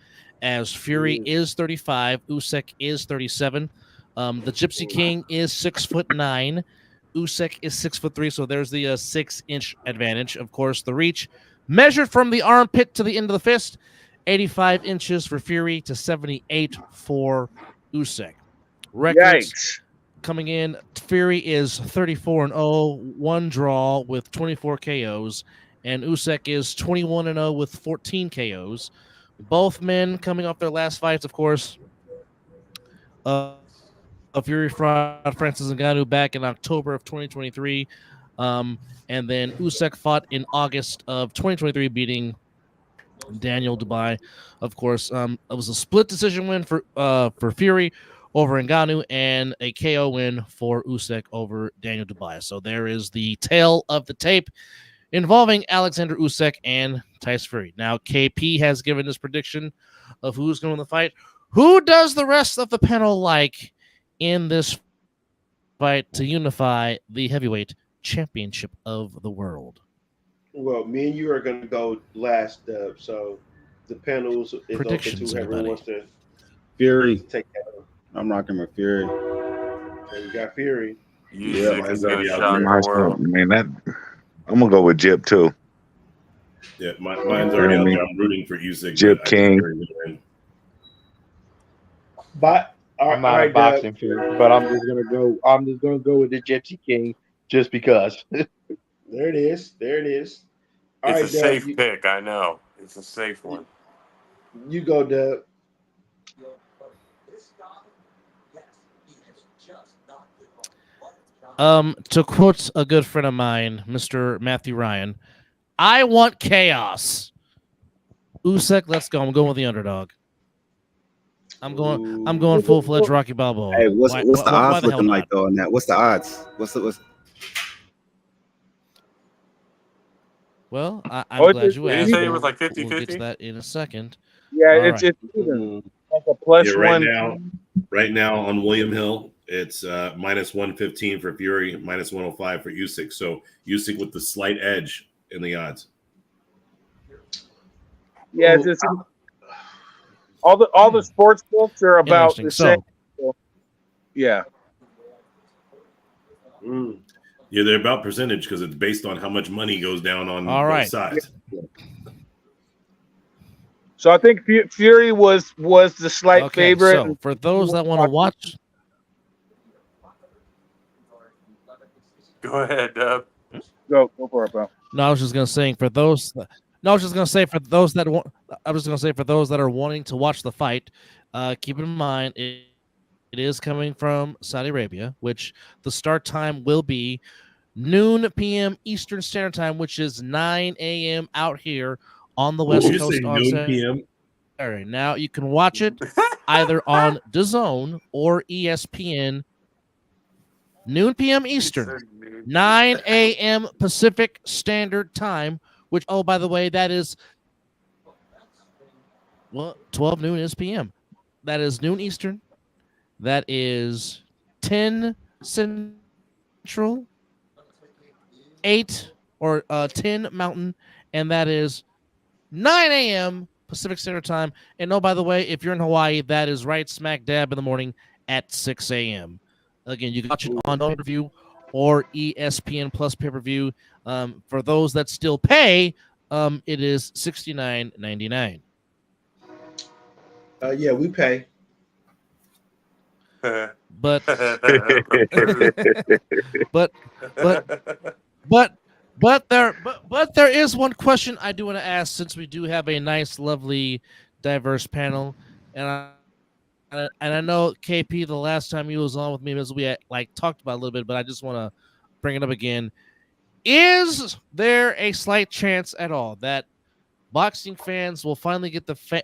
S4: As Fury is 35, Usyk is 37. The Gypsy King is 6'9". Usyk is 6'3", so there's the 6-inch advantage. Of course, the reach measured from the armpit to the end of the fist, 85 inches for Fury to 78 for Usyk. Records coming in, Fury is 34-0, one draw with 24 KOs, and Usyk is 21-0 with 14 KOs. Both men coming off their last fights, of course. Fury fought Francis Ngannou back in October of 2023, and then Usyk fought in August of 2023, beating Daniel Dubai. Of course, it was a split decision win for Fury over Ngannou and a KO win for Usyk over Daniel Dubai. So there is the tail of the tape involving Alexander Usyk and Tyson Fury. Now, KP has given his prediction of who's going to win the fight. Who does the rest of the panel like in this fight to unify the heavyweight championship of the world?
S3: Well, me and you are going to go last, so the panels is
S4: predictions.
S3: Open to whoever wants to.
S8: Fury.
S3: Take that.
S8: I'm rocking with Fury.
S3: So we got Fury.
S10: Man, I'm gonna go with Jip too.
S7: Yeah, mine's already out there. I'm rooting for Usyk.
S10: Jip King.
S6: But I'm not a boxing fan, but I'm just gonna go with the Gypsy King just because.
S3: There it is. There it is. All
S5: It's
S3: right,
S5: a safe
S3: Dub.
S5: pick. I know. It's a safe one.
S3: You go, Dub.
S4: To quote a good friend of mine, Mr. Matthew Ryan, I want chaos. Usyk, let's go. I'm going with the underdog. I'm going full fledged Rocky Balboa.
S8: Hey, what's
S4: Why
S8: the odds
S4: the hell
S8: looking like
S4: not?
S8: though on that? What's the odds? What's
S4: Well, I'm
S9: Oh,
S4: glad you
S5: Did he
S4: asked.
S5: say it was like
S4: We'll get to
S5: 50-50?
S4: that in a second.
S9: yeah,
S4: All
S9: it's
S4: right.
S9: even like a plus
S7: Yeah,
S9: one.
S7: right now on William Hill, it's minus 115 for Fury, minus 105 for Usyk. So Usyk with the slight edge in the odds.
S9: Yeah, it's just, all the sports books are about
S4: Interesting.
S9: the same.
S4: So,
S9: Yeah.
S7: Yeah, they're about percentage because it's based on how much money goes down on
S4: all
S7: both
S4: right.
S7: sides.
S9: So I think Fury was the slight
S4: Okay.
S9: favorite.
S4: So for those that want to watch,
S5: Go ahead, Dub.
S9: Go for it, bro.
S4: no, I was just gonna say for those. No, I was just gonna say for those that want. I was just gonna say for those that are wanting to watch the fight, keep in mind it is coming from Saudi Arabia, which the start time will be noon p.m. Eastern Standard Time, which is 9 a.m. out here on the West
S7: Did you
S4: Coast
S7: say
S4: on
S7: noon p.m.?
S4: Saturday. Now you can watch it either on DAZN or ESPN. Noon p.m. Eastern, 9 a.m. Pacific Standard Time, which, oh, by the way, that is, well, 12 noon is p.m. That is noon Eastern. That is 10 Central, 8 or 10 Mountain, and that is 9 a.m. Pacific Standard Time. And oh, by the way, if you're in Hawaii, that is right smack dab in the morning at 6 a.m. Again, you can watch it on pay-per-view or ESPN Plus pay-per-view. For those that still pay, it is $69.99.
S3: Yeah, we pay.
S4: But there is one question I do want to ask, since we do have a nice, lovely, diverse panel, and I know KP, the last time he was on with me, as we had, talked about a little bit, but I just want to bring it up again. Is there a slight chance at all that boxing fans will finally get the fight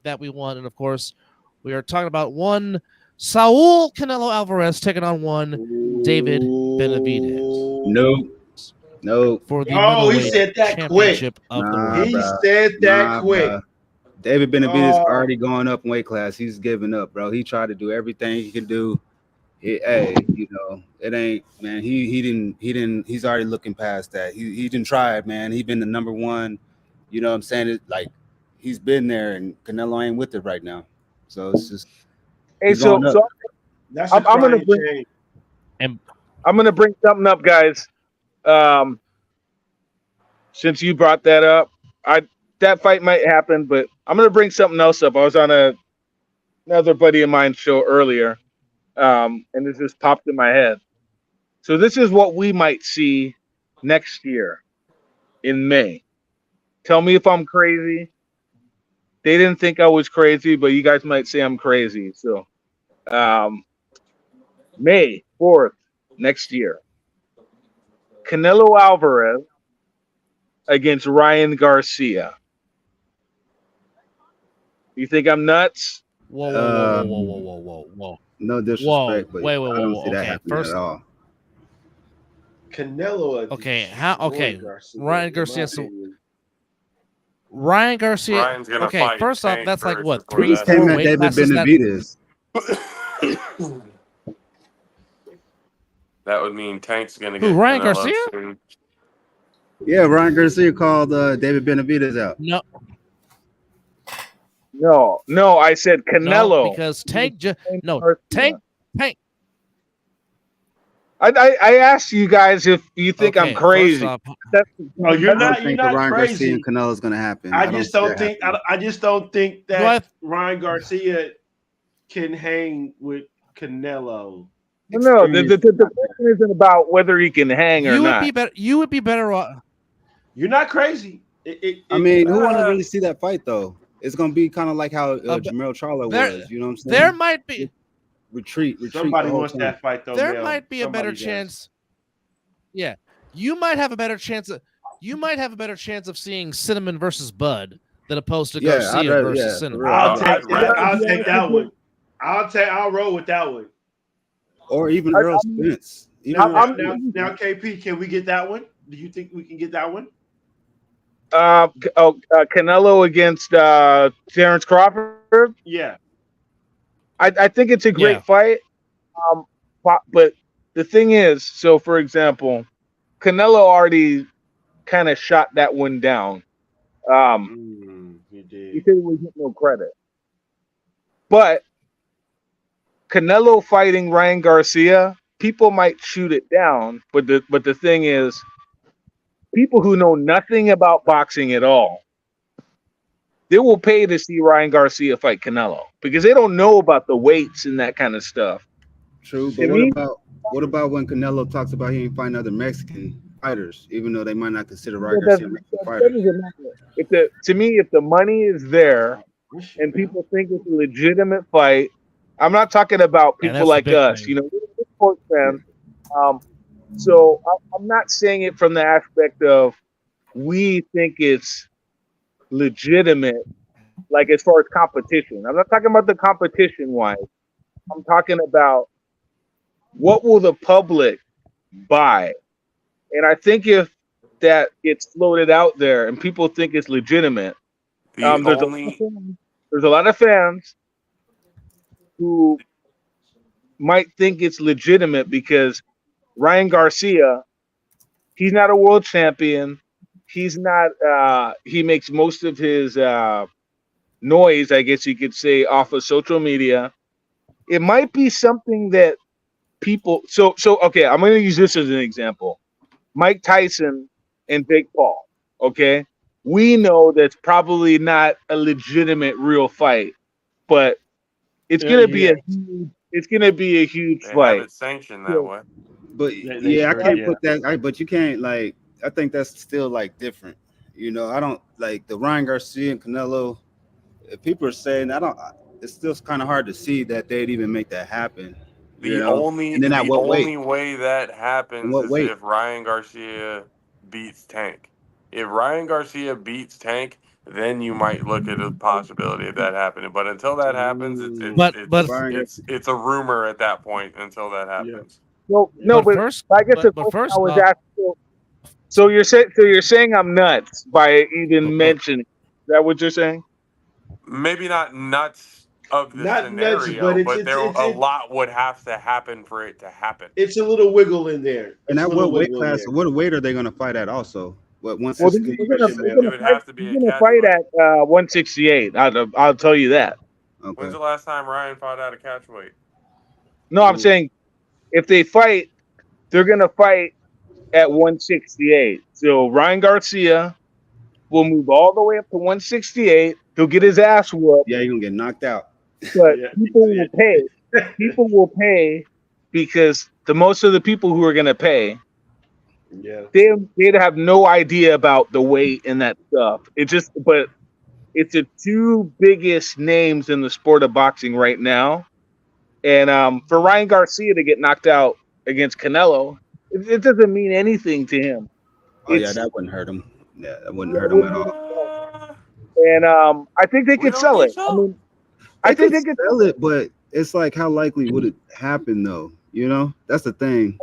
S4: that we want? And of course, we are talking about one Saul Canelo Alvarez taking on one David Benavidez.
S8: No.
S4: For the
S3: he
S4: middleweight
S3: said that
S4: championship
S3: quick.
S4: of the world.
S3: He said that quick.
S8: Bruh. David Benavidez already going up in weight class. He's giving up, bro. He tried to do everything he could do. It ain't, man. He didn't. He's already looking past that. He didn't try it, man. He been the number one. You know what I'm saying? It, he's been there, and Canelo ain't with it right now. So it's just.
S9: Hey, so
S3: that's
S9: I'm gonna bring.
S4: And
S9: I'm gonna bring something up, guys. Since you brought that up, that fight might happen, but I'm gonna bring something else up. I was on another buddy of mine's show earlier, and this just popped in my head. So this is what we might see next year in May. Tell me if I'm crazy. They didn't think I was crazy, but you guys might say I'm crazy. So, May 4th next year, Canelo Alvarez against Ryan Garcia. You think I'm nuts?
S4: Whoa.
S8: No disrespect, but
S4: wait,
S8: I don't see that
S4: okay,
S8: happening
S4: first,
S8: at all.
S3: Canelo.
S4: Okay, Ryan Garcia. So
S5: Ryan's gonna
S4: okay,
S5: fight
S4: first off,
S5: Tank
S4: that's like
S5: first
S4: what,
S5: before
S4: 3,
S5: that
S4: 4
S8: at
S4: weight
S8: David
S4: classes
S8: Benavidez.
S5: That would mean Tank's gonna get
S4: Who, Ryan
S5: Canelo
S4: Garcia?
S5: soon.
S8: Yeah, Ryan Garcia called David Benavidez out.
S9: No, I said Canelo.
S4: No, because Tank. Tank.
S9: I asked you guys if you think I'm crazy.
S4: Off,
S3: no, you're not.
S8: I
S3: You're
S8: think
S3: not
S8: Ryan
S3: crazy.
S8: Garcia and Canelo is going to happen.
S3: I just don't think that Ryan Garcia can hang with Canelo.
S9: No, the question isn't about whether he can hang or not.
S4: You would be better off.
S3: You're not crazy.
S8: I mean, who want to really see that fight though? It's gonna be kind of like how Jamel Charlo was. You know what I'm saying?
S4: There might be
S8: retreat.
S3: Somebody wants that fight though.
S4: There might be a better chance. Yeah, you might have a better chance of seeing Cinnamon versus Bud than opposed to Garcia versus Cinnamon.
S3: I'll take that one. I'll roll with that one.
S8: Or even Earl Spence.
S3: Now, KP, can we get that one? Do you think we can get that one?
S9: Canelo against Terrence Crawford.
S3: Yeah,
S9: I think it's a great fight. But the thing is, so for example, Canelo already kind of shot that one down. He said he was getting no credit, but Canelo fighting Ryan Garcia, people might shoot it down, but the thing is, people who know nothing about boxing at all, they will pay to see Ryan Garcia fight Canelo because they don't know about the weights and that kind of stuff.
S8: True, but what about when Canelo talks about he ain't fighting other Mexican fighters, even though they might not consider Ryan Garcia a Mexican fighter?
S9: To me, if the money is there and people think it's a legitimate fight, I'm not talking about people like us. You know, we're sports fans. So I'm not saying it from the aspect of we think it's legitimate, like as far as competition. I'm not talking about the competition wise. I'm talking about what will the public buy. And I think if that gets floated out there and people think it's legitimate, there's a lot of fans who might think it's legitimate because Ryan Garcia, he's not a world champion. He's not. He makes most of his noise, I guess you could say, off of social media. It might be something that people. So okay, I'm going to use this as an example. Mike Tyson and Jake Paul. Okay, we know that's probably not a legitimate real fight, but it's going to be a huge fight.
S5: Have it sanctioned that way.
S8: But I can't put that. But you can't like. I think that's still like different. You know, I don't like the Ryan Garcia and Canelo. If people are saying it's still kind of hard to see that they'd even make that happen.
S5: The only way that happens is if Ryan Garcia beats Tank. If Ryan Garcia beats Tank, then you might look at a possibility of that happening. But until that happens, it's a rumor at that point. Until that happens.
S9: I guess the question I was asking. So you're saying I'm nuts by even mentioning. Is that what you're saying?
S5: Maybe not nuts of the scenario, but a lot would have to happen for it to happen.
S3: It's a little wiggle in there.
S8: And at what weight class? What weight are they going to fight at? Also, what 168?
S9: It would have to be a fight at 168. I'll tell you that.
S8: Okay.
S5: When's the last time Ryan fought at a catch weight?
S9: No, I'm saying if they fight, they're going to fight at 168. So Ryan Garcia will move all the way up to 168. He'll get his ass whooped.
S8: Yeah, he's going to get knocked out.
S9: But people will pay. People will pay because most of the people who are going to pay, they'd have no idea about the weight and that stuff. But it's the two biggest names in the sport of boxing right now. And for Ryan Garcia to get knocked out against Canelo, it doesn't mean anything to him.
S8: That wouldn't hurt him. Yeah, that wouldn't hurt him at all.
S9: And I think they could sell it.
S5: So.
S9: I mean,
S8: I think they could sell it, but it's like, how likely would it happen, though? You know, that's the thing.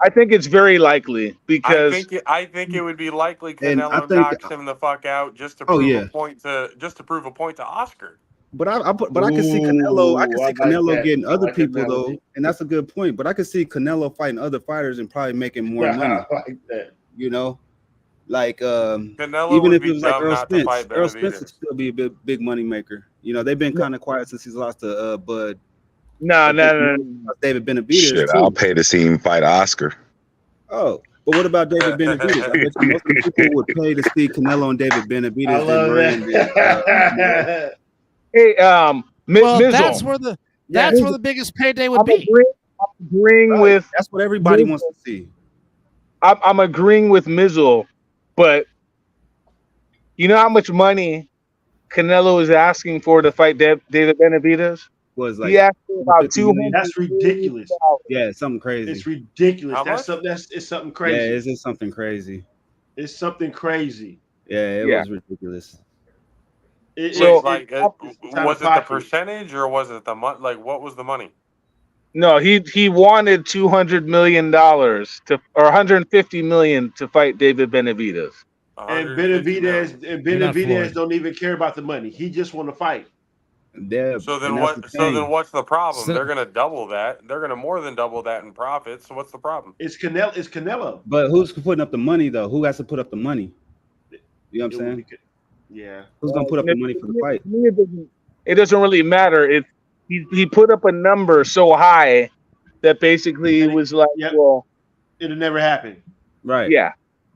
S9: I think it's very likely because
S5: I think it would be likely Canelo knocks him the fuck out just to prove a point to Oscar.
S8: But I can see Canelo. I can see Canelo getting other people though, and that's a good point. But I can see Canelo fighting other fighters and probably making more money.
S3: Like that.
S8: You know, like
S5: Canelo
S8: even
S5: would
S8: if
S5: be
S8: it was like
S5: dumb
S8: Earl
S5: not to
S8: Spence.
S5: fight
S8: Earl Spence
S5: Benavidez.
S8: would still be a big money maker. You know, they've been kind of quiet since he's lost to Bud.
S9: No.
S8: David Benavidez.
S10: Shit, I'll pay to see him fight Oscar.
S8: Oh, but what about David Benavidez? I bet you most of the people would pay to see Canelo and David Benavidez.
S3: I love that.
S9: Hey,
S4: Well,
S9: Mizzle.
S4: that's where the biggest payday would be.
S9: agreeing
S8: Right.
S9: with
S8: That's what everybody
S9: Mizzle.
S8: wants to see.
S9: I'm agreeing with Mizzle, but you know how much money Canelo is asking for to fight David Benavidez?
S8: Was
S9: He
S8: like
S9: asked for about
S8: 50 million.
S3: That's ridiculous.
S8: Yeah, something crazy.
S3: It's ridiculous.
S5: How
S3: That's
S5: much?
S3: something. It's something
S8: Yeah,
S3: crazy.
S8: it's just something crazy.
S3: It's something crazy.
S8: Yeah, it
S9: Yeah.
S8: was ridiculous.
S9: So-
S5: Like,
S3: it's out
S5: was
S3: of
S5: it the
S3: pocket.
S5: percentage or was it the money? Like, what was the money?
S9: No, he wanted $200 million to, or 150 million to fight David Benavidez.
S3: And
S5: 150 million.
S4: You're not
S3: Benavidez
S4: Floyd.
S3: don't even care about the money. He just want to fight.
S8: Yeah,
S5: So then
S8: and that's
S5: what?
S8: the
S5: So then
S8: thing.
S5: what's the problem?
S4: So-
S5: They're gonna double that. They're gonna more than double that in profits. So what's the problem?
S3: It's Canelo. It's Canelo.
S8: But who's putting up the money though? Who has to put up the money? You know what I'm
S3: It would
S8: saying?
S3: be yeah.
S8: Who's gonna put up the money for the fight?
S9: To me, it doesn't really matter. He put up a number so high that basically it was like,
S3: Yep.
S9: well,
S3: It'll never happen.
S8: Right.
S9: yeah.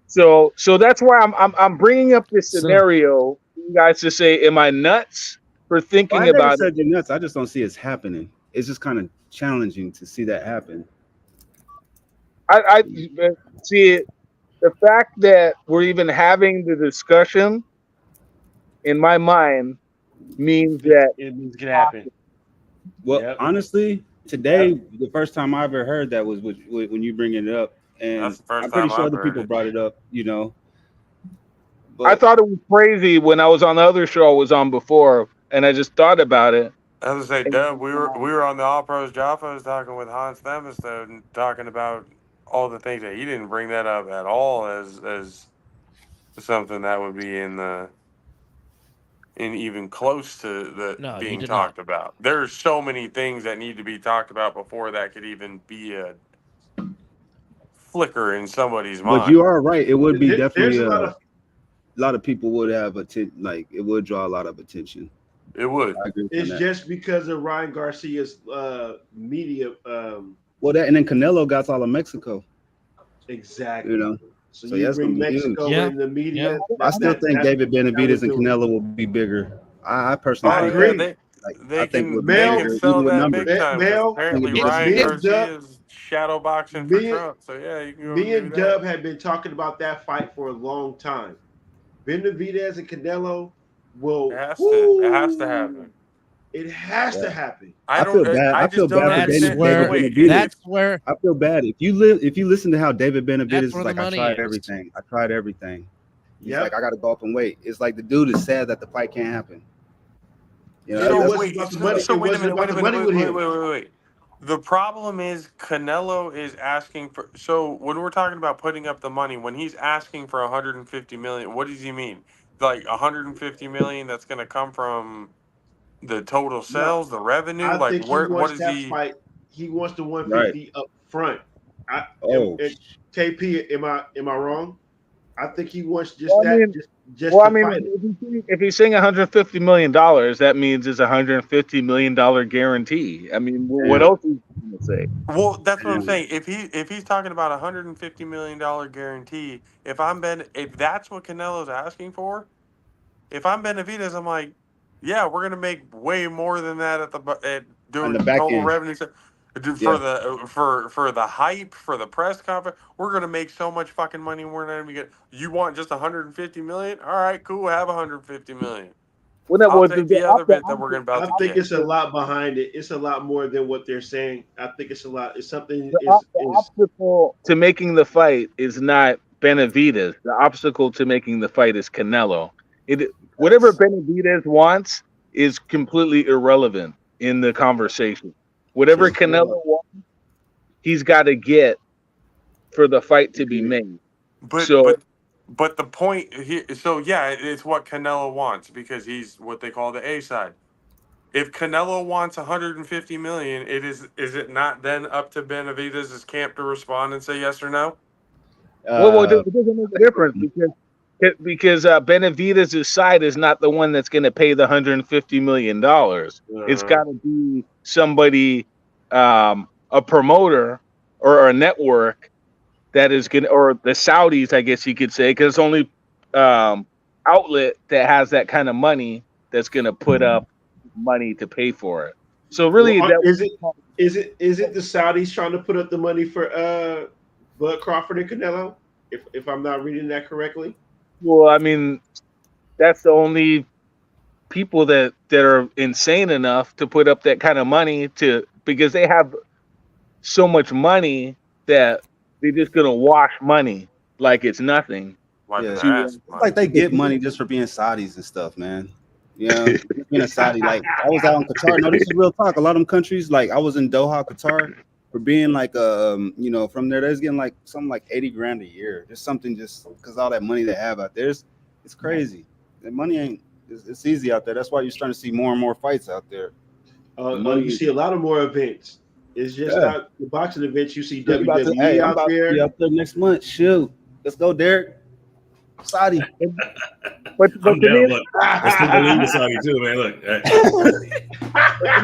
S9: So that's why I'm bringing up this scenario for you guys to say, am I nuts for thinking
S8: I never
S9: about
S8: said
S9: it?
S8: you're nuts. I just don't see it's happening. It's just kind of challenging to see that happen.
S9: I see it. The fact that we're even having the discussion, in my mind, means that
S3: It means it can happen.
S8: Well,
S3: Yep.
S8: honestly, today the first time I ever heard that was when you bring it up, and
S5: That's the first
S8: I'm pretty
S5: time
S8: sure
S5: I've
S8: other
S5: heard
S8: people
S5: it.
S8: brought it up. You know, but
S9: I thought it was crazy when I was on the other show I was on before, and I just thought about it.
S5: I was gonna say, Dub, we were on the All Pros Jaffos talking with Hans Themistone and talking about all the things that he didn't bring that up at all as something that would be in even close to the
S4: No, he
S5: being
S4: did
S5: talked about. There's so many things that need to be talked about before that could even be a flicker in somebody's mind.
S8: but you are right. It would be definitely
S3: There's a
S8: a lot of people would have like it would draw a lot of attention.
S5: It would.
S8: I agree with
S3: It's
S8: that.
S3: just because of Ryan Garcia's media.
S8: Well, that and then Canelo got all of Mexico.
S3: Exactly.
S8: You know,
S3: So
S8: so
S3: you
S8: that's
S3: bring
S8: gonna be huge.
S3: Mexico
S4: Yeah.
S3: in the media.
S8: I still think David Benavidez and
S3: would do it.
S8: Canelo will be bigger. I personally
S3: I
S8: think
S3: agree.
S8: that.
S5: They
S8: I think
S5: can
S8: would
S5: they
S8: be
S3: Mel-
S5: can
S8: bigger,
S5: sell
S8: even with
S5: that
S8: numbers.
S5: big time because
S3: Mel-
S5: apparently
S8: me
S5: Ryan
S3: and
S5: Garcia
S3: Dub-
S5: is shadow boxing for
S3: me and-
S5: Trump. So yeah, you can go
S3: Me
S5: do
S3: and
S5: that.
S3: Dub have been talking about that fight for a long time. Benavidez and Canelo will.
S5: It has to happen.
S3: It has to happen.
S8: I feel bad. I feel
S5: just don't
S8: bad for
S4: That's
S5: understand.
S4: where.
S5: Wait,
S8: Benavidez.
S4: That's where.
S8: I feel bad if you listen to how David Benavidez
S4: That's
S8: is
S4: where
S8: like,
S4: the
S8: I
S4: money
S8: tried
S4: is.
S8: everything. I tried everything. He's
S3: Yep.
S8: like, I got to go up and wait. It's like the dude is sad that the fight can't happen. You know,
S3: So
S8: that's-
S3: what's about the money?
S5: So
S3: It
S5: wait a
S3: wasn't
S5: minute.
S3: about
S5: Wait a
S3: the
S5: minute.
S3: money with him.
S5: Wait. The problem is Canelo is asking for. So when we're talking about putting up the money, when he's asking for 150 million, what does he mean? Like 150 million that's going to come from the total sales, the revenue?
S3: I
S5: Like
S3: think he
S5: where? What
S3: wants
S5: is
S3: that
S5: he?
S3: fight. He wants the 150 up front.
S8: Oh.
S3: KP, am I wrong? I think he wants just
S9: Well, I
S3: that.
S9: mean-
S3: Just
S9: Well, I
S3: to
S9: mean,
S3: fight it.
S9: if he's saying $150 million, that means it's $150 million guarantee. I mean, what else is he going to say?
S5: Well, that's what I'm saying. If he's talking about $150 million guarantee, if that's what Canelo's asking for, if I'm Benavidez, I'm like, yeah, we're gonna make way more than that at doing
S8: the back
S5: total
S8: end.
S5: revenue for the hype for the press conference. We're gonna make so much fucking money. We're not even get. You want just 150 million? All right, cool. Have 150 million. I'll take the other bit that we're gonna
S3: I
S5: about to
S3: think
S5: get.
S3: it's a lot behind it. It's a lot more than what they're saying. I think it's a lot. It's something.
S9: The obstacle to making the fight is not Benavidez. The obstacle to making the fight is Canelo. Whatever Benavidez wants is completely irrelevant in the conversation. Whatever Canelo wants, he's got to get for the fight to be made.
S5: But the point here, so yeah, it's what Canelo wants because he's what they call the A side. If Canelo wants 150 million, is it not then up to Benavidez's camp to respond and say yes or no?
S9: Well, it doesn't make a difference because Benavidez's side is not the one that's going to pay the $150 million. It's got to be somebody, a promoter or a network that is going to, or the Saudis, I guess you could say, because it's only outlet that has that kind of money that's going to put up money to pay for it. So really,
S3: Well,
S9: that
S3: is it the Saudis trying to put up the money for Bud Crawford and Canelo? If I'm not reading that correctly.
S9: well, I mean, that's the only people that are insane enough to put up that kind of money because they have so much money that they're just gonna wash money like it's nothing.
S5: Wiping
S8: Yeah,
S5: their ass.
S8: it's like they get money just for being Saudis and stuff, man. You know, being a Saudi. Like I was out in Qatar. No, this is real talk. A lot of them countries, like I was in Doha, Qatar, for being like you know, from there, they're getting like something like 80 grand a year. Just something just because all that money they have out there, it's crazy. The money ain't. It's easy out there. That's why you're starting to see more and more fights out there.
S3: You see a lot of more events. It's just not the boxing events. You see
S8: Hey,
S3: WWE
S8: I'm
S3: out
S8: about to
S3: there.
S8: be up there next month. Shoot, let's go, Derek. Saudi.
S9: But
S7: I'm
S9: to me,
S7: down. Look, let's put the lead with Saudi too, man. Look.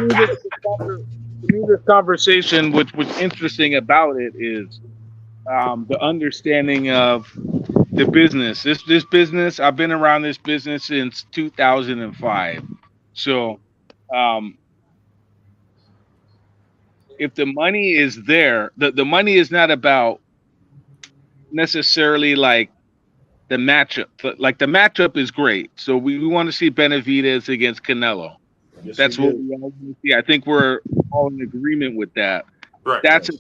S9: to me, this conversation, what's interesting about it is the understanding of the business. This business, I've been around this business since 2005. So, if the money is there, the money is not about necessarily like the matchup. But like the matchup is great. So we want to see Benavidez against Canelo.
S3: Yes,
S9: That's what we all want to see. I think we're all in agreement with that.
S5: Right.
S9: That's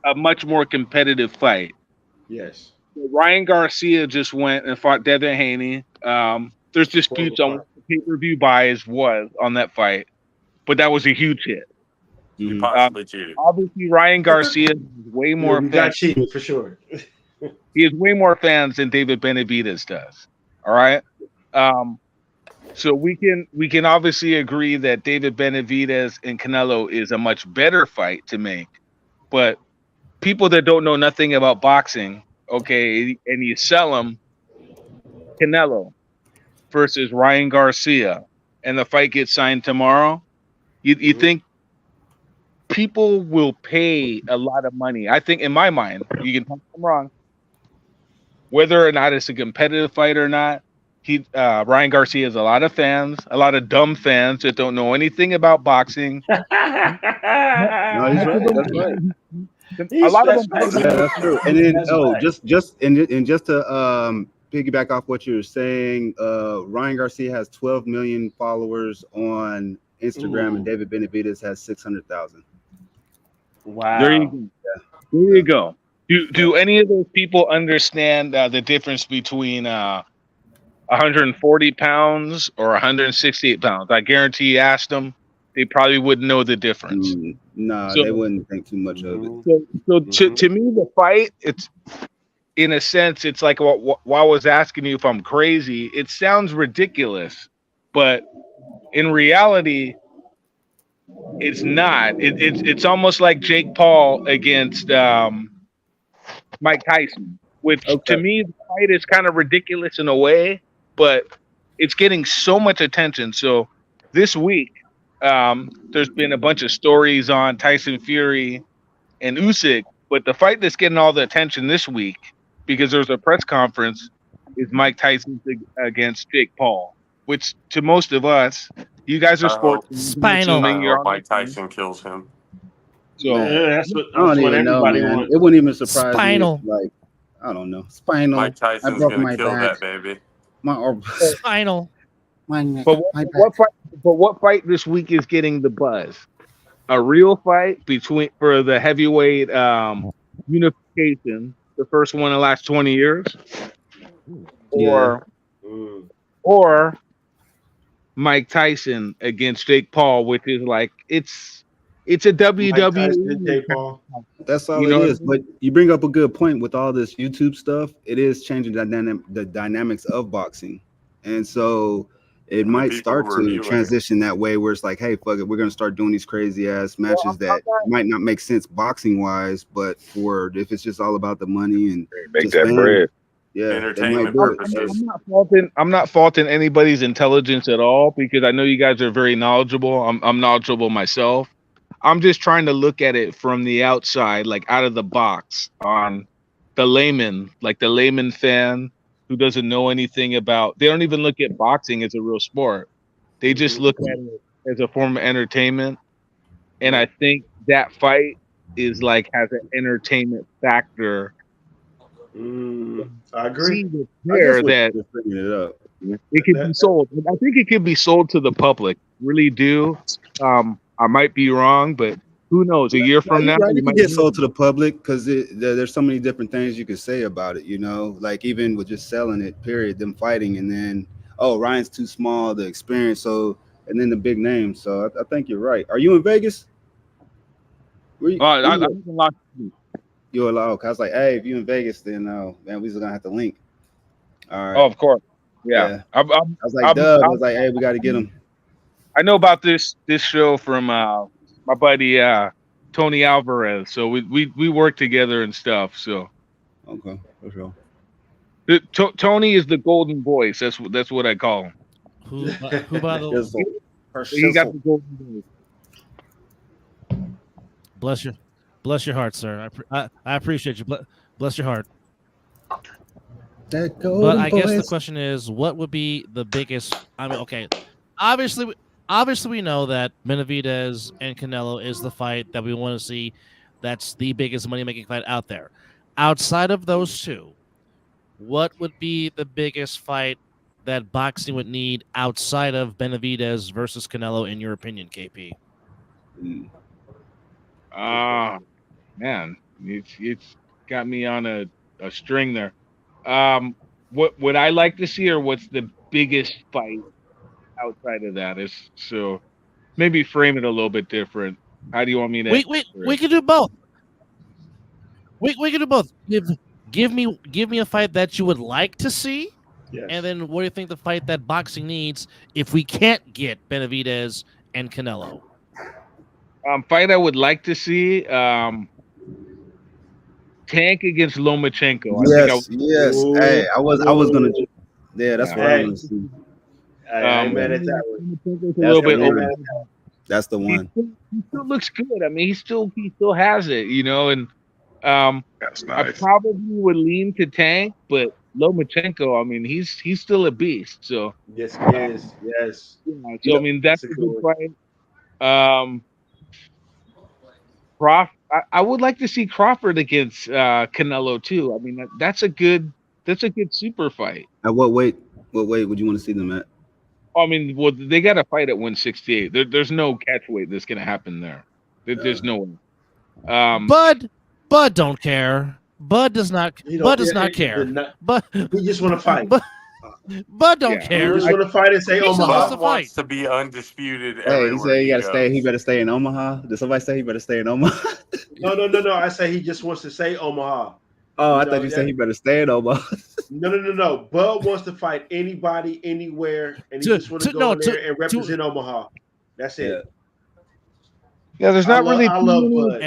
S9: a much more competitive fight.
S3: Yes.
S9: Ryan Garcia just went and fought Devin Haney. There's disputes on what the pay-per-view buys was on that fight, but that was a huge hit.
S5: You possibly cheated.
S9: Obviously, Ryan Garcia is way more
S3: We got
S9: fans.
S3: cheated for sure.
S9: He has way more fans than David Benavidez does. All right. So we can obviously agree that David Benavidez and Canelo is a much better fight to make, but people that don't know nothing about boxing, okay, and you sell them Canelo versus Ryan Garcia, and the fight gets signed tomorrow, you think people will pay a lot of money? I think, in my mind, you can tell me I'm wrong, whether or not it's a competitive fight or not. Ryan Garcia has a lot of fans, a lot of dumb fans that don't know anything about boxing.
S8: No, he's right. That's right.
S9: A lot of them.
S8: Yeah, that's true. And then just to piggyback off what you were saying, Ryan Garcia has 12 million followers on Instagram, and David Benavidez has 600,000.
S3: Wow.
S9: There you go. Yeah. There you go. Do any of those people understand the difference between 140 pounds or 168 pounds? I guarantee you asked them, they probably wouldn't know the difference.
S8: No,
S9: So-
S8: they wouldn't think too much of it.
S9: So to me, the fight, it's in a sense, it's like while I was asking you if I'm crazy, it sounds ridiculous, but in reality, it's not. It's almost like Jake Paul against Mike Tyson, which to me, the fight is kind of ridiculous in a way, but it's getting so much attention. So this week, there's been a bunch of stories on Tyson Fury and Usyk, but the fight that's getting all the attention this week, because there's a press conference, is Mike Tyson against Jake Paul, which to most of us, you guys are sports.
S4: Spinal.
S5: I hope Mike Tyson kills him.
S9: So
S3: that's what
S8: I don't even know, man.
S3: wants.
S8: It wouldn't even surprise
S4: Spinal.
S8: me. Like, I don't know. Spinal.
S5: Mike Tyson's
S8: I broke
S5: gonna
S8: my
S5: kill
S8: back.
S5: that baby.
S4: Spinal.
S9: But what fight this week is getting the buzz? A real fight for the heavyweight unification, the first one in the last 20 years, or Mike Tyson against Jake Paul, which is like it's a WWE.
S8: That's all
S9: You
S8: it
S9: know
S8: is. But you bring up a good point with all this YouTube stuff. It is changing the dynamics of boxing, and so it might start to transition that way, where it's like, hey, fuck it, we're gonna start doing these crazy ass matches that might not make sense boxing wise, but if it's just all about the money and
S9: make that bread.
S8: Yeah,
S5: entertainment purposes.
S9: I'm not faulting anybody's intelligence at all, because I know you guys are very knowledgeable. I'm knowledgeable myself. I'm just trying to look at it from the outside, like out of the box, on the layman, like the layman fan who doesn't know anything about. They don't even look at boxing as a real sport. They just look at it as a form of entertainment. and I think that fight is like has an entertainment factor.
S3: I agree.
S9: See what's
S8: I guess
S9: there
S8: we're
S9: that
S8: just bringing it up.
S9: it could be sold. I think it could be sold to the public. Really do. I might be wrong, but who knows? A year from
S8: You're
S9: now,
S8: right.
S9: you
S8: It can
S9: might
S8: get
S9: be
S8: sold to the public because there's so many different things you can say about it. You know, like even with just selling it, period, them fighting, and then Ryan's too small, the experience, and then the big name. So I think you're right. Are you in Vegas? Where you,
S9: I
S8: where you,
S9: haven't lost.
S8: you're allowed. I was like, hey, if you're in Vegas, then man, we just gonna have to link. All right.
S9: Oh, of course. Yeah.
S8: Yeah. I was like, I was like, hey, we got to get him.
S9: I know about this show from my buddy Tony Alvarez. So we work together and stuff. So
S8: Okay, for sure.
S9: Tony is the golden voice. That's what I call him.
S4: Who by the
S9: He got the golden voice.
S4: Bless your heart, sir. I appreciate you. Bless your heart.
S8: That
S4: But I guess the question is, what would be the biggest? I mean, okay, obviously we know that Benavidez and Canelo is the fight that we want to see. That's the biggest money-making fight out there. Outside of those two, what would be the biggest fight that boxing would need outside of Benavidez versus Canelo, in your opinion, KP?
S9: Man, it's got me on a string there. What would I like to see, or what's the biggest fight outside of that? Is so maybe frame it a little bit different. How do you want me to?
S4: We can do both. We can do both. Give me a fight that you would like to see, and then what do you think the fight that boxing needs if we can't get Benavidez and Canelo?
S9: Fight I would like to see. Tank against Lomachenko.
S8: Yes. Hey, I was gonna. Yeah, that's what I want to see.
S3: I ain't mad at that one.
S9: A little bit over.
S8: That's the one.
S9: He still looks good. I mean, he still has it, you know. And
S10: That's
S9: I
S10: nice.
S9: probably would lean to Tank, but Lomachenko, I mean, he's still a beast. So
S3: yes, he is. Yes.
S9: Yeah, so I mean, that's a good fight. I would like to see Crawford against Canelo too. I mean, that's a good super fight.
S8: At what weight would you want to see them at?
S9: I mean, well, they got to fight at 168. There's no catch weight that's going to happen there. There's no way.
S4: Bud don't care. Bud does not. Bud does not care. But
S3: he just want to fight.
S4: Bud don't care.
S3: He just want to fight and say Omaha.
S5: Bud wants to be undisputed.
S8: Hey, he said he got to stay. He better stay in Omaha. Did somebody say he better stay in Omaha?
S3: No. I say he just wants to say Omaha.
S8: Oh, I thought you said he better stay in Omaha.
S3: No. Bud wants to fight anybody, anywhere, and he just wants to go in there and represent Omaha. That's it.
S9: Yeah, there's not really.
S3: I love Bud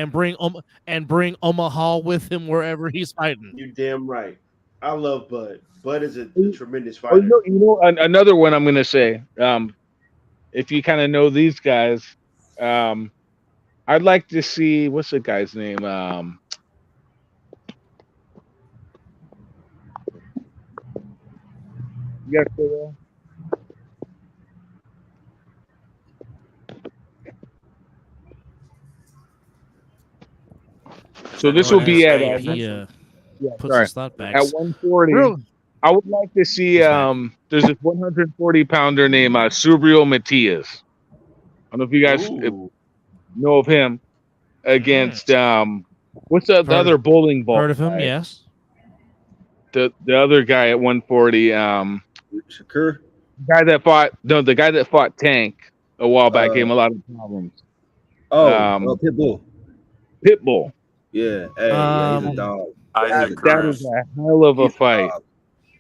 S4: and bring Omaha with him wherever he's fighting.
S3: You damn right. I love Bud. Bud is a tremendous fighter.
S9: You know, another one I'm going to say. If you kind of know these guys, I'd like to see what's the guy's name. You guys still there? So this will be at
S4: puts his thought back.
S9: At 140.
S4: Really?
S9: I would like to see there's this 140 pounder named Subriel Matias. I don't know if you guys know of him against what's the other bowling ball?
S4: Heard of him?
S9: Guy?
S4: Yes.
S9: The other guy at 140,
S8: Shakur.
S9: The guy that fought Tank a while back gave him a lot of problems. Pitbull.
S8: Yeah, hey, he's a dog.
S5: Isaac
S9: That
S5: Cruz.
S9: is a hell of a fight.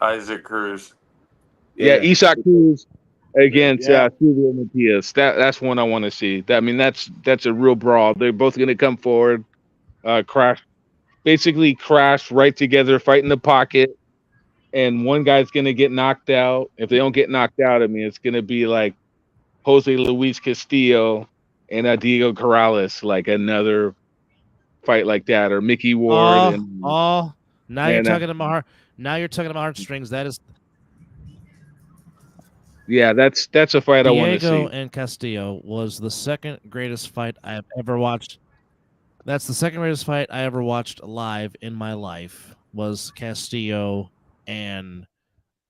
S5: Isaac Cruz.
S9: Yeah, Isaac Cruz against Subriel Matias. That's one I want to see. That's a real brawl. They're both going to come forward, crash right together, fight in the pocket, and one guy's going to get knocked out. If they don't get knocked out, I mean, it's going to be like Jose Luis Castillo and Diego Corrales, like another fight like that, or Mickey Ward.
S4: Now you're talking to my heart. Now you're talking to my heartstrings. That is.
S9: yeah, that's a fight I want to
S4: Diego
S9: see.
S4: and Castillo was the second greatest fight I have ever watched. That's the second greatest fight I ever watched live in my life was Castillo and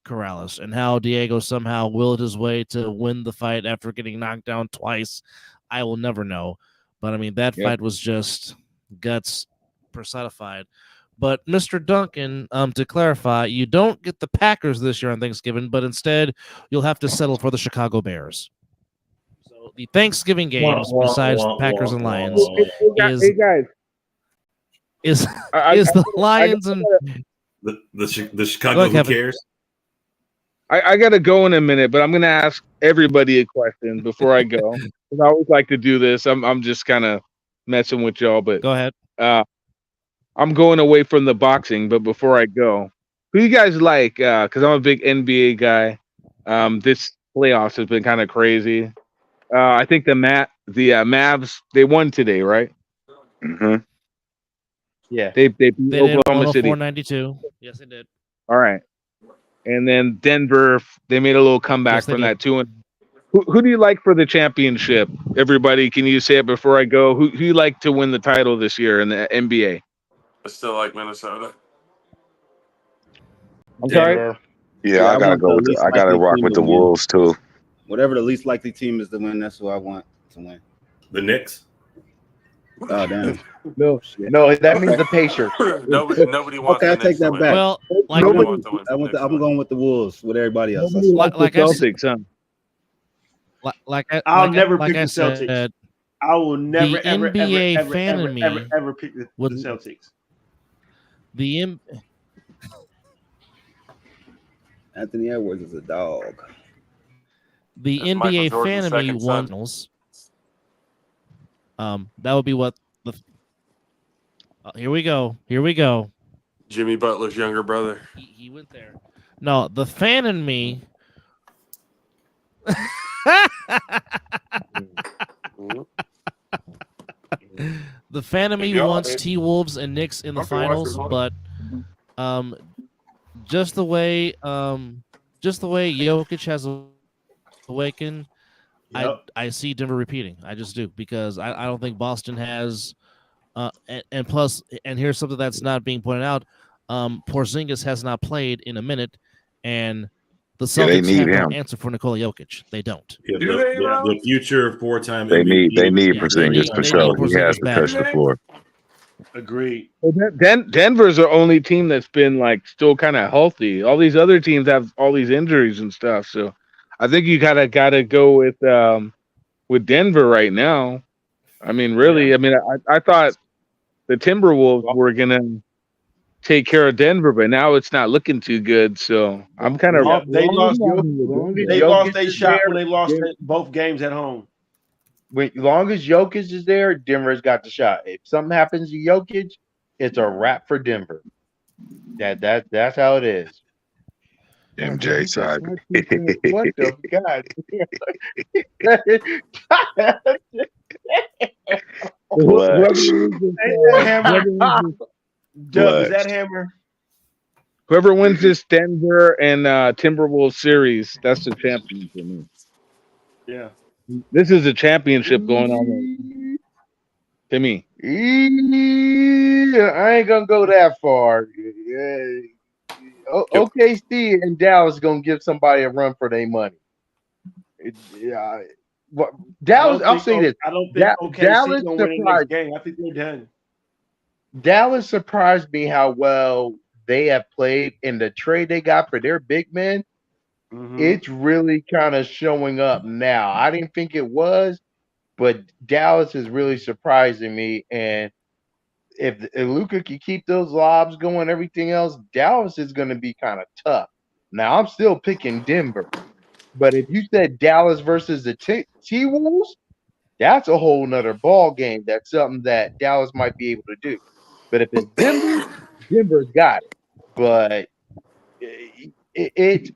S4: Corrales, and how Diego somehow willed his way to win the fight after getting knocked down twice. I will never know. But I mean, that
S9: Yep.
S4: fight was just guts personified. But Mr. Duncan, to clarify, you don't get the Packers this year on Thanksgiving, but instead you'll have to settle for the Chicago Bears. So the Thanksgiving games, besides Packers and Lions,
S9: Hey guys,
S4: is
S9: I
S4: the Lions and
S7: The Chicago
S4: Go ahead,
S7: Who
S4: Kevin.
S7: Cares?
S9: I gotta go in a minute, but I'm gonna ask everybody a question before I go. 'Cause I always like to do this. I'm just kind of messing with y'all, but
S4: go ahead.
S9: I'm going away from the boxing. But before I go, who you guys like? Because I'm a big NBA guy. This playoffs has been kind of crazy. I think the Mavs, they won today, right?
S10: hmm
S6: Yeah.
S9: They beat
S4: They did
S9: Oklahoma City.
S4: 104-92. Yes, they did.
S9: All right. And then Denver, they made a little comeback
S4: Yes, they
S9: from
S4: did.
S9: that too. Who do you like for the championship? Everybody, can you say it before I go? Who you like to win the title this year in the NBA?
S5: I still like Minnesota.
S9: I'm sorry?
S6: Denver.
S10: Yeah, I gotta
S8: want
S10: go
S8: the
S10: with
S8: least
S10: I gotta
S8: likely
S10: rock
S8: team
S10: with
S8: to
S10: the
S8: win.
S10: Wolves too.
S8: Whatever the least likely team is to win, that's who I want to win.
S7: The Knicks?
S8: Oh damn.
S9: No.
S6: No, that means the Pacers.
S5: Nobody wants
S8: Okay, I
S5: the
S8: take
S5: Knicks to
S8: that
S5: win.
S8: back.
S4: Well, like
S5: Nobody
S8: Nobody,
S5: wants to win.
S8: I want. I'm going with the Wolves with everybody else.
S9: Nobody likes
S4: like
S9: the
S4: I
S9: Celtics, huh?
S3: I'll
S4: like
S3: never
S4: like
S3: pick
S4: I
S3: the Celtics.
S4: said,
S3: I will never,
S4: the
S3: ever,
S4: NBA
S3: ever, ever,
S4: fan
S3: ever,
S4: in me
S3: ever, ever pick the
S4: would
S3: Celtics.
S4: the
S8: Anthony Edwards is a dog.
S4: the
S5: That's Michael
S4: NBA
S5: Jordan's
S4: fan in me
S5: second son.
S4: wants. That would be what the. Here we go. Here we go.
S5: Jimmy Butler's younger brother.
S4: He went there. No, the fan in me. The fan of me
S5: Y'all,
S4: wants
S5: man.
S4: T-Wolves and Knicks in the
S5: Okay, watch
S4: finals,
S5: this one.
S4: but just the way Jokic has awakened,
S3: Yep.
S4: I see Denver repeating. I just do, because I don't think Boston has and plus, and here's something that's not being pointed out. Porzingis has not played in a minute, and the
S10: Yeah, they
S4: Celtics
S10: need
S4: have no
S10: him.
S4: answer for Nikola Jokic. They don't.
S7: Yeah,
S5: Do they, bro?
S7: the future four-time
S10: They
S7: MVP.
S10: need
S4: Yeah, they
S10: Porzingis
S4: need-
S10: for
S4: they
S10: sure.
S4: need
S10: He has
S4: Porzingis
S10: to
S4: back.
S10: touch the floor.
S3: Agreed.
S9: Well, Denver's the only team that's been like still kind of healthy. All these other teams have all these injuries and stuff. So I think you gotta go with Denver right now. I mean, really,
S3: Yeah.
S9: I mean, I thought the Timberwolves were gonna take care of Denver, but now it's not looking too good. So I'm kind of
S3: They lost.
S6: Jokic
S3: They lost their
S6: is
S3: shot
S6: there,
S3: when they lost
S6: Denver-
S3: both games at home.
S6: long as Jokic is there, Denver's got the shot. If something happens to Jokic, it's a wrap for Denver. That's how it is.
S10: MJ side.
S6: What the God?
S3: Dub, is that Hammer?
S9: whoever wins this Denver and Timberwolves series, that's the champion for me.
S3: Yeah.
S9: This is a championship going on to me.
S6: I ain't gonna go that far. Okay, Steve and Dallas gonna give somebody a run for their money. Dallas, I'll say this.
S3: I don't think
S6: Dallas
S3: OKC gonna win the next
S6: surprised.
S3: game. I think they're done.
S6: Dallas surprised me how well they have played in the trade they got for their big men.
S3: Mhm.
S6: It's really kind of showing up now. I didn't think it was, but Dallas is really surprising me. And if Luka can keep those lobs going, everything else, Dallas is going to be kind of tough. Now, I'm still picking Denver. But if you said Dallas versus the T-Wolves, that's a whole nother ball game. That's something that Dallas might be able to do. But if it's Denver, Denver's got it. But it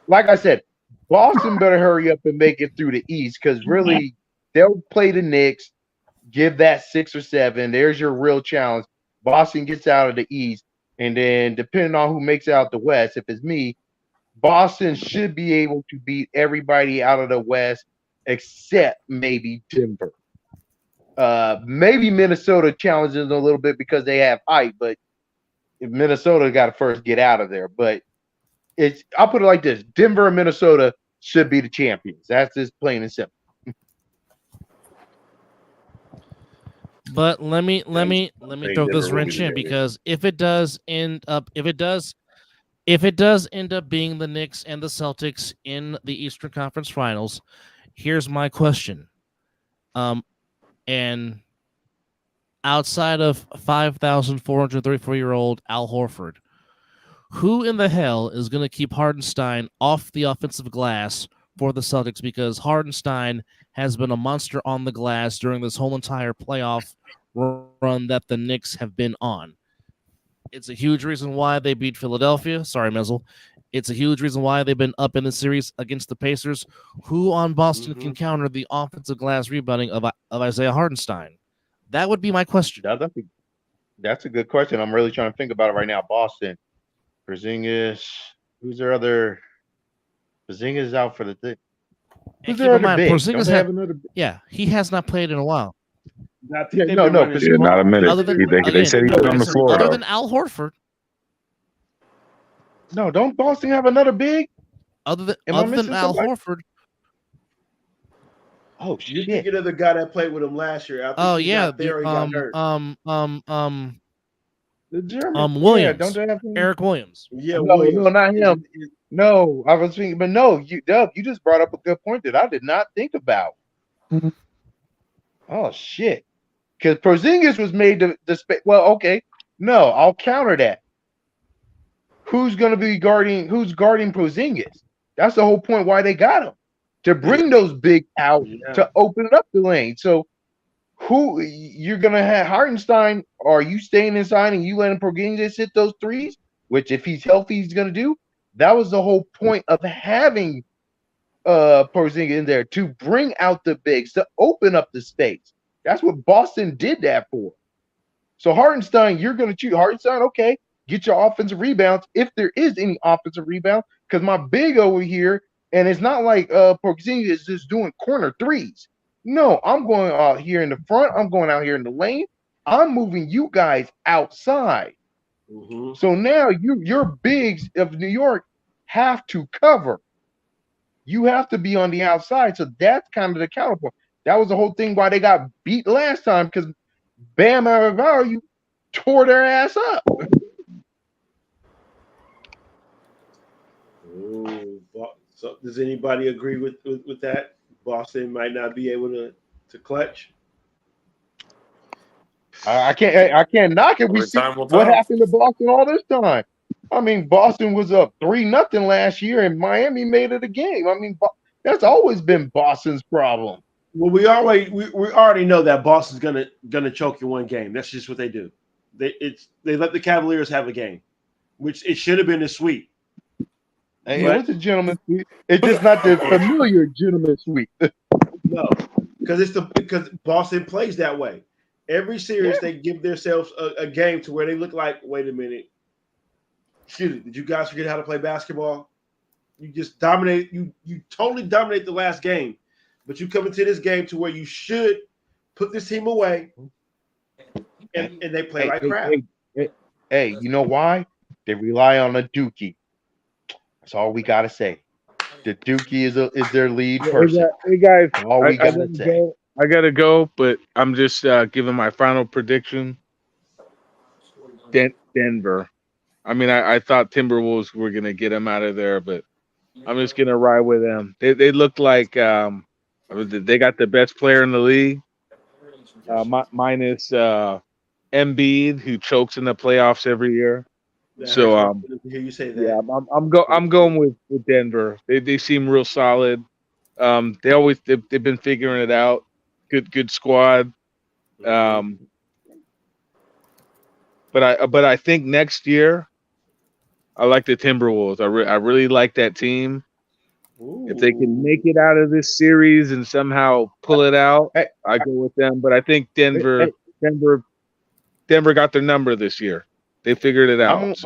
S6: like I said, Boston better hurry up and make it through the East, because really they'll play the Knicks, give that 6 or 7. There's your real challenge. Boston gets out of the East, and then depending on who makes out the West, if it's me, Boston should be able to beat everybody out of the West except maybe Denver. Maybe Minnesota challenges a little bit because they have height, but if Minnesota got to first get out of there. But I'll put it like this: Denver and Minnesota should be the champions. That's just plain and simple.
S4: But let me throw this wrench in, because if it does end up being the Knicks and the Celtics in the Eastern Conference Finals, here's my question. And outside of 5,434-year-old Al Horford, who in the hell is going to keep Hardenstein off the offensive glass for the Celtics? Because Hardenstein has been a monster on the glass during this whole entire playoff run that the Knicks have been on. It's a huge reason why they beat Philadelphia. Sorry, Mizzle. It's a huge reason why they've been up in the series against the Pacers. Who on Boston can counter the offensive glass rebounding of Isaiah Hardenstein? That would be my question.
S6: That's a good question. I'm really trying to think about it right now. Boston, Porzingis, who's their other? Porzingis is out for the thing. Who's their other big?
S4: Porzingis have another? Yeah, he has not played in a while.
S10: Not a minute. They said he was on the floor.
S4: Other than Al Horford.
S6: No, don't Boston have another big?
S4: Other than Al Horford.
S6: Oh shit!
S3: You're thinking of the guy that played with him last year.
S4: He got hurt.
S6: The German.
S4: Williams.
S6: Yeah, don't they have him?
S4: Eric Williams.
S3: Yeah,
S6: no, not him. No, I was thinking, but no, you just brought up a good point that I did not think about. Oh shit! Because Porzingis was made to well, okay, no, I'll counter that. Who's guarding Porzingis? That's the whole point why they got him, to bring those big out to open up the lane. So who you're gonna have Hartenstein? Are you staying inside and you letting Porzingis hit those threes? Which, if he's healthy, he's gonna do. That was the whole point of having Porzingis in there, to bring out the bigs, to open up the space. That's what Boston did that for. So Hartenstein, you're gonna choose Hartenstein. Okay, get your offensive rebounds if there is any offensive rebound. Because my big over here, and it's not like Porzingis is just doing corner threes. No, I'm going out here in the front. I'm going out here in the lane. I'm moving you guys outside. So now your bigs of New York have to cover. You have to be on the outside. So that's kind of the counterpoint. That was the whole thing why they got beat last time, because Bam Adebayo tore their ass up.
S3: So does anybody agree with that? Boston might not be able to clutch.
S6: I can't knock it. We see what happened to Boston all this time. I mean, Boston was up 3-0 last year, and Miami made it a game. I mean, that's always been Boston's problem.
S3: Well, we already know that Boston's gonna choke you one game. That's just what they do. They let the Cavaliers have a game, which it should have been a sweep.
S6: Hey, what's a gentleman's sweep? It's just not the familiar gentleman's sweep.
S3: No, because Boston plays that way. Every series they give themselves a game to where they look like, wait a minute, excuse me, did you guys forget how to play basketball? You just dominate. You totally dominate the last game, but you come into this game to where you should put this team away, and they play like crap.
S6: Hey, you know why? They rely on a Dookie. That's all we gotta say. The Dookie is their lead person.
S9: Hey guys,
S6: all we gotta say.
S9: I gotta go, but I'm just giving my final prediction. Denver. I mean, I thought Timberwolves were gonna get them out of there, but I'm just gonna ride with them. They look like they got the best player in the league, minus Embiid, who chokes in the playoffs every year. So
S3: hear you say that.
S9: Yeah, I'm going with Denver. They seem real solid. They've been figuring it out. Good squad. But I think next year I like the Timberwolves. I really like that team. Ooh. If they can make it out of this series and somehow pull it out, I go with them. But I think Denver got their number this year. They figured it out.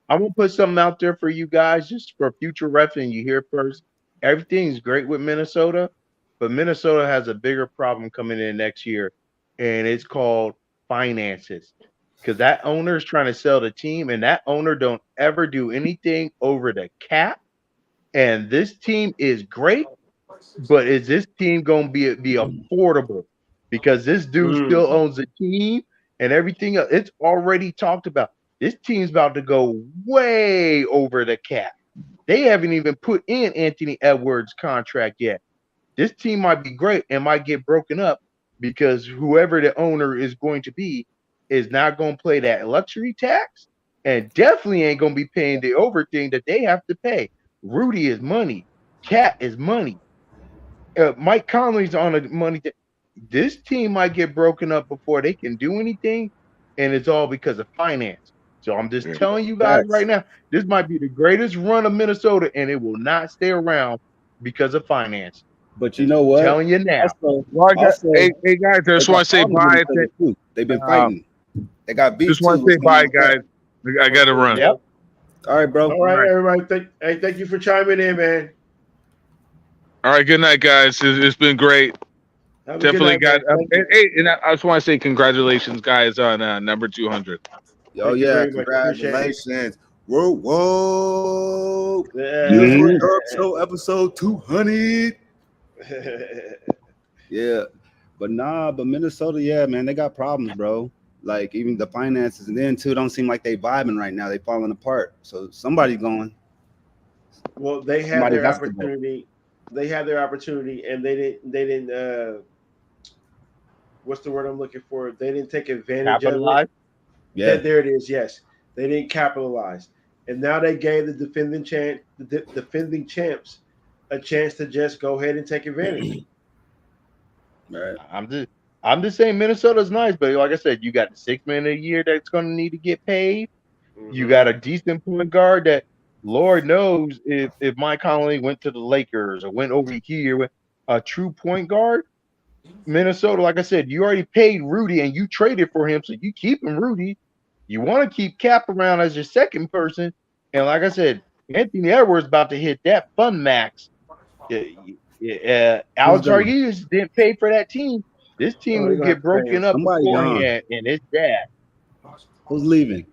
S6: I'm gonna put something out there for you guys just for future reference. You hear first. Everything's great with Minnesota, but Minnesota has a bigger problem coming in next year, and it's called finances. Because that owner is trying to sell the team, and that owner don't ever do anything over the cap. And this team is great, but is this team gonna be affordable? Because this dude still owns the team and everything else. It's already talked about. This team's about to go way over the cap. They haven't even put in Anthony Edwards' contract yet. This team might be great and might get broken up because whoever the owner is going to be is not going to play that luxury tax and definitely ain't going to be paying the over thing that they have to pay. Rudy is money. Cat is money. Mike Conley's on a money. This team might get broken up before they can do anything, and it's all because of finance. So I'm just telling you guys right now, this might be the greatest run of Minnesota, and it will not stay around because of finance.
S8: But you know what?
S6: Telling you now.
S9: Hey guys, I just want to say bye.
S8: They've been fighting. They got beat.
S9: Just want to say bye, guys. I got to run.
S6: Yep.
S8: All right, bro.
S3: All right, everybody. Thank you for chiming in, man.
S9: All right, good night, guys. It's been great. Definitely got. And I just want to say congratulations, guys, on number 200.
S8: Oh yeah, congratulations! Whoa!
S3: Yeah.
S8: Show episode 200. Yeah, but Minnesota, yeah, man, they got problems, bro. Like even the finances, and then too, don't seem like they vibing right now. They falling apart. So somebody's going.
S3: Well, they had their opportunity. They had their opportunity, and they didn't. What's the word I'm looking for? They didn't take advantage of it.
S6: Yeah,
S3: there it is. Yes, they didn't capitalize, and now they gave the defending champs a chance to just go ahead and take advantage.
S8: Right.
S6: I'm just saying Minnesota's nice, but like I said, you got the $6 million a year that's going to need to get paid. Mm-hmm. You got a decent point guard that, Lord knows, if Mike Conley went to the Lakers or went over here with a true point guard, Minnesota, like I said, you already paid Rudy and you traded for him, so you keeping Rudy. You want to keep Cap around as your second person, and like I said, Anthony Edwards about to hit that fun max. Alex Rodriguez didn't pay for that team. This team will get broken up beforehand, and it's bad.
S8: Who's leaving?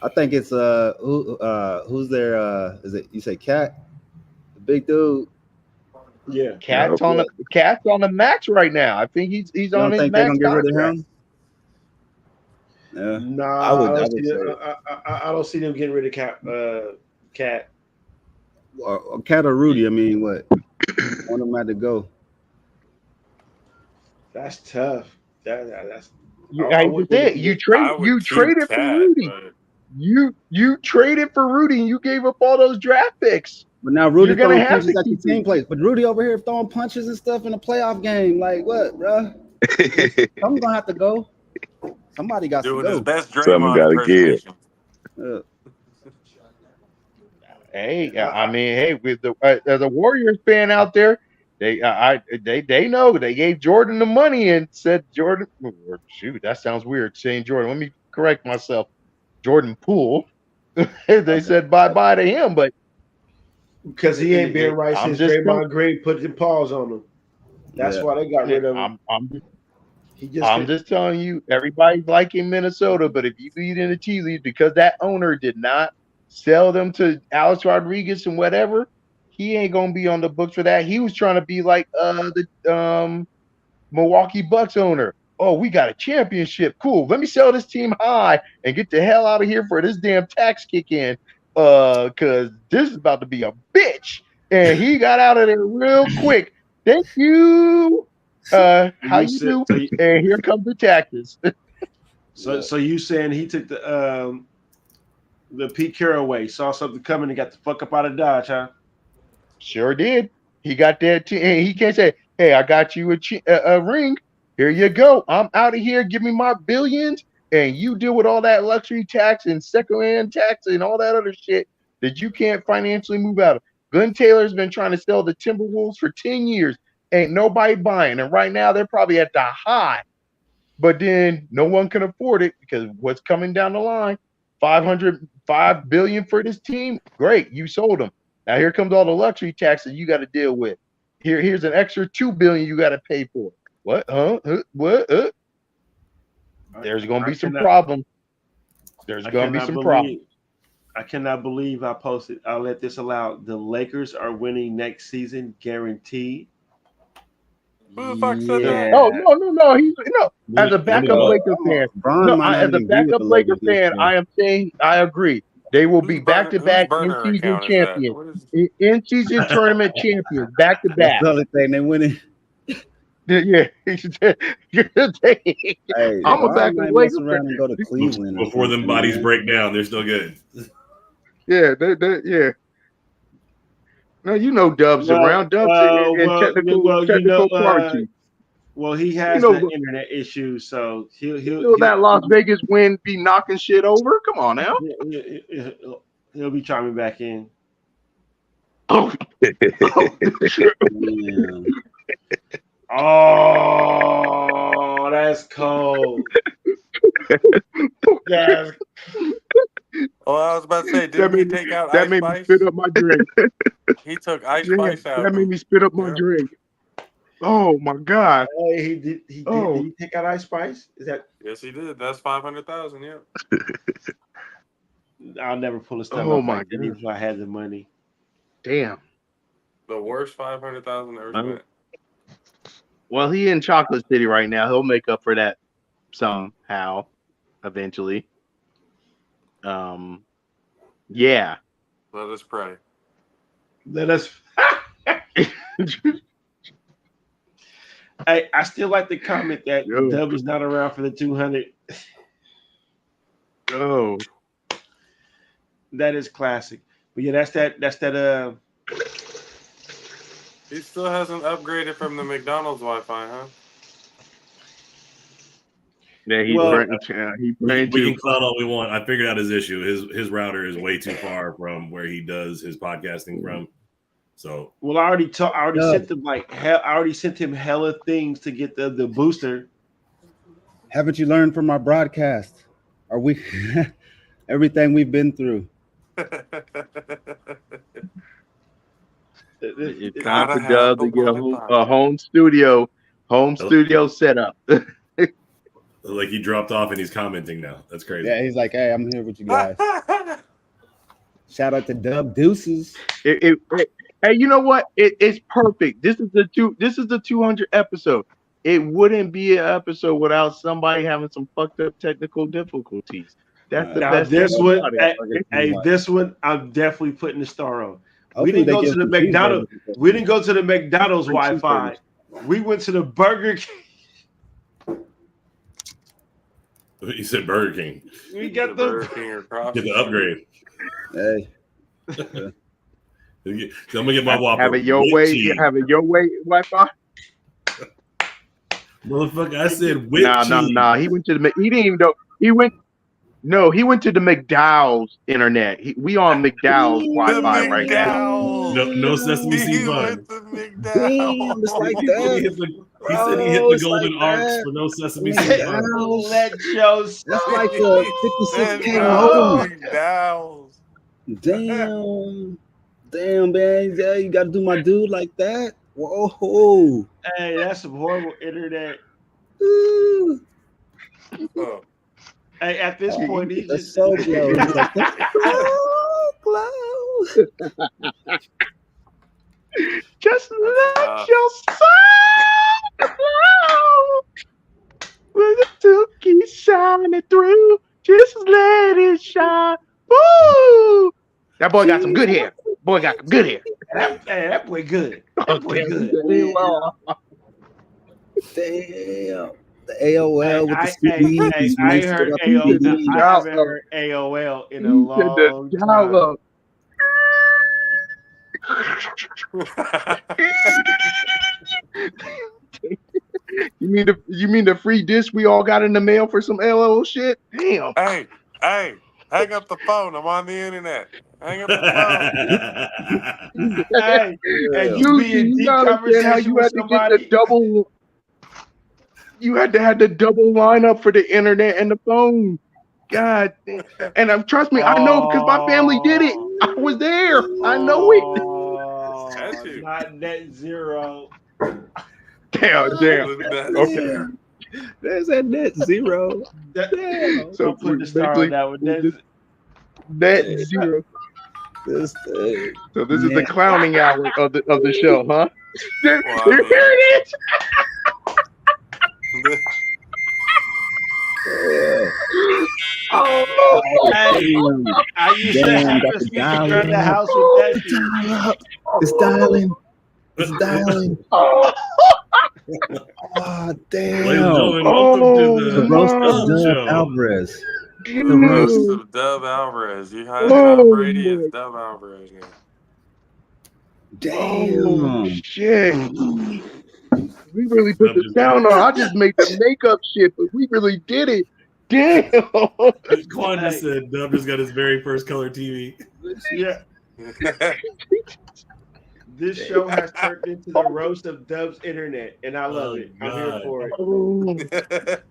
S8: I think it's who's there? Is it you say Cat? The big dude.
S3: Yeah,
S6: Cat's on the max right now. I think he's on his max contract.
S8: Yeah.
S3: No, I don't see them getting rid of Cat.
S8: Cat or Rudy? I mean, what? One of them had to go.
S3: That's tough. That's.
S6: You traded for Rudy. You traded for Rudy, and you gave up all those draft picks.
S8: But now Rudy throwing punches at your team plays. But Rudy over here throwing punches and stuff in a playoff game. Like what, bro? Someone's gonna have to go. Somebody got to go.
S5: His best
S10: Someone got to give.
S6: Hey, I mean, hey, with the Warriors fan out there, they know they gave Jordan the money and said Jordan. Shoot, that sounds weird saying Jordan. Let me correct myself. Jordan Poole. They said bye to him, but
S3: because he ain't been right since Draymond Green put the paws on him. That's why they got rid of him.
S6: I'm just telling you, everybody's liking Minnesota, but if you read in the tea leaves, because that owner did not sell them to Alex Rodriguez and whatever, he ain't gonna be on the books for that. He was trying to be like the Milwaukee Bucks owner. Oh, we got a championship. Cool. Let me sell this team high and get the hell out of here for this damn tax kick in. Because this is about to be a bitch. And he got out of there real quick. Thank you. How you do? And here comes the taxes.
S3: So you saying he took the Pete Carroll way, saw something coming and got the fuck up out of Dodge, huh?
S6: Sure did. He got that. He can't say, "Hey, I got you a ring. Here you go. I'm out of here. Give me my billions, and you deal with all that luxury tax and second-hand tax and all that other shit that you can't financially move out of." Glenn Taylor's been trying to sell the Timberwolves for 10 years. Ain't nobody buying. And right now they're probably at the high. But then no one can afford it because what's coming down the line, $500 $5 billion for this team. Great, you sold them. Now here comes all the luxury taxes you got to deal with. Here's an extra $2 billion you got to pay for. What? What? There's going to be some problems. There's going to be some problems.
S3: I cannot believe I posted. I'll let this allow. The Lakers are winning next season, guaranteed.
S5: Who the fuck said that?
S6: No. As a backup Lakers fan, as a backup Lakers fan, I am saying I agree. They will be back-to-back in-season champions, in-season tournament champions, back-to-back.
S8: That's the other thing they winning.
S6: Yeah, I'm a backup Lakers fan.
S8: And go to Cleveland
S7: before them bodies break down. They're still good.
S6: Yeah, yeah. No, you know Dub's around. Dub's in technical quarantine.
S3: Well, he has the internet issues, so he'll
S6: that Las Vegas win be knocking shit over. Come on now.
S3: He'll be chiming back in.
S6: Oh,
S3: oh, that's cold. That's
S5: Oh, I was about to say, didn't he take out
S6: that
S5: Ice
S6: made
S5: Spice?
S6: me spit up my drink.
S5: He took Ice Spice out.
S6: That made me spit up my drink. Oh my God!
S3: Oh, he did. Did he take out Ice Spice? Is that?
S5: Yes, he did. That's 500,000. Yeah.
S3: I'll never pull a stomach.
S6: Oh my God!
S3: Even if I had the money.
S6: Damn.
S5: The worst 500,000 ever spent.
S6: Well, he in Chocolate City right now. He'll make up for that somehow, eventually. Yeah.
S5: Let us pray.
S3: Let us. Hey, I still like the comment that Dub is not around for the 200.
S6: Oh,
S3: that is classic. But yeah, that's that.
S5: He still hasn't upgraded from the McDonald's Wi-Fi, huh?
S6: Yeah,
S7: we can clown all we want. I figured out his issue. His router is way too far from where he does his podcasting from. So
S3: I already sent him I already sent him hella things to get the booster.
S8: Haven't you learned from our broadcast? Are we everything we've been through?
S6: It's time for Dub to get a home studio set up.
S7: Like he dropped off and he's commenting now. That's crazy.
S8: Yeah, he's like, "Hey, I'm here with you guys." Shout out to Dub Deuces.
S6: Hey, you know what? It's perfect. This is the 200 episode. It wouldn't be an episode without somebody having some fucked up technical difficulties. That's the best.
S3: This one, I'm definitely putting the star on. We didn't go to the McDonald's. We didn't go to the McDonald's Wi-Fi. We went to the Burger King.
S7: You said Burger King.
S3: We got
S5: Burger King across.
S7: Get the upgrade.
S8: Hey.
S7: So I'm gonna get my Whopper.
S6: Have it your way. Have it your way. Wi-Fi.
S7: Motherfucker, I said with cheese.
S6: Nah. He went to the. He didn't even know. He went to the McDowell's internet. We on McDowell's Wi-Fi right now.
S7: No sesame seed bun.
S8: Damn, it's like that.
S7: He said he hit the golden arcs for no sesame seed bun.
S3: Let Joe.
S8: That's like a 56K home. Damn, man. Yeah, you gotta do my dude like that. Whoa.
S3: Hey, that's some horrible internet.
S8: Ooh.
S5: Oh.
S3: Hey, at this point, he's
S8: That's
S3: just
S8: so glow. Glow.
S6: Just let your soul glow. With the Tookie shining through, just let it shine. Woo! That boy got some good hair. Boy got some good hair.
S3: That boy good. That boy good.
S8: Damn. The AOL with the CDs.
S3: I heard AOL. I haven't heard AOL in a long time.
S6: You mean the free disc we all got in the mail for some LO shit? Damn.
S5: Hey, hang up the phone. I'm on the internet. Hang up the phone.
S3: Hey, you be in deep conversation with somebody.
S6: You had to have the double lineup for the internet and the phone. God damn. And trust me, I know because my family did it. I was there. I know it.
S3: Not net zero.
S6: Damn. Okay.
S8: There's that net zero. Damn.
S3: So I'm putting the star on that one.
S6: Net zero.
S8: This thing.
S6: So this is the clowning hour of the show, huh? Here it is.
S3: I used to have to run the house with that shit.
S8: It's dialing. It's dialing. Oh, damn. The roast of Dub Alvarez.
S5: The roast of Dub Alvarez. You had Tom Brady as Dub Alvarez. Yeah.
S8: Damn.
S6: Shit. We really put the sound on. I just made the makeup shit, but we really did it. Damn.
S7: Quan just said Dub just got his very first color TV.
S3: Yeah. This show has turned into the roast of Dub's internet, and I love it. I'm here for it.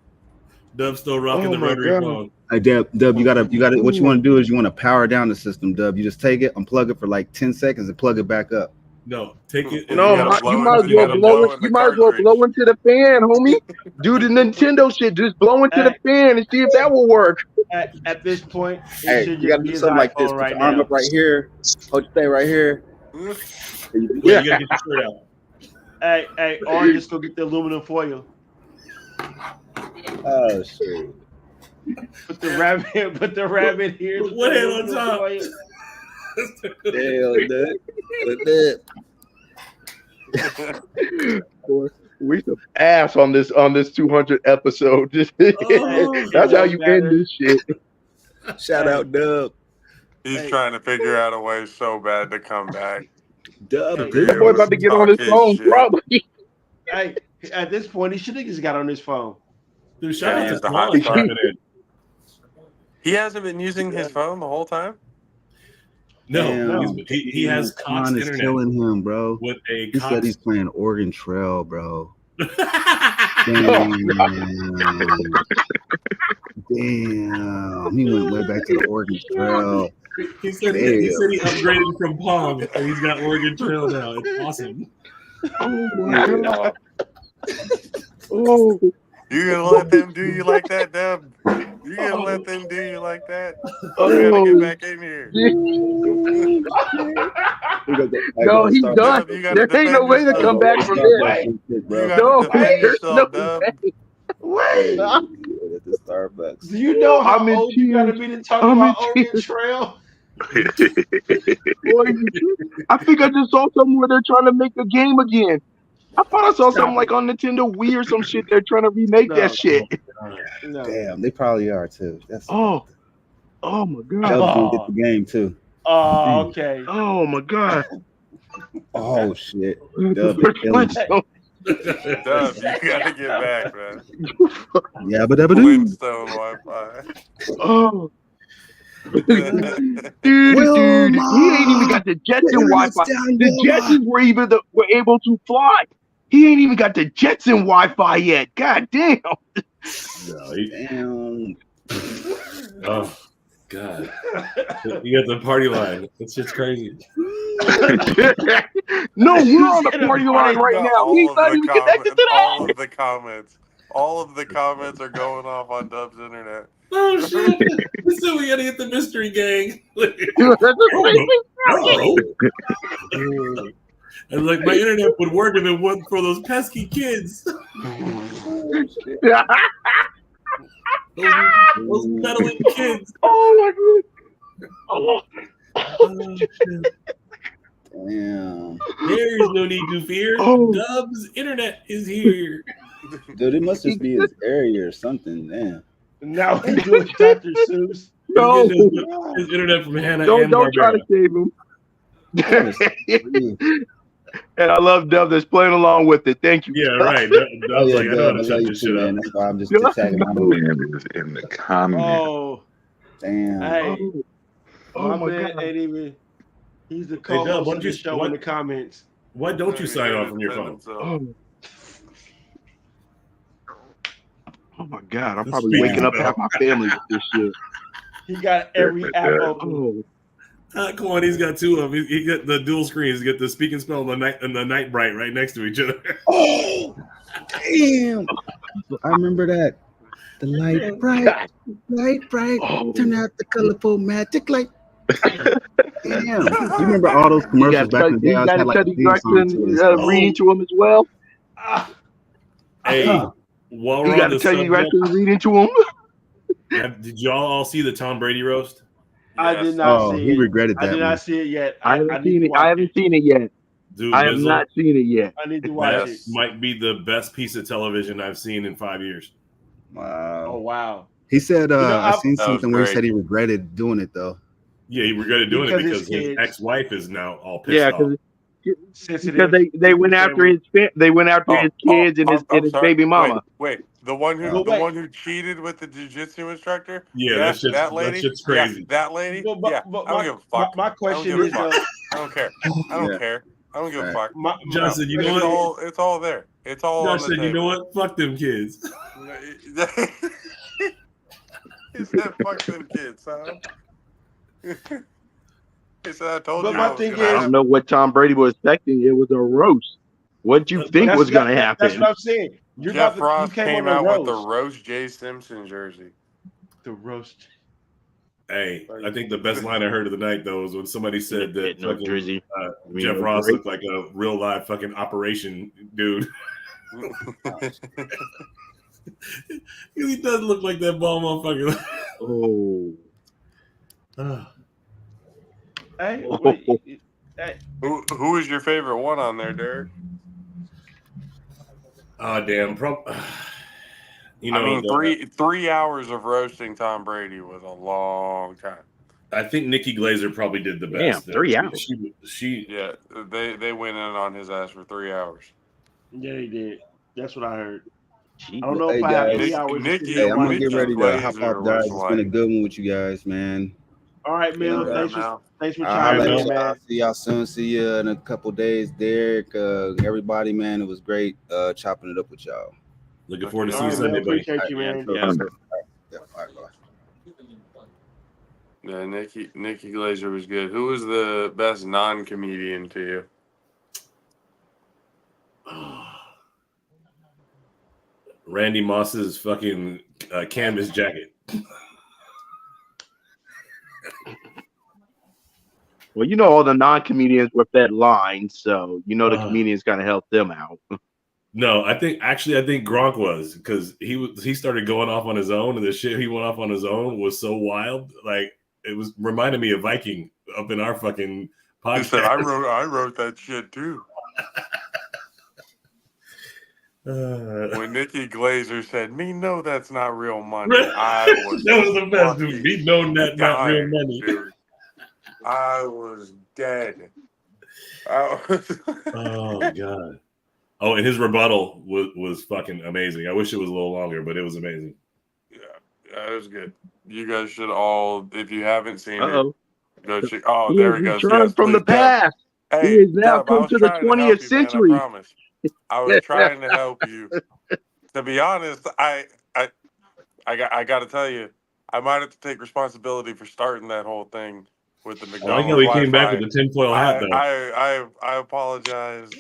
S7: Dub's still rocking the rotary phone.
S8: Hey, Dub, you gotta. What you want to do is you want to power down the system, Dub. You just take it, unplug it for like 10 seconds, and plug it back up.
S7: No, take it.
S6: No, you might as well blow it. You might as well blow into the fan, homie. Do the Nintendo shit. Just blow into the fan and see if that will work.
S3: At this point,
S8: hey, you gotta do something like this. Put your arm up right here. Hold your thing right here.
S7: You gotta get your shirt out.
S3: Hey, or just go get the aluminum foil.
S8: Oh shit!
S3: Put the rabbit here.
S7: What hand on top?
S8: Damn,
S6: We some ass on this 200 episode. That's how you end this shit.
S8: Shout out Dub.
S5: He's trying to figure out a way so bad to come back.
S8: Dub,
S6: that boy about to get on his phone, probably.
S3: Hey, at this point, he should have just got on his phone.
S7: Dude, shout out to Quan.
S5: He hasn't been using his phone the whole time?
S7: No. He has Cox
S8: is
S7: internet.
S8: killing him, bro.
S7: With a
S8: he said he's playing Oregon Trail, bro. Damn. He went way back to the Oregon Trail.
S7: He said he upgraded from Pong and he's got Oregon Trail now. It's awesome.
S6: Oh my god. Oh.
S5: You gonna let them do you like that, Dub? You gonna let them do you like that? You gotta get back in here.
S6: No, he's done. There ain't no way to come back from this. No, there's no way. Wait.
S8: At the Starbucks.
S3: Do you know how old you gotta be to talk about Oregon Trail?
S6: I think I just saw something where they're trying to make a game again. I thought I saw something like on Nintendo Wii or some shit. They're trying to remake that shit.
S3: No.
S8: Damn, they probably are too. That's
S6: oh my god.
S8: Dub get the game too.
S3: Oh, okay.
S6: Oh my god.
S8: Oh shit.
S5: Dub, you gotta get back, man.
S8: Yeah, but
S5: Flintstone Wi-Fi.
S6: Oh. Dude, he ain't even got the Jetson Wi-Fi. The Jetsons were able to fly. He ain't even got the Jetson Wi-Fi yet. God damn.
S8: Damn.
S7: Oh god. You got the party line. It's just crazy.
S6: No, we're on the party line right now. He's not even connected to that.
S5: All of the comments are going off on Dub's internet.
S7: Oh shit! So we gotta get the mystery gang. And like my internet would work if it wasn't for those pesky kids. Those meddling kids.
S6: Oh my god!
S8: Oh shit! Damn.
S7: There is no need to fear. Dub's internet is here.
S8: Dude, it must just be his area or something. Damn.
S3: Now we do it, Dr. Seuss.
S6: No,
S7: his internet from Hannah.
S6: Don't try to save him. And I love Dub that's playing along with it. Thank you.
S7: Yeah, right. Dub's like, I know how to shut this shit up.
S8: That's why I'm just tagging him
S10: in the comments.
S3: Oh,
S8: damn.
S3: Hey,
S6: oh my god!
S3: Ain't even. He's the co-host of the show in the comments.
S7: Why don't you sign off from your phone?
S6: Oh Oh my God! I'm
S7: The
S6: probably
S7: speaking
S6: waking up
S7: spell.
S6: half my family with this shit.
S3: He got every app open.
S6: Oh,
S7: Come on, he's got two of them. He got the dual screens. He got the speaking spell and the night bright right next to each other.
S8: Oh, damn! I remember that. The light bright, turn out the colorful magic light. Damn! You remember all those
S6: you
S8: commercials
S6: got
S8: back in the day?
S6: you
S8: I
S6: got
S8: had
S6: to
S8: like a
S6: Teddy
S8: theme song to
S6: Ruxpin
S8: this stuff.
S6: reading to him as well.
S3: Ah,
S7: Hey, while
S6: You
S7: we're
S6: got
S7: on
S6: to
S7: the
S6: Teddy
S7: subject,
S6: Ruxpin reading to him.
S7: did y'all all see the Tom Brady roast?
S3: I did
S5: Yes.
S3: not
S8: Oh,
S3: see
S8: he
S3: it.
S8: regretted
S3: I
S8: that
S3: did
S8: one.
S3: not see it yet.
S6: I
S3: I
S6: haven't
S3: need
S6: seen
S3: to
S6: it. I
S3: watch
S6: haven't
S3: it.
S6: seen it yet.
S7: Dude,
S6: I have
S7: Mizzle,
S6: not seen it yet.
S3: I need to watch
S7: that
S3: it.
S7: might be the best piece of television I've seen in 5 years.
S3: Oh
S8: Wow.
S3: wow.
S8: He said,
S3: You know,
S8: I seen
S5: That was
S8: something where he
S5: great.
S8: said he regretted doing it though.
S7: Yeah, he regretted doing it
S3: Because his
S7: because his
S3: kids
S7: ex-wife is now all pissed
S6: Yeah,
S7: off.
S6: because
S3: sensitive.
S6: they went after his they went after his kids and
S5: I'm
S6: his
S5: sorry.
S6: baby mama.
S5: Wait. The one who
S8: Wow.
S3: But wait,
S5: cheated with the jiu-jitsu instructor?
S7: Yeah,
S5: Yeah,
S7: that
S5: that lady.
S7: shit's
S5: Yeah,
S7: crazy.
S5: that lady.
S3: but
S5: Yeah, I don't give a fuck.
S3: my
S5: I don't
S3: question
S5: give a
S3: is
S5: fuck.
S3: though.
S5: I don't care. I don't
S8: Yeah.
S5: care. I don't give a
S8: Right.
S5: fuck.
S3: My
S7: Johnson, you know
S3: question
S7: what?
S3: is,
S5: It's all there. It's all on the
S7: Johnson, you know
S5: table.
S7: what? Fuck them kids.
S5: He said, "Fuck them kids, son." He said, "I told
S3: but
S5: you
S3: my
S5: what was
S3: thing
S5: gonna
S6: I
S3: is,
S6: don't
S5: happen."
S6: know what Tom Brady was expecting. It was a roast. What you think was going to
S3: that's
S6: happen?
S3: what I'm saying. You're
S5: Jeff
S3: about to, you
S5: Ross
S3: came
S5: came
S3: on a
S5: out with the
S3: roast.
S5: roast Jay Simpson jersey.
S3: The roast.
S7: Hey, I think the best line I heard of the night though was when somebody said that
S6: No
S7: fucking
S6: Drizzy.
S7: Jeff
S6: no
S7: Ross
S6: Drake.
S7: looked like a real live fucking operation dude. He does look like that ball motherfucker.
S6: Oh.
S3: Hey, hey,
S5: Who is your favorite one on there, Derek?
S7: Oh damn! You know,
S5: I mean, 3 hours of roasting Tom Brady was a long time.
S7: I think Nikki Glazer probably did the
S6: Damn,
S7: best.
S6: 3 hours.
S7: She
S5: Yeah, they went in on his ass for 3 hours.
S3: yeah, he did. That's what I heard.
S6: Jeez.
S3: I don't know
S8: Hey
S3: if I have
S8: guys.
S3: 3 hours to sit
S5: Nikki,
S3: here
S8: Hey,
S3: and
S8: I'm gonna
S3: watch
S8: get
S3: the
S8: ready
S3: show.
S8: to hop off,
S5: Glazer
S8: guys.
S5: was
S8: It's been a
S5: like,
S8: good one with you guys, man.
S3: All right, Mills.
S5: Yeah,
S3: Thanks
S5: man.
S3: for
S8: I'll
S3: chiming
S8: holler
S3: in,
S8: at you.
S3: man.
S8: I'll see y'all soon. See you in a couple days, Derek. Everybody, man, it was great chopping it up with y'all.
S7: looking forward to
S3: All
S7: see you
S3: right,
S7: Sunday,
S3: man.
S7: buddy.
S3: Appreciate you, man.
S8: Yeah.
S3: Yeah.
S8: Yeah. All right, bye.
S5: Yeah, Nikki Glazer was good. Who was the best non-comedian to you?
S7: Randy Moss's fucking canvas jacket.
S6: Well, you know all the non-comedians were fed lines, so you know the comedians got to help them out.
S7: No, I think Gronk was, because he started going off on his own, and the shit he went off on his own was so wild. Like, it was reminded me of Viking up in our fucking podcast.
S5: He said, "I wrote that shit too." When Nikki Glazer said, "Me know that's not real money," I was
S7: that was the best, dude. Me know that not real
S5: dying,
S7: money.
S5: dude. I was dead.
S7: Oh god. Oh, and his rebuttal was fucking amazing. I wish it was a little longer, but it was amazing.
S5: Yeah, it was good. You guys should all, if you haven't seen
S6: Uh-oh.
S5: it, go check. Oh,
S6: He
S5: there
S6: has
S5: he goes.
S6: returned
S5: Yes,
S6: from the
S5: please, Deb.
S6: past.
S5: Hey,
S6: He has now
S5: Deb, I
S6: come
S5: was
S6: to the
S5: trying to
S6: 20th
S5: help you,
S6: century.
S5: man, I promise. I was trying to help you. To be honest, I got to tell you, I might have to take responsibility for starting that whole thing with the
S7: I like
S5: McDonald's
S7: how he came back
S5: Wi-Fi.
S7: with the tinfoil hat, though.
S5: I apologize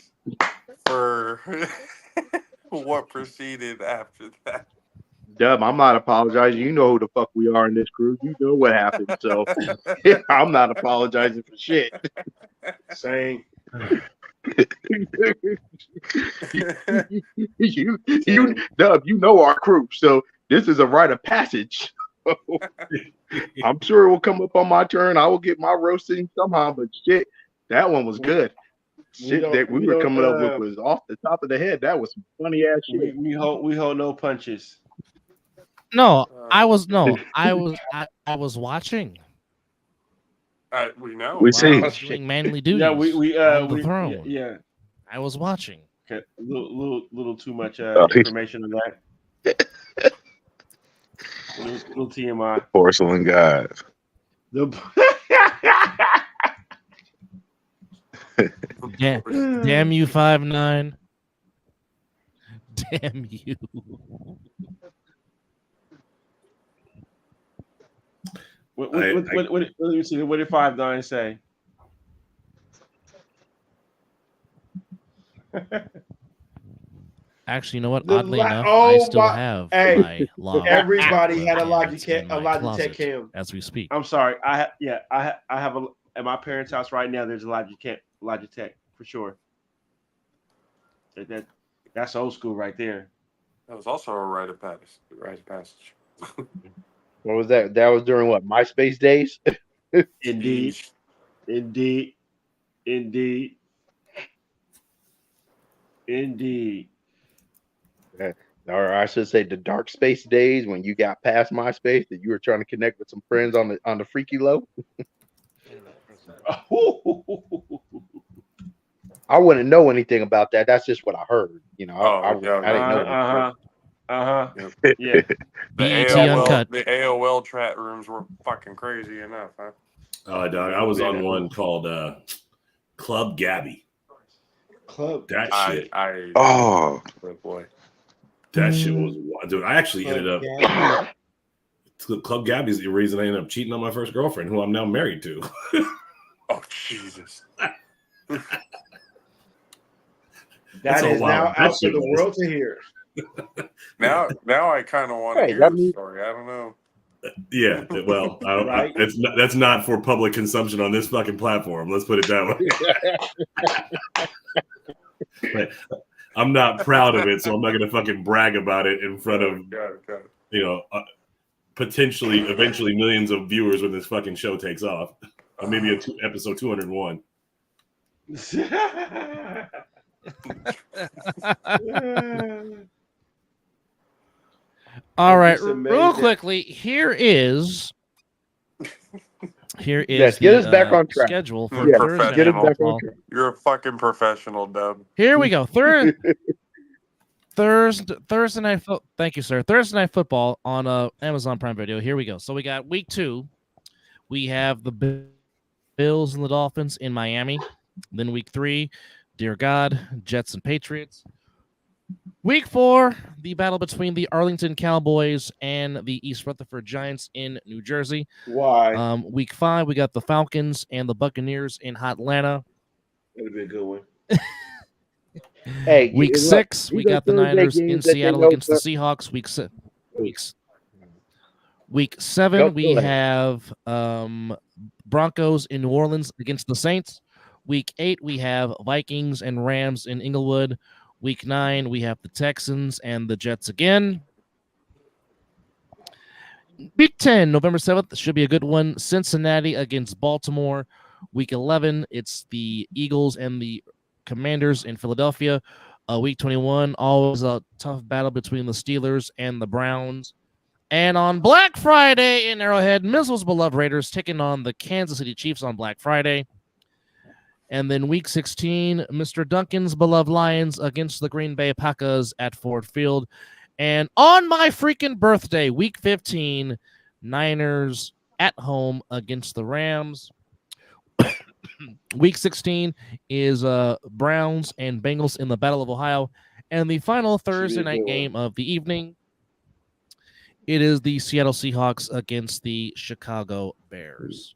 S5: for what proceeded after that.
S6: Dub, I'm not apologizing. You know who the fuck we are in this crew. You know what happened, so I'm not apologizing for shit.
S3: Same.
S6: Dub, you know our crew, so this is a rite of passage. I'm sure it will come up on my turn. I will get my roasting somehow, but shit, that one was good. Shit that we were coming up with was off the top of the head. That was some funny ass shit.
S3: We hold no punches.
S4: No, I was watching.
S5: We know.
S10: We
S4: While
S10: see.
S4: I was doing manly duties.
S3: Yeah, we
S4: on the throne.
S3: Yeah.
S4: I was watching.
S3: Okay. A little too much
S10: Oh,
S3: information on that. Little TMI.
S10: Porcelain guys.
S4: Damn you, 5'9". Damn you.
S3: What let me see. What did 5'9" say?
S4: Actually, you know what? Oddly enough, I
S3: oh
S4: still
S3: my!
S4: have
S3: Hey,
S4: my long
S3: everybody had a
S4: cabinets
S3: Logitech,
S4: in my closet
S3: cam.
S4: as we speak.
S3: I'm sorry. I have a at my parents' house right now. There's a Logitech for sure. That's old school right there.
S5: That was also a rite of passage.
S6: What was that? That was during what, MySpace days?
S3: Indeed, indeed, indeed, indeed.
S6: Or I should say the dark space days when you got past MySpace that you were trying to connect with some friends on the freaky low. I wouldn't know anything about that. That's just what I heard. You know, I didn't know.
S3: Yeah.
S5: The
S4: BET
S5: AOL,
S4: Uncut.
S5: the AOL chat rooms were fucking crazy enough, huh?
S7: Oh, dog, I was on one called Club Gabby.
S3: Club.
S7: That shit.
S10: Oh
S5: boy.
S7: That shit was wild. Dude, I actually ended up Club Gabby's the reason I ended up cheating on my first girlfriend, who I'm now married to.
S5: Oh, Jesus.
S3: That is now out to the world to hear.
S5: Now I kind of want to hear the story. I don't know.
S7: Yeah, well,
S3: Right?
S7: that's not for public consumption on this fucking platform. Let's put it that way. But I'm not proud of it, so I'm not going to fucking brag about it in front of you know potentially eventually millions of viewers when this fucking show takes off. Or maybe episode 201.
S4: All right, real quickly, here is
S6: Yes, get us back on track.
S4: Schedule for
S5: You're
S4: Thursday.
S6: Get us back on track.
S5: You're a fucking professional, Dub.
S4: Here we go. Thursday night. Thank you, sir. Thursday night football on Amazon Prime Video. Here we go. So we got week 2. We have the Bills and the Dolphins in Miami. Then week 3, dear God, Jets and Patriots. Week 4, the battle between the Arlington Cowboys and the East Rutherford Giants in New Jersey.
S3: Why?
S4: Week 5, we got the Falcons and the Buccaneers in Atlanta.
S3: That'd be a good one.
S6: Hey,
S4: week 6, we got the Niners in Seattle against the Seahawks. Week 7, we have Broncos in New Orleans against the Saints. Week 8, we have Vikings and Rams in Inglewood. Week 9, we have the Texans and the Jets again. Week 10, November 7th, should be a good one. Cincinnati against Baltimore. Week 11, it's the Eagles and the Commanders in Philadelphia. Week 21, always a tough battle between the Steelers and the Browns. And on Black Friday in Arrowhead, Mizzle's beloved Raiders taking on the Kansas City Chiefs on Black Friday. And then week 16, Mr. Duncan's beloved Lions against the Green Bay Packers at Ford Field. And on my freaking birthday, week 15, Niners at home against the Rams. Week 16 is Browns and Bengals in the Battle of Ohio. And the final Thursday night game of the evening, it is the Seattle Seahawks against the Chicago Bears.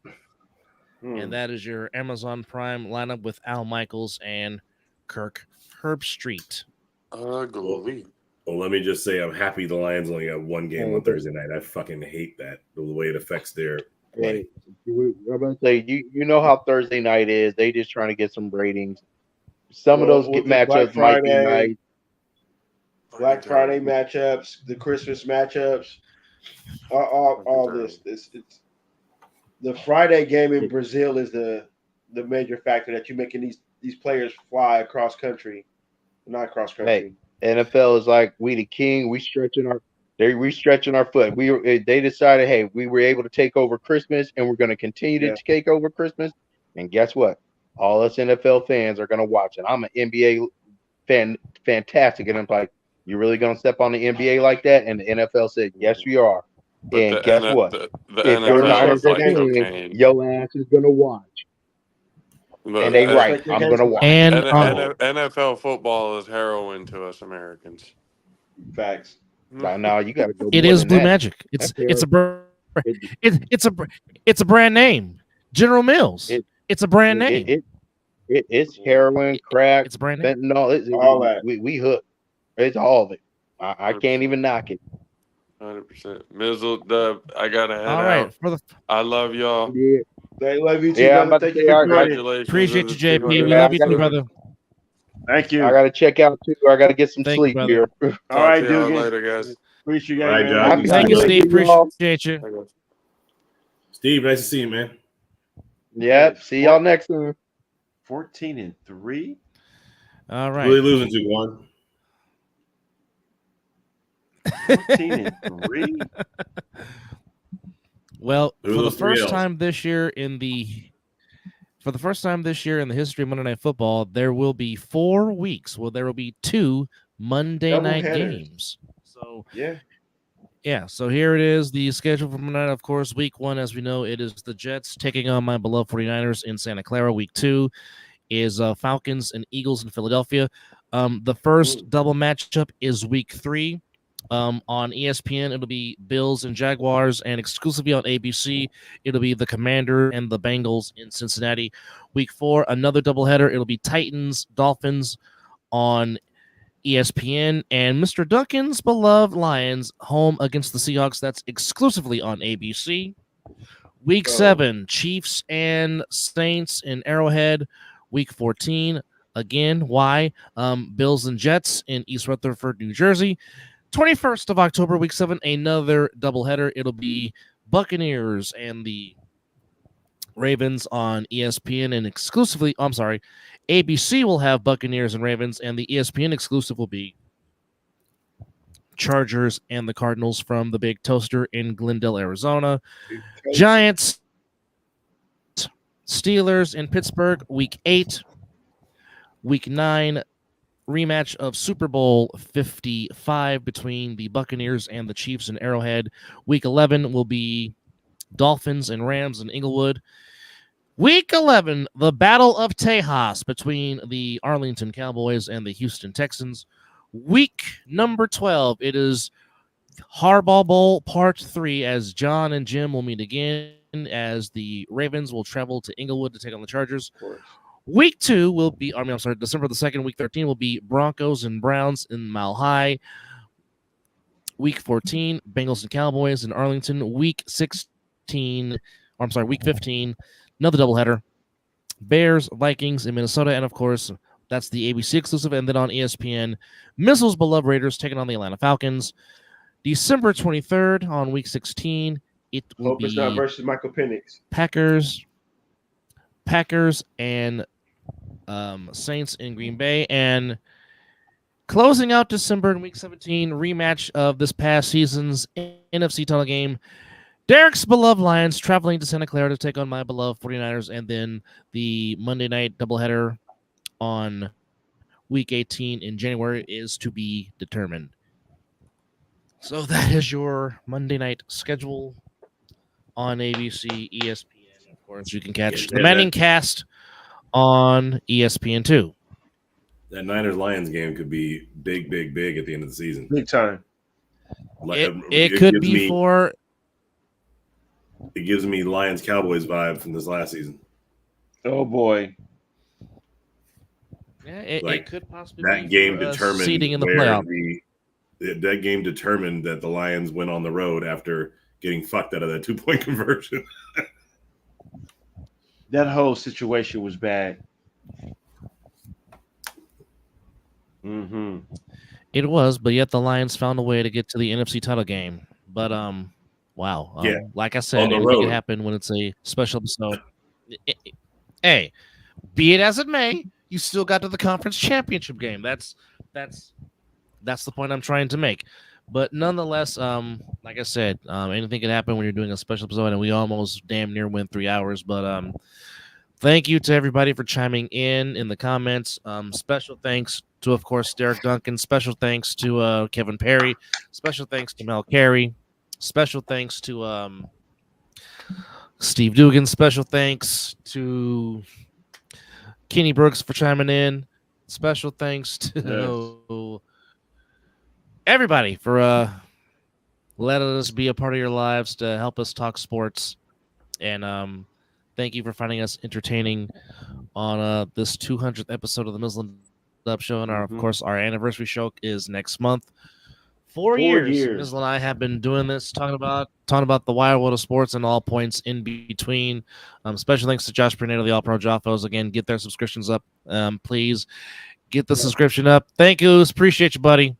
S4: And that is your Amazon Prime lineup with Al Michaels and Kirk Herbstreit.
S5: Ugly.
S7: Well, let me just say I'm happy the Lions only got one game on Thursday night. I fucking hate that, the way it affects their play.
S6: I'm about to say, you know how Thursday night is. They just trying to get some ratings. Some of those matchups might be nice.
S3: Black Friday matchups, the Christmas matchups, all this. It's the Friday game in Brazil is the major factor that you're making these players fly across country, not cross country.
S6: Hey, NFL is like, we the king. We stretching our foot. They decided, hey, we were able to take over Christmas, and we're going to continue to take over Christmas. And guess what? All us NFL fans are going to watch it. I'm an NBA fan, fantastic, and I'm like, you really going to step on the NBA like that? And the NFL said, yes, we are.
S5: But
S6: and guess what?
S5: The
S6: if you're Niners are playing, your ass is gonna watch. And they right. I'm gonna watch.
S5: And NFL football is heroin to us Americans.
S3: Facts.
S6: Now you gotta go.
S4: It is blue magic. It's a It's a brand name. General Mills.
S6: It
S4: It's a brand name.
S6: it's heroin, crack,
S4: It's a brand name.
S6: fentanyl.
S3: All that.
S6: We hook. It's all of it. I can't even knock it.
S5: 100%. Mizzle, Dub, I gotta head
S4: All right.
S5: out.
S4: For the
S5: I love y'all.
S6: Yeah,
S3: They love you too,
S6: yeah. I'm
S3: brother.
S6: about to
S3: Thank you
S6: say
S3: for joining.
S5: Congratulations.
S4: appreciate
S5: as
S4: you,
S5: a
S4: JP. We
S5: 200
S4: love you too,
S6: episode.
S4: brother.
S3: Thank you.
S6: I got to check out too. I got to get some
S4: Thank you,
S6: sleep
S4: brother.
S6: here.
S3: All
S5: Talk
S3: right,
S5: to y'all
S3: Dugan.
S5: later, guys.
S3: Appreciate you,
S7: All right,
S3: man.
S7: John.
S3: Love you.
S4: Thank you,
S6: Happy
S4: Steve.
S6: y'all.
S4: Appreciate you.
S5: Bye, guys.
S7: Steve, nice to see you, man.
S6: Yep. See y'all next time.
S3: 14-3.
S4: All
S7: Who are
S4: right.
S7: they losing to, Juan?
S3: 14-3.
S4: Well,
S7: Who are
S4: for the
S7: those three
S4: first
S7: L's?
S4: time this year in the history of Monday Night Football, there will be 4 weeks. Well, there will be 2 Monday
S3: Double
S4: night
S3: headers.
S4: games. So
S3: Yeah.
S4: so here it is. The schedule for Monday night, of course, week 1, as we know, it is the Jets taking on my beloved 49ers in Santa Clara. Week 2 is Falcons and Eagles in Philadelphia. The first double matchup is week 3. On ESPN, it'll be Bills and Jaguars, and exclusively on ABC, it'll be the Commander and the Bengals in Cincinnati. Week 4, another doubleheader. It'll be Titans, Dolphins on ESPN, and Mr. Duncan's beloved Lions home against the Seahawks. That's exclusively on ABC. Week 7, Chiefs and Saints in Arrowhead. Week 14, again, why? Bills and Jets in East Rutherford, New Jersey. 21st of October, week 7, another doubleheader. It'll be Buccaneers and the Ravens on ESPN, and exclusively, ABC will have Buccaneers and Ravens, and the ESPN exclusive will be Chargers and the Cardinals from the Big Toaster in Glendale, Arizona. Giants, Steelers in Pittsburgh, week 8. Week 9, rematch of Super Bowl 55 between the Buccaneers and the Chiefs in Arrowhead. Week 11 will be Dolphins and Rams in Inglewood. Week 11, the Battle of Tejas between the Arlington Cowboys and the Houston Texans. Week number 12, it is Harbaugh Bowl Part 3, as John and Jim will meet again, as the Ravens will travel to Inglewood to take on the Chargers. Week 2 will be, December the 2nd, week 13 will be Broncos and Browns in Mile High. Week 14, Bengals and Cowboys in Arlington. Week 15, another doubleheader. Bears, Vikings in Minnesota, and of course, that's the ABC exclusive. And then on ESPN, Mizzle's beloved Raiders taking on the Atlanta Falcons. December 23rd on week 16, it will
S3: Hope it's not
S4: be
S3: versus Michael Penix.
S4: Packers and Saints in Green Bay. And closing out December in week 17, rematch of this past season's NFC title game. Derek's beloved Lions traveling to Santa Clara to take on my beloved 49ers, and then the Monday night doubleheader on week 18 in January is to be determined. So that is your Monday night schedule on ABC, ESPN. Of course, you can catch the Manning Cast on ESPN2.
S7: That Niners-Lions game could be big at the end of the season.
S3: Big time.
S4: It could be for...
S7: It gives me Lions-Cowboys vibe from this last season.
S3: Oh, boy.
S4: Yeah, it could possibly
S7: that
S4: be
S7: game
S4: for,
S7: determined
S4: seeding in the
S7: where
S4: playoff.
S7: That game determined that the Lions went on the road after getting fucked out of that 2-point conversion.
S3: That whole situation was bad.
S4: It was, but yet the Lions found a way to get to the NFC title game. But wow, like I said, anything can happen when it's a special episode. Hey, be it as it may, you still got to the conference championship game. That's the point I'm trying to make. But nonetheless, like I said, anything can happen when you're doing a special episode, and we almost damn near went 3 hours. But thank you to everybody for chiming in the comments. Special thanks to, of course, Derek Duncan. Special thanks to Kevin Perry. Special thanks to Mel Carey. Special thanks to Steve Dugan. Special thanks to Kenny Brooks for chiming in. Special thanks to everybody for letting us be a part of your lives to help us talk sports. And thank you for finding us entertaining on this 200th episode of the Mizzle and Dub Show. And of course, our anniversary show is next month. 4 years. Mizzle and I have been doing this, talking about the wild world of sports and all points in between. Special thanks to Josh Pernado, the All Pro Joffos. Again, get their subscriptions up. Please get the subscription up. Thank you. Appreciate you, buddy.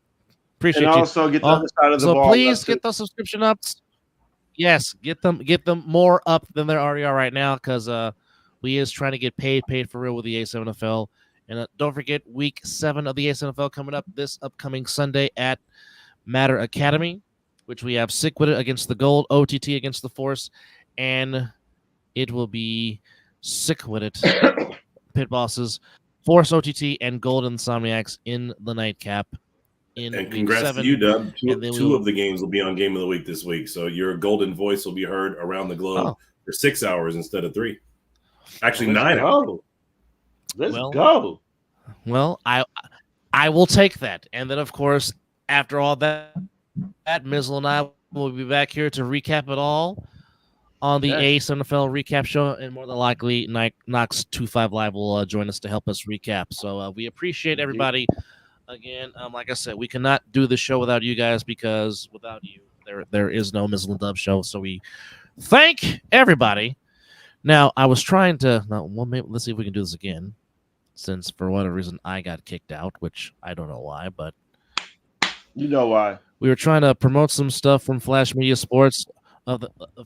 S4: Appreciate
S3: and
S4: you.
S3: also get the other side of the ball.
S4: So please get those subscription ups. Yes, get them more up than they already are right now, because we is trying to get paid for real with the A7FL. And don't forget, week 7 of the A7FL coming up this upcoming Sunday at Matter Academy, which we have Sick With It against the Gold, OTT against the Force, and it will be Sick With It Pit Bosses, Force OTT, and Gold Insomniacs in the nightcap.
S7: And congrats to you, Dub. Two of the games will be on Game of the Week this week, so your golden voice will be heard around the globe for 6 hours instead of 3. Actually, 9 hours.
S3: Let's go.
S4: Well, I will take that, and then of course, after all that, Mizzle and I will be back here to recap it all on the A7FL recap show, and more than likely, Knox 25 Live will join us to help us recap. So we appreciate everybody. Again, like I said, we cannot do the show without you guys, because without you, there is no Mizzle and Dub show. So we thank everybody. Now, I was trying to. Let's see if we can do this again, since for whatever reason I got kicked out, which I don't know why, but
S3: you know why.
S4: We were trying to promote some stuff from Flash Media Sports, of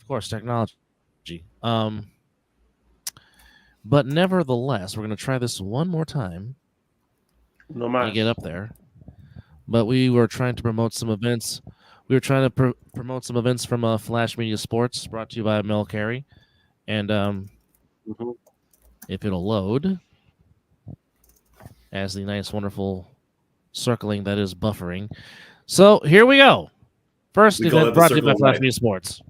S4: course, technology. But nevertheless, we're going to try this one more time.
S3: No matter.
S4: Get up there. But we were trying to promote some events. We were trying to promote some events from Flash Media Sports, brought to you by Mel Carey. And if it'll load, as the nice, wonderful circling that is buffering. So here we go. First event brought to you by Flash Media Sports.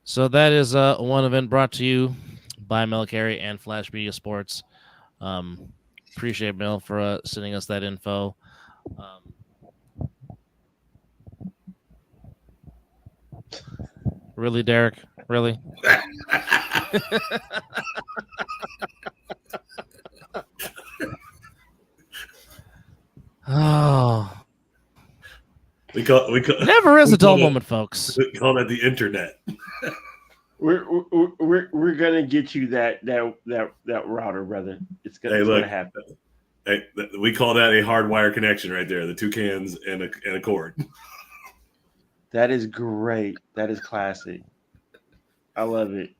S4: So that is one event brought to you by Mel Carey and Flash Media Sports. Appreciate Mel for sending us that info. Really, Derek? Really? Oh.
S7: We call
S4: never is a dull moment, folks.
S7: We call that the internet.
S3: We're gonna get you that router, brother. It's gonna happen.
S7: Hey, we call that a hardwire connection right there. The 2 cans and a cord.
S3: That is great. That is classic. I love it.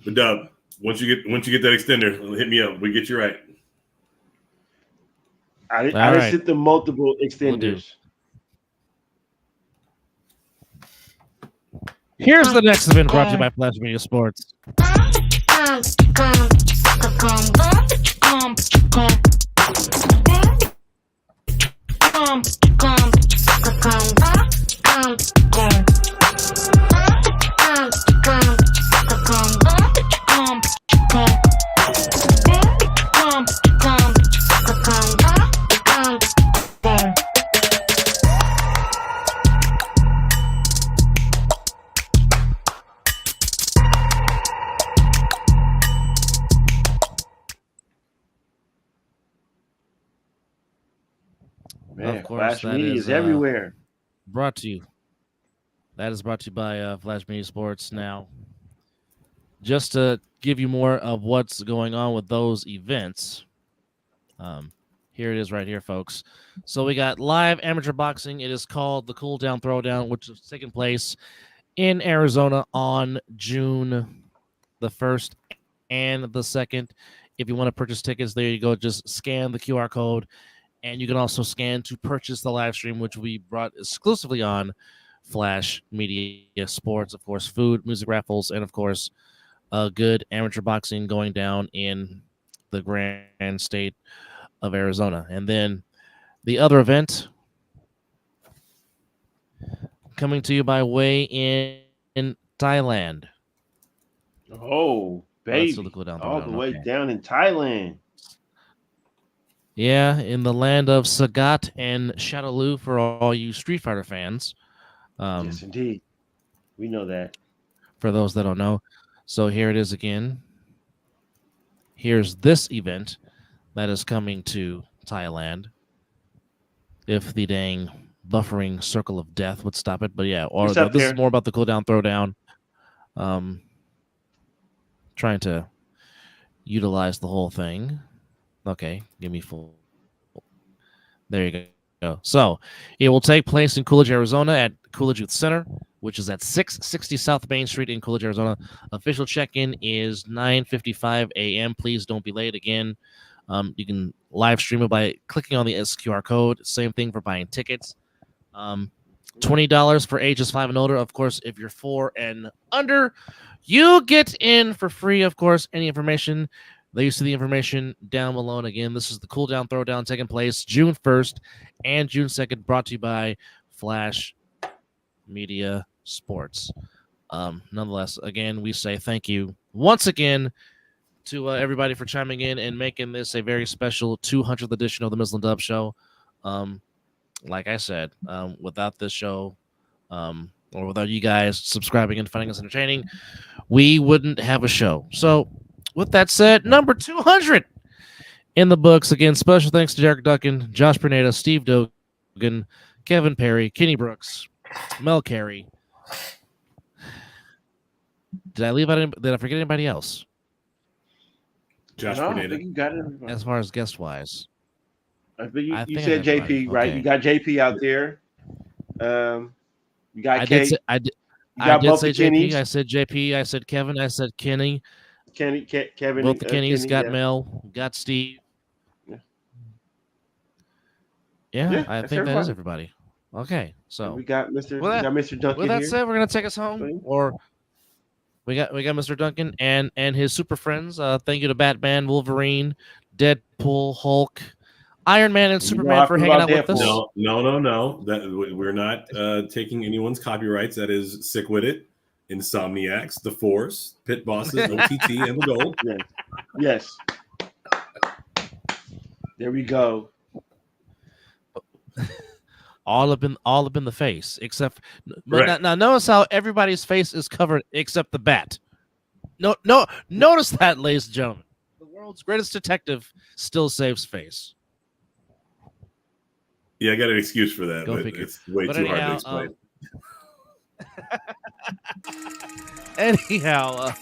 S7: But Dub, once you get that extender, hit me up. We get you right.
S3: I sent the multiple extenders.
S4: Here's the next event brought to you by Flash Media Sports.
S3: Man, Flash Media is everywhere.
S4: Brought to you That is brought to you by Flash Media Sports. Now, just to give you more of what's going on with those events, here it is right here, folks. So we got live amateur boxing. It is called the Cool Down Throwdown, which is taking place in Arizona on June the 1st and the 2nd. If you want to purchase tickets, there you go. Just scan the QR code, and you can also scan to purchase the live stream, which we brought exclusively on Flash Media Sports. Of course, food, music raffles, and of course, good amateur boxing going down in the grand state of Arizona. And then the other event coming to you by way in Thailand.
S3: Oh, baby. All the way down in Thailand.
S4: Yeah, in the land of Sagat and Shadaloo for all you Street Fighter fans.
S3: Yes, indeed. We know that.
S4: For those that don't know. So here it is again. Here's this event that is coming to Thailand. If the dang buffering circle of death would stop it. But yeah, or this is more about the Cool Down Throwdown. Trying to utilize the whole thing. Okay, give me full. There you go. So it will take place in Coolidge, Arizona at Coolidge Youth Center, which is at 660 South Main Street in Coolidge, Arizona. Official check-in is 9:55 a.m. Please don't be late. Again, you can live stream it by clicking on the SQR code. Same thing for buying tickets. $20 for ages 5 and older. Of course, if you're 4 and under, you get in for free. Of course, any information, they see the information down below. And again, this is the Cool Down Throwdown taking place June 1st and June 2nd, brought to you by Flash Media Sports. Nonetheless, again, we say thank you once again to everybody for chiming in and making this a very special 200th edition of the Mizzle and Dub Show. Like I said, without this show, or without you guys subscribing and finding us entertaining, we wouldn't have a show. So, with that said, number 200 in the books. Again, special thanks to Derek Duncan, Josh Bernada, Steve Dogan, Kevin Perry, Kenny Brooks, Mel Carey. Did I leave out? Did I forget anybody else?
S7: Josh Bernada.
S3: You got it.
S4: As far as guest wise.
S3: You said JP, right? Okay. You got JP out there. You got Kate.
S4: I did say JP. I said JP. I said Kevin. I said Kenny.
S3: Kevin.
S4: Both the Kennys. Got Mel. Got Steve. Yeah, I think that is everybody. Okay, so
S3: we got Mr. Duncan.
S4: With that said, we're gonna take us home. Or we got Mr. Duncan and his super friends. Thank you to Batman, Wolverine, Deadpool, Hulk, Iron Man, and Superman for hanging out with us.
S7: No. That we're not taking anyone's copyrights. That is Sick With It, Insomniacs, The Force, Pit Bosses, OTT, and The Gold.
S3: Yes. There we go.
S4: All up in the face, except now notice how everybody's face is covered except the bat. No, notice that, ladies and gentlemen. The world's greatest detective still saves face.
S7: Yeah, I got an excuse for that, but it's way too hard to explain.
S4: Anyhow,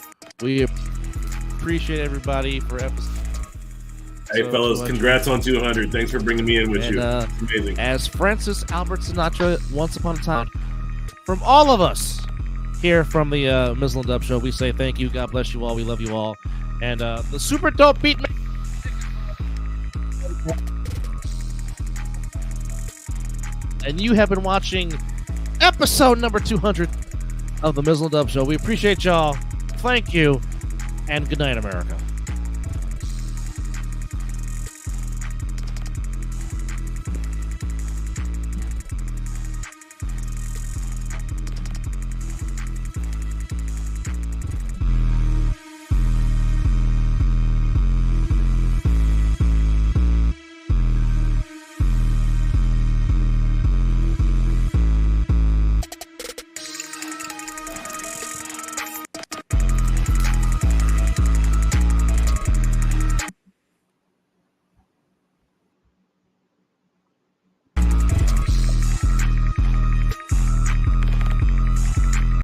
S4: we appreciate everybody for episode.
S7: Hey, fellas, congrats on 200. Thanks for bringing me in with you. Amazing.
S4: As Francis Albert Sinatra, once upon a time, from all of us here from the Mizzle and Dub Show, we say thank you. God bless you all. We love you all. And the super dope beat. And you have been watching episode number 200 of the Mizzle and Dub Show. We appreciate y'all. Thank you. And good night, America.